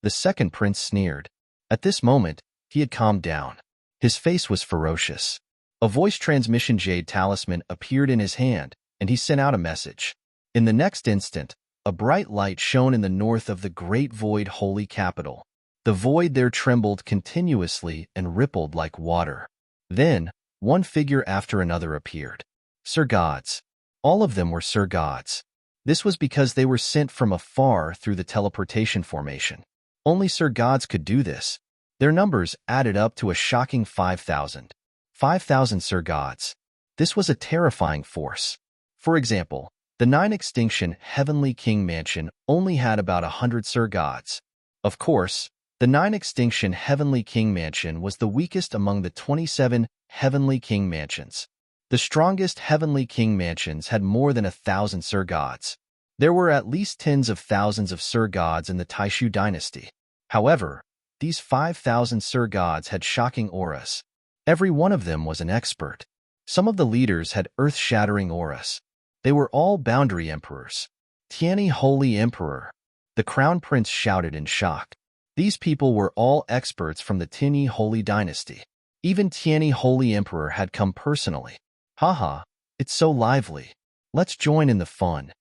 Speaker 1: The second prince sneered. At this moment, he had calmed down. His face was ferocious. A voice transmission jade talisman appeared in his hand, and he sent out a message. In the next instant, a bright light shone in the north of the great void holy capital. The void there trembled continuously and rippled like water. Then, one figure after another appeared. Sir Gods. All of them were Sir Gods. This was because they were sent from afar through the teleportation formation. Only Sir Gods could do this. Their numbers added up to a shocking 5,000. 5,000 Sir Gods. This was a terrifying force. For example, the 9 Extinction Heavenly King Mansion only had about 100 Sir Gods. Of course, the 9 Extinction Heavenly King Mansion was the weakest among the 27 Heavenly King Mansions. The strongest Heavenly King Mansions had more than 1,000 Sir Gods. There were at least tens of thousands of Sir Gods in the Taishu dynasty. However, these 5,000 Sir Gods had shocking auras. Every one of them was an expert. Some of the leaders had earth-shattering auras. They were all boundary emperors. Tianyi Holy Emperor. The Crown Prince shouted in shock. These people were all experts from the Tianyi Holy dynasty. Even Tianyi Holy Emperor had come personally. Haha, it's so lively. Let's join in the fun.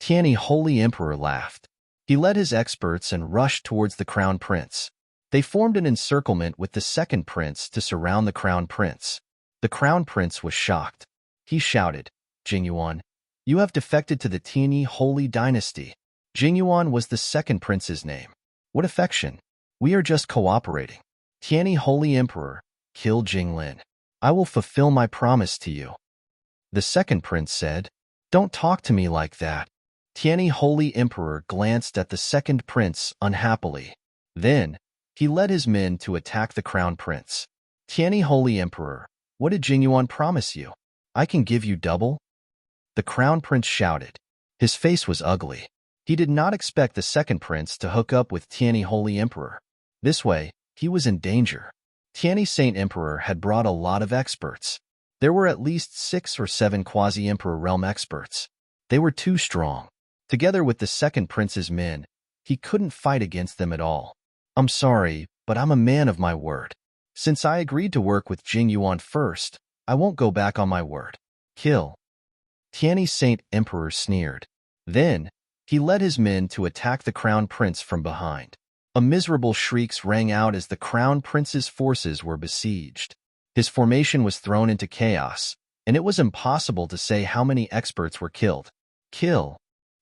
Speaker 1: Tianyi Holy Emperor laughed. He led his experts and rushed towards the Crown Prince. They formed an encirclement with the second prince to surround the Crown Prince. The Crown Prince was shocked. He shouted, Jingyuan, you have defected to the Tianyi Holy dynasty. Jingyuan was the second prince's name. What affection? We are just cooperating. Tianyi Holy Emperor, kill Jinglin. I will fulfill my promise to you. The second prince said, don't talk to me like that. Tianyi Holy Emperor glanced at the second prince unhappily. Then, he led his men to attack the Crown Prince. Tianyi Holy Emperor, what did Jingyuan promise you? I can give you double? The Crown Prince shouted. His face was ugly. He did not expect the second prince to hook up with Tianyi Holy Emperor. This way, he was in danger. Tianyi Saint Emperor had brought a lot of experts. There were at least 6 or 7 quasi-emperor realm experts. They were too strong. Together with the second prince's men, he couldn't fight against them at all. I'm sorry, but I'm a man of my word. Since I agreed to work with Jingyuan first, I won't go back on my word. Kill. Tianyi Saint Emperor sneered. Then, he led his men to attack the Crown Prince from behind. A miserable shrieks rang out as the Crown Prince's forces were besieged. His formation was thrown into chaos, and it was impossible to say how many experts were killed. Kill.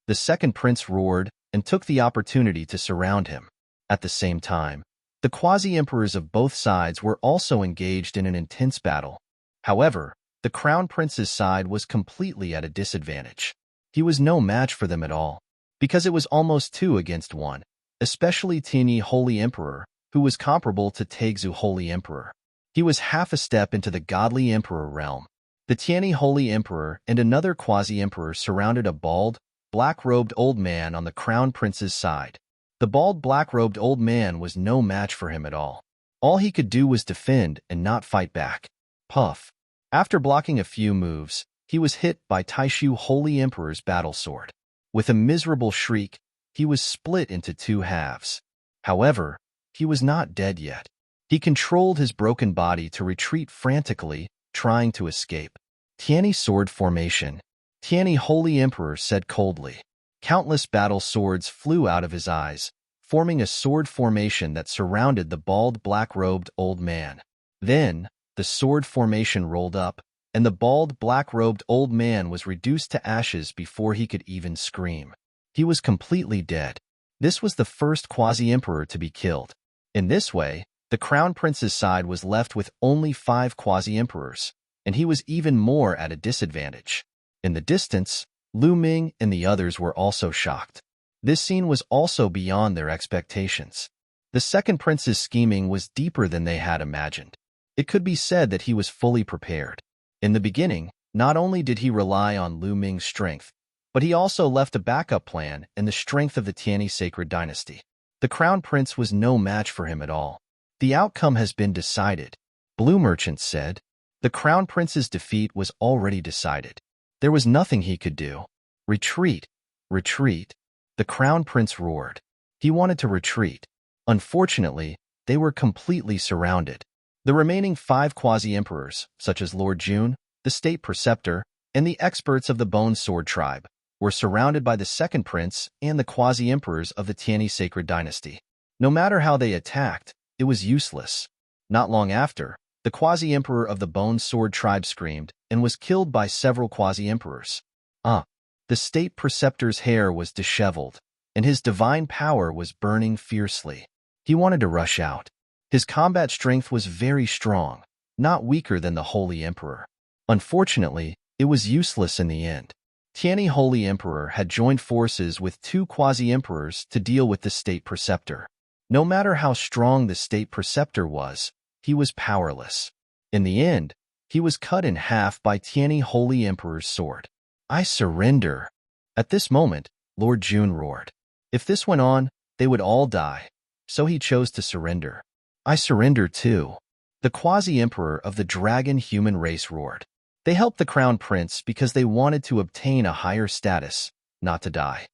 Speaker 1: The second prince roared and took the opportunity to surround him. At the same time, the quasi-emperors of both sides were also engaged in an intense battle. However, the Crown Prince's side was completely at a disadvantage. He was no match for them at all, because it was almost 2 against 1, especially Tianyi Holy Emperor, who was comparable to Taixu Holy Emperor. He was half a step into the godly emperor realm. The Tianyi Holy Emperor and another quasi-emperor surrounded a bald, black-robed old man on the Crown Prince's side. The bald, black-robed old man was no match for him at all. All he could do was defend and not fight back. Puff. After blocking a few moves, he was hit by Taishu Holy Emperor's battle sword. With a miserable shriek, he was split into 2 halves. However, he was not dead yet. He controlled his broken body to retreat frantically, trying to escape. Tianyi sword formation. Tianyi Holy Emperor said coldly. Countless battle swords flew out of his eyes, forming a sword formation that surrounded the bald black-robed old man. Then, the sword formation rolled up, and the bald black-robed old man was reduced to ashes before he could even scream. He was completely dead. This was the first quasi-emperor to be killed. In this way, the crown prince's side was left with only 5 quasi-emperors, and he was even more at a disadvantage. In the distance, Lu Ming and the others were also shocked. This scene was also beyond their expectations. The second prince's scheming was deeper than they had imagined. It could be said that he was fully prepared. In the beginning, not only did he rely on Lu Ming's strength, but he also left a backup plan in the strength of the Tianyi sacred dynasty. The crown prince was no match for him at all. The outcome has been decided, Blue Merchant said. The crown prince's defeat was already decided. There was nothing he could do. Retreat, retreat, the crown prince roared. He wanted to retreat. Unfortunately, they were completely surrounded. The remaining 5 quasi-emperors, such as Lord Jun, the state preceptor, and the experts of the Bone Sword tribe, were surrounded by the second prince and the quasi-emperors of the Tianyi sacred dynasty. No matter how they attacked, it was useless. Not long after, the quasi-emperor of the Bone Sword tribe screamed and was killed by several quasi-emperors. The state preceptor's hair was disheveled, and his divine power was burning fiercely. He wanted to rush out. His combat strength was very strong, not weaker than the Holy Emperor. Unfortunately, it was useless in the end. Tianyi Holy Emperor had joined forces with 2 quasi-emperors to deal with the state preceptor. No matter how strong the state preceptor was, he was powerless. In the end, he was cut in half by Tianyi Holy Emperor's sword. I surrender. At this moment, Lord Jun roared. If this went on, they would all die, so he chose to surrender. I surrender too. The quasi-emperor of the dragon human race roared. They helped the crown prince because they wanted to obtain a higher status, not to die.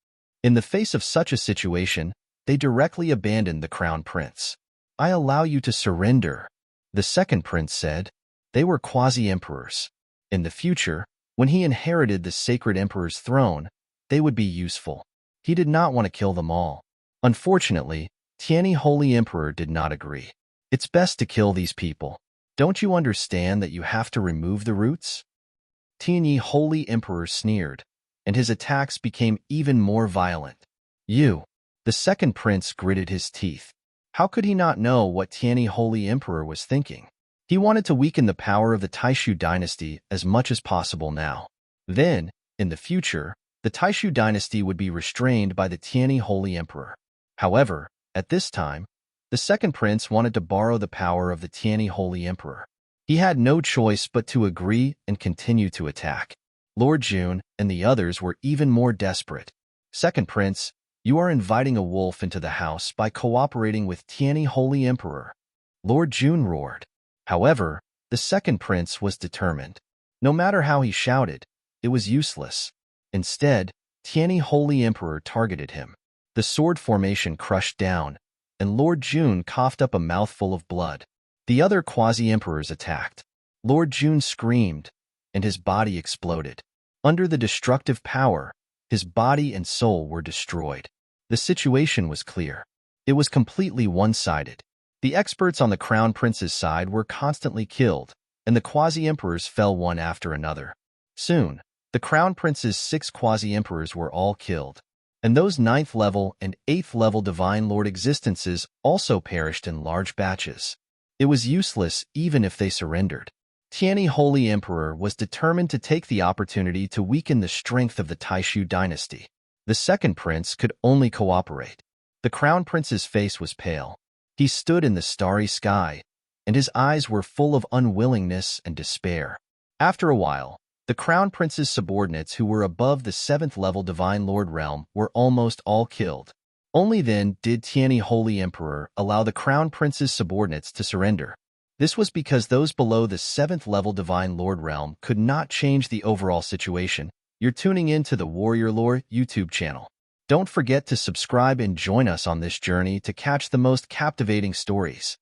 Speaker 1: In the face of such a situation, they directly abandoned the crown prince. I allow you to surrender, the second prince said. They were quasi-emperors. In the future, when he inherited the sacred emperor's throne, they would be useful. He did not want to kill them all. Unfortunately, Tianyi Holy Emperor did not agree. It's best to kill these people. Don't you understand that you have to remove the roots? Tianyi Holy Emperor sneered, and his attacks became even more violent. You, the second prince gritted his teeth. How could he not know what Tianyi Holy Emperor was thinking? He wanted to weaken the power of the Taishu dynasty as much as possible now. Then, in the future, the Taishu dynasty would be restrained by the Tianyi Holy Emperor. However, at this time, the second prince wanted to borrow the power of the Tianyi Holy Emperor. He had no choice but to agree and continue to attack. Lord Jun and the others were even more desperate. Second prince, you are inviting a wolf into the house by cooperating with Tianyi Holy Emperor. Lord Jun roared. However, the second prince was determined. No matter how he shouted, it was useless. Instead, Tianyi Holy Emperor targeted him. The sword formation crushed down, and Lord Jun coughed up a mouthful of blood. The other quasi-emperors attacked. Lord Jun screamed, and his body exploded. Under the destructive power, his body and soul were destroyed. The situation was clear. It was completely one-sided. The experts on the crown prince's side were constantly killed, and the quasi-emperors fell one after another. Soon, the crown prince's 6 quasi-emperors were all killed, and those 9th level and 8th level divine lord existences also perished in large batches. It was useless even if they surrendered. Tianyi Holy Emperor was determined to take the opportunity to weaken the strength of the Taishu dynasty. The second prince could only cooperate. The crown prince's face was pale. He stood in the starry sky, and his eyes were full of unwillingness and despair. After a while, the crown prince's subordinates who were above the 7th level divine lord realm were almost all killed. Only then did Tianyi Holy Emperor allow the crown prince's subordinates to surrender. This was because those below the 7th level divine lord realm could not change the overall situation. You're tuning in to the Warrior Lore YouTube channel. Don't forget to subscribe and join us on this journey to catch the most captivating stories.